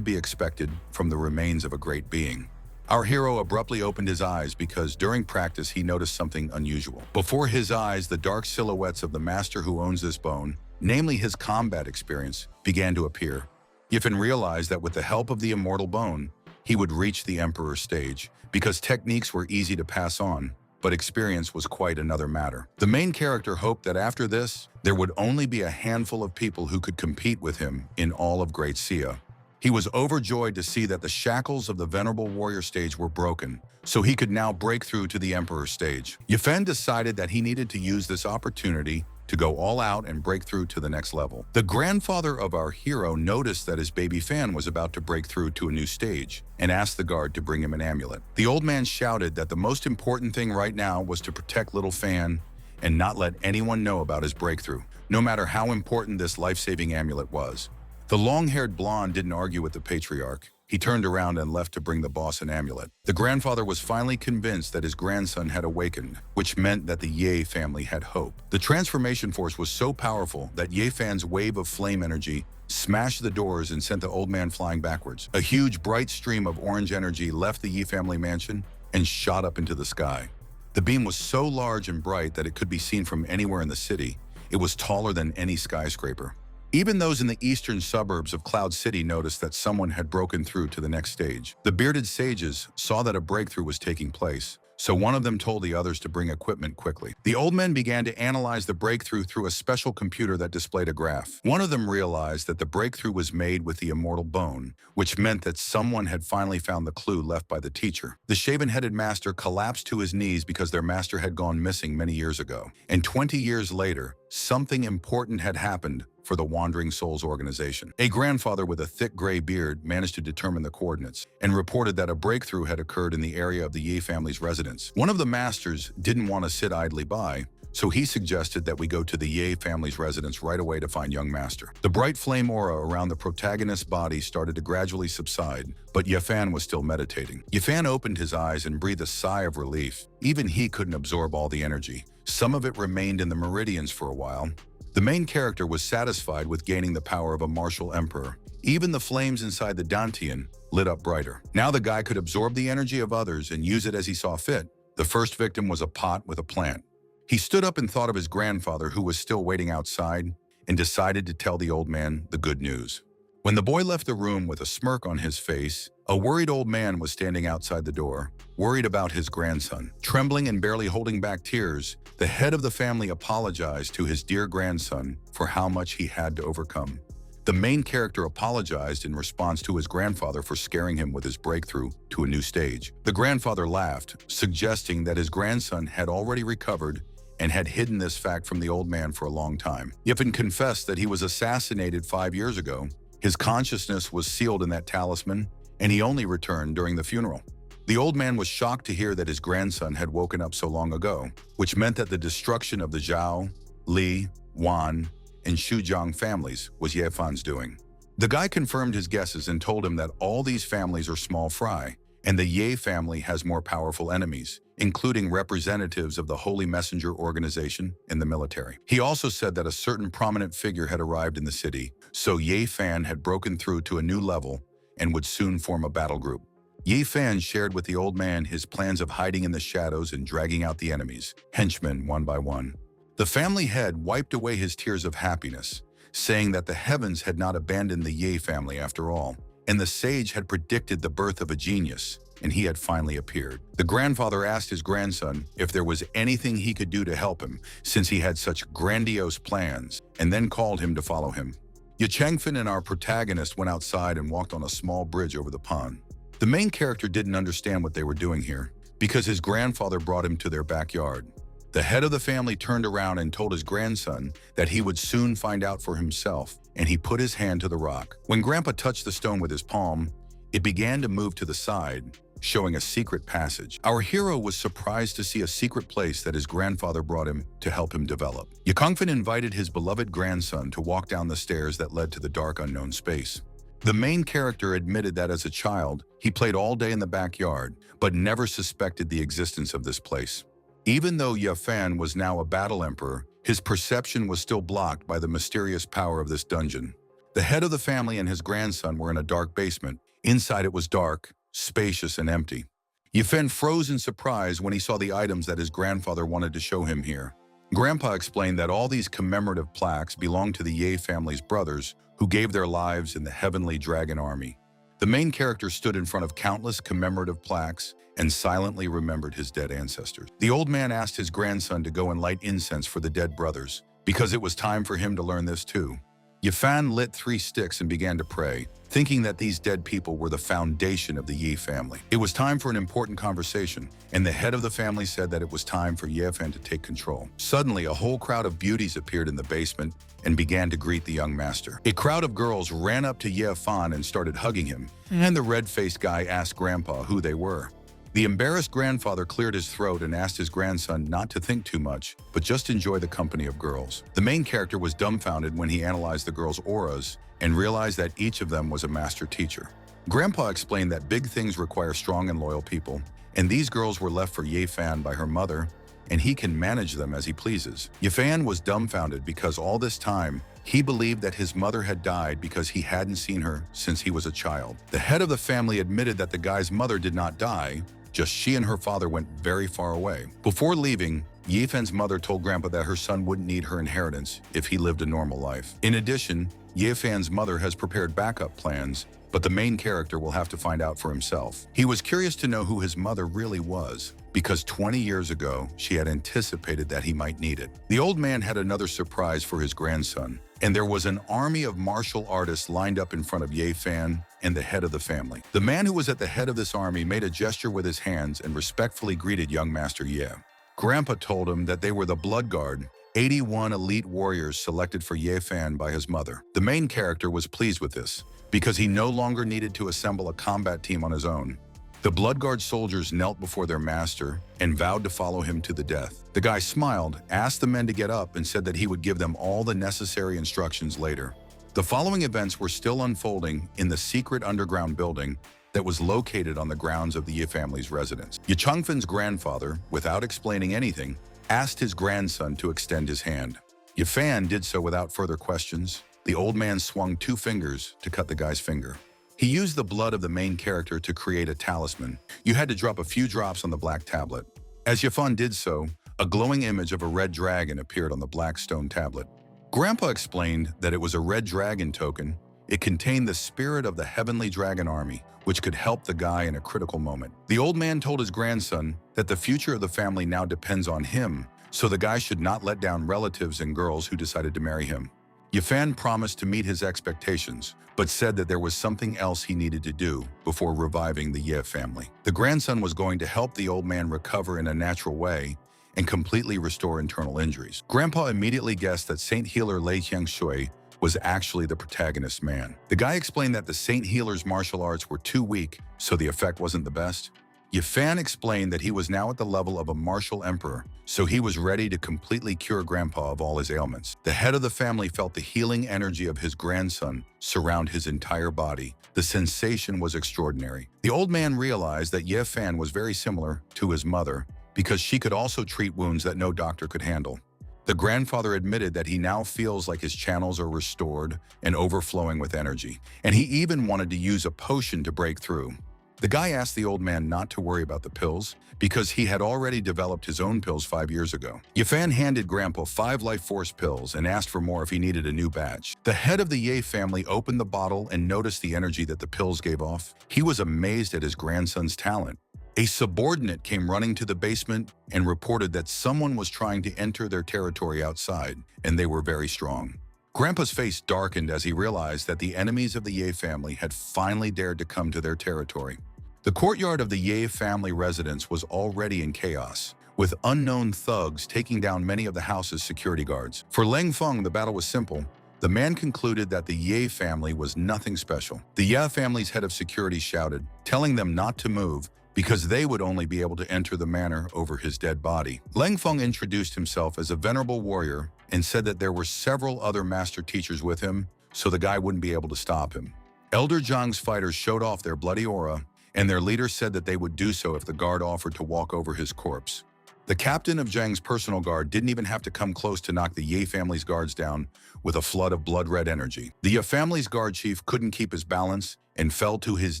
Speaker 1: be expected from the remains of a great being. Our hero abruptly opened his eyes because during practice he noticed something unusual. Before his eyes, the dark silhouettes of the master who owns this bone, namely his combat experience, began to appear. Yifen realized that with the help of the immortal bone, he would reach the Emperor's stage, because techniques were easy to pass on, but experience was quite another matter. The main character hoped that after this, there would only be a handful of people who could compete with him in all of Great Xia. He was overjoyed to see that the shackles of the Venerable Warrior stage were broken, so he could now break through to the Emperor stage. Yifen decided that he needed to use this opportunity to go all out and break through to the next level. The grandfather of our hero noticed that his baby Fan was about to break through to a new stage and asked the guard to bring him an amulet. The old man shouted that the most important thing right now was to protect little Fan and not let anyone know about his breakthrough, no matter how important this life-saving amulet was. The long-haired blonde didn't argue with the patriarch. He turned around and left to bring the boss an amulet. The grandfather was finally convinced that his grandson had awakened, which meant that the Ye family had hope. The transformation force was so powerful that Ye Fan's wave of flame energy smashed the doors and sent the old man flying backwards. A huge, bright stream of orange energy left the Ye family mansion and shot up into the sky. The beam was so large and bright that it could be seen from anywhere in the city. It was taller than any skyscraper. Even those in the eastern suburbs of Cloud City noticed that someone had broken through to the next stage. The bearded sages saw that a breakthrough was taking place, so one of them told the others to bring equipment quickly. The old men began to analyze the breakthrough through a special computer that displayed a graph. One of them realized that the breakthrough was made with the immortal bone, which meant that someone had finally found the clue left by the teacher. The shaven-headed master collapsed to his knees because their master had gone missing many years ago, and 20 years later, something important had happened for the Wandering Souls organization. A grandfather with a thick gray beard managed to determine the coordinates and reported that a breakthrough had occurred in the area of the Ye family's residence. One of the masters didn't want to sit idly by, so he suggested that we go to the Ye family's residence right away to find young master. The bright flame aura around the protagonist's body started to gradually subside, but Yefan was still meditating. Yefan opened his eyes and breathed a sigh of relief. Even he couldn't absorb all the energy. Some of it remained in the meridians for a while. The main character was satisfied with gaining the power of a martial emperor. Even the flames inside the Dantian lit up brighter. Now the guy could absorb the energy of others and use it as he saw fit. The first victim was a pot with a plant. He stood up and thought of his grandfather, who was still waiting outside, and decided to tell the old man the good news. When the boy left the room with a smirk on his face, a worried old man was standing outside the door, worried about his grandson. Trembling and barely holding back tears, the head of the family apologized to his dear grandson for how much he had to overcome. The main character apologized in response to his grandfather for scaring him with his breakthrough to a new stage. The grandfather laughed, suggesting that his grandson had already recovered and had hidden this fact from the old man for a long time. Yifan confessed that he was assassinated 5 years ago. His consciousness was sealed in that talisman, and he only returned during the funeral. The old man was shocked to hear that his grandson had woken up so long ago, which meant that the destruction of the Zhao, Li, Wan, and Shujiang families was Yefan's doing. The guy confirmed his guesses and told him that all these families are small fry, and the Ye family has more powerful enemies, including representatives of the Holy Messenger organization and the military. He also said that a certain prominent figure had arrived in the city, so Ye Fan had broken through to a new level and would soon form a battle group. Ye Fan shared with the old man his plans of hiding in the shadows and dragging out the enemies, henchmen one by one. The family head wiped away his tears of happiness, saying that the heavens had not abandoned the Ye family after all, and the sage had predicted the birth of a genius, and he had finally appeared. The grandfather asked his grandson if there was anything he could do to help him, since he had such grandiose plans, and then called him to follow him. Ye Changfen and our protagonist went outside and walked on a small bridge over the pond. The main character didn't understand what they were doing here, because his grandfather brought him to their backyard. The head of the family turned around and told his grandson that he would soon find out for himself, and he put his hand to the rock. When Grandpa touched the stone with his palm, it began to move to the side, showing a secret passage. Our hero was surprised to see a secret place that his grandfather brought him to help him develop. Ye Kongfen invited his beloved grandson to walk down the stairs that led to the dark unknown space. The main character admitted that as a child, he played all day in the backyard, but never suspected the existence of this place. Even though Ye Fan was now a battle emperor, his perception was still blocked by the mysterious power of this dungeon. The head of the family and his grandson were in a dark basement. Inside it was dark, spacious, and empty. Ye Fan froze in surprise when he saw the items that his grandfather wanted to show him here. Grandpa explained that all these commemorative plaques belonged to the Ye family's brothers who gave their lives in the Heavenly Dragon Army. The main character stood in front of countless commemorative plaques and silently remembered his dead ancestors. The old man asked his grandson to go and light incense for the dead brothers, because it was time for him to learn this too. Ye Fan lit 3 sticks and began to pray, thinking that these dead people were the foundation of the Ye family. It was time for an important conversation, and the head of the family said that it was time for Ye Fan to take control. Suddenly, a whole crowd of beauties appeared in the basement and began to greet the young master. A crowd of girls ran up to Ye Fan and started hugging him, and the red-faced guy asked Grandpa who they were. The embarrassed grandfather cleared his throat and asked his grandson not to think too much, but just enjoy the company of girls. The main character was dumbfounded when he analyzed the girls' auras and realized that each of them was a master teacher. Grandpa explained that big things require strong and loyal people, and these girls were left for Ye Fan by her mother, and he can manage them as he pleases. Ye Fan was dumbfounded because all this time, he believed that his mother had died because he hadn't seen her since he was a child. The head of the family admitted that the guy's mother did not die, just she and her father went very far away. Before leaving, Ye Fan's mother told Grandpa that her son wouldn't need her inheritance if he lived a normal life. In addition, Ye Fan's mother has prepared backup plans, but the main character will have to find out for himself. He was curious to know who his mother really was, because 20 years ago, she had anticipated that he might need it. The old man had another surprise for his grandson, and there was an army of martial artists lined up in front of Ye Fan and the head of the family. The man who was at the head of this army made a gesture with his hands and respectfully greeted young Master Ye. Grandpa told him that they were the Blood Guard 81 elite warriors selected for Ye Fan by his mother. The main character was pleased with this, because he no longer needed to assemble a combat team on his own. The Bloodguard soldiers knelt before their master and vowed to follow him to the death. The guy smiled, asked the men to get up, and said that he would give them all the necessary instructions later. The following events were still unfolding in the secret underground building that was located on the grounds of the Ye family's residence. Ye Changfen's grandfather, without explaining anything, asked his grandson to extend his hand. Ye Fan did so without further questions. The old man swung 2 fingers to cut the guy's finger. He used the blood of the main character to create a talisman. You had to drop a few drops on the black tablet. As Ye Fan did so, a glowing image of a red dragon appeared on the black stone tablet. Grandpa explained that it was a red dragon token. It contained the spirit of the heavenly dragon army, which could help the guy in a critical moment. The old man told his grandson that the future of the family now depends on him, so the guy should not let down relatives and girls who decided to marry him. Ye Fan promised to meet his expectations, but said that there was something else he needed to do before reviving the Ye family. The grandson was going to help the old man recover in a natural way and completely restore internal injuries. Grandpa immediately guessed that Saint Healer Lei Qiangshui was actually the protagonist's man. The guy explained that the Saint Healer's martial arts were too weak, so the effect wasn't the best. Ye Fan explained that he was now at the level of a martial emperor, so he was ready to completely cure Grandpa of all his ailments. The head of the family felt the healing energy of his grandson surround his entire body. The sensation was extraordinary. The old man realized that Ye Fan was very similar to his mother because she could also treat wounds that no doctor could handle. The grandfather admitted that he now feels like his channels are restored and overflowing with energy, and he even wanted to use a potion to break through. The guy asked the old man not to worry about the pills because he had already developed his own pills 5 years ago. Ye Fan handed Grandpa 5 life force pills and asked for more if he needed a new batch. The head of the Ye family opened the bottle and noticed the energy that the pills gave off. He was amazed at his grandson's talent. A subordinate came running to the basement and reported that someone was trying to enter their territory outside, and they were very strong. Grandpa's face darkened as he realized that the enemies of the Ye family had finally dared to come to their territory. The courtyard of the Ye family residence was already in chaos, with unknown thugs taking down many of the house's security guards. For Leng Feng, the battle was simple. The man concluded that the Ye family was nothing special. The Ye family's head of security shouted, telling them not to move, because they would only be able to enter the manor over his dead body. Leng Feng introduced himself as a venerable warrior and said that there were several other master teachers with him, so the guy wouldn't be able to stop him. Elder Zhang's fighters showed off their bloody aura, and their leader said that they would do so if the guard offered to walk over his corpse. The captain of Zhang's personal guard didn't even have to come close to knock the Ye family's guards down with a flood of blood-red energy. The Ye family's guard chief couldn't keep his balance and fell to his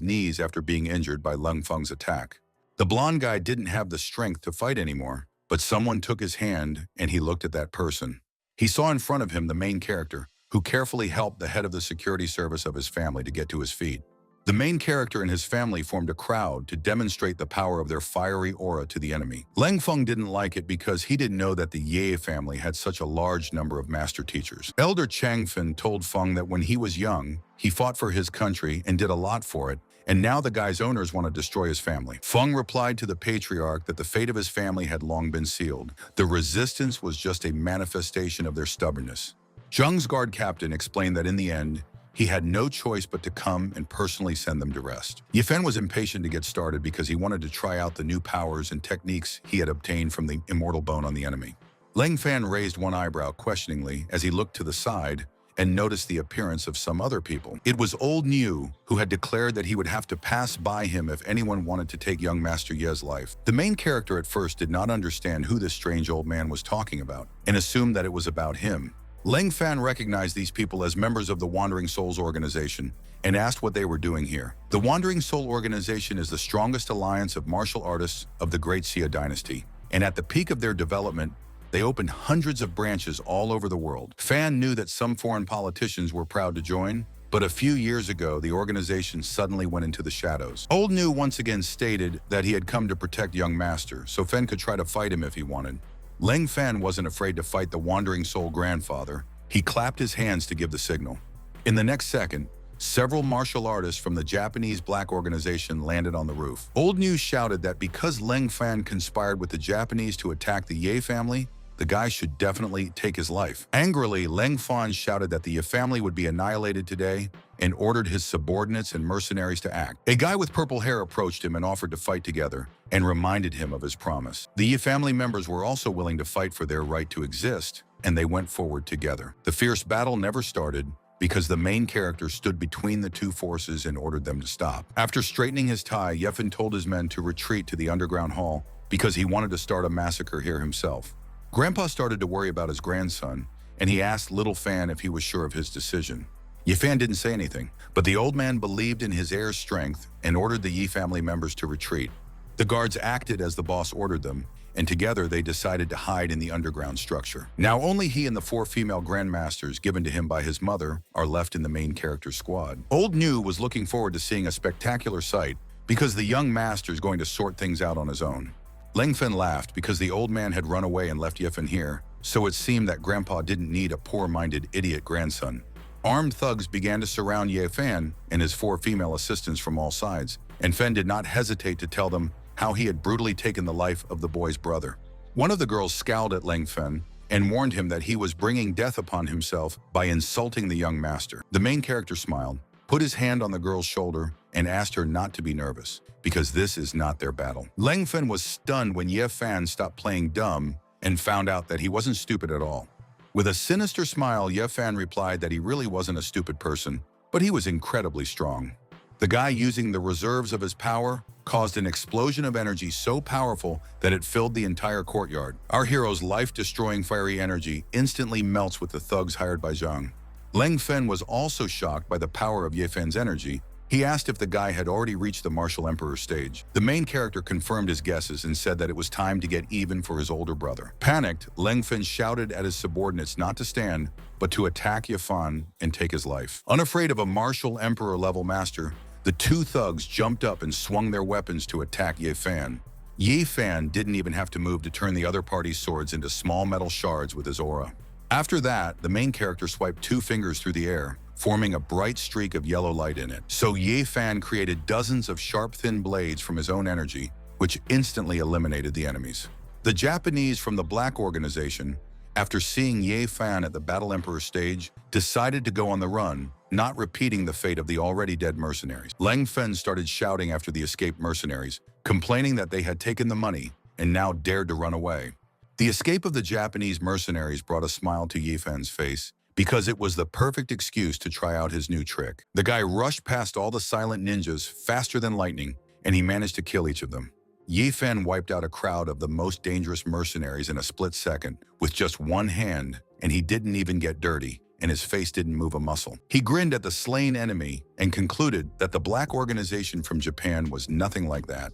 Speaker 1: knees after being injured by Leng Feng's attack. The blonde guy didn't have the strength to fight anymore, but someone took his hand and he looked at that person. He saw in front of him the main character, who carefully helped the head of the security service of his family to get to his feet. The main character and his family formed a crowd to demonstrate the power of their fiery aura to the enemy. Leng Feng didn't like it because he didn't know that the Ye family had such a large number of master teachers. Elder Changfen told Feng that when he was young, he fought for his country and did a lot for it, and now the guy's owners want to destroy his family. Feng replied to the patriarch that the fate of his family had long been sealed. The resistance was just a manifestation of their stubbornness. Zhang's guard captain explained that in the end, he had no choice but to come and personally send them to rest. Ye Fan was impatient to get started because he wanted to try out the new powers and techniques he had obtained from the immortal bone on the enemy. Leng Fan raised one eyebrow questioningly as he looked to the side and noticed the appearance of some other people. It was old Niu, who had declared that he would have to pass by him if anyone wanted to take young Master Ye's life. The main character at first did not understand who this strange old man was talking about and assumed that it was about him. Leng Fan recognized these people as members of the Wandering Souls organization and asked what they were doing here. The Wandering Soul organization is the strongest alliance of martial artists of the Great Xia dynasty, and at the peak of their development, they opened hundreds of branches all over the world. Fan knew that some foreign politicians were proud to join, but a few years ago, the organization suddenly went into the shadows. Old Niu once again stated that he had come to protect young Master, so Fen could try to fight him if he wanted. Leng Fan wasn't afraid to fight the Wandering Soul grandfather. He clapped his hands to give the signal. In the next second, several martial artists from the Japanese black organization landed on the roof. Old Niu shouted that because Leng Fan conspired with the Japanese to attack the Ye family, the guy should definitely take his life. Angrily, Leng Fan shouted that the Ye family would be annihilated today and ordered his subordinates and mercenaries to act. A guy with purple hair approached him and offered to fight together and reminded him of his promise. The Ye family members were also willing to fight for their right to exist, and they went forward together. The fierce battle never started because the main character stood between the two forces and ordered them to stop. After straightening his tie, Yefan told his men to retreat to the underground hall because he wanted to start a massacre here himself. Grandpa started to worry about his grandson, and he asked Little Fan if he was sure of his decision. Yefan didn't say anything, but the old man believed in his heir's strength and ordered the Yi family members to retreat. The guards acted as the boss ordered them, and together they decided to hide in the underground structure. Now only he and the 4 female grandmasters given to him by his mother are left in the main character's squad. Old New was looking forward to seeing a spectacular sight because the young master is going to sort things out on his own. Lengfen laughed because the old man had run away and left Yefan here, so it seemed that Grandpa didn't need a poor-minded idiot grandson. Armed thugs began to surround Ye Fan and his 4 female assistants from all sides, and Fen did not hesitate to tell them how he had brutally taken the life of the boy's brother. One of the girls scowled at Leng Fen and warned him that he was bringing death upon himself by insulting the young master. The main character smiled, put his hand on the girl's shoulder, and asked her not to be nervous, because this is not their battle. Leng Fen was stunned when Ye Fan stopped playing dumb and found out that he wasn't stupid at all. With a sinister smile, Ye Fan replied that he really wasn't a stupid person, but he was incredibly strong. The guy using the reserves of his power caused an explosion of energy so powerful that it filled the entire courtyard. Our hero's life-destroying fiery energy instantly melts with the thugs hired by Zhang. Leng Fen was also shocked by the power of Ye Fan's energy. He asked if the guy had already reached the martial emperor stage. The main character confirmed his guesses and said that it was time to get even for his older brother. Panicked, Leng Fen shouted at his subordinates not to stand, but to attack Ye Fan and take his life. Unafraid of a martial emperor-level master, the 2 thugs jumped up and swung their weapons to attack Ye Fan. Ye Fan didn't even have to move to turn the other party's swords into small metal shards with his aura. After that, the main character swiped 2 fingers through the air, forming a bright streak of yellow light in it. So Ye Fan created dozens of sharp, thin blades from his own energy, which instantly eliminated the enemies. The Japanese from the Black Organization, after seeing Ye Fan at the Battle Emperor stage, decided to go on the run, not repeating the fate of the already dead mercenaries. Leng Fen started shouting after the escaped mercenaries, complaining that they had taken the money and now dared to run away. The escape of the Japanese mercenaries brought a smile to Ye Fan's face, because it was the perfect excuse to try out his new trick. The guy rushed past all the silent ninjas faster than lightning, and he managed to kill each of them. Ye Fan wiped out a crowd of the most dangerous mercenaries in a split second with just one hand, and he didn't even get dirty, and his face didn't move a muscle. He grinned at the slain enemy and concluded that the Black Organization from Japan was nothing like that.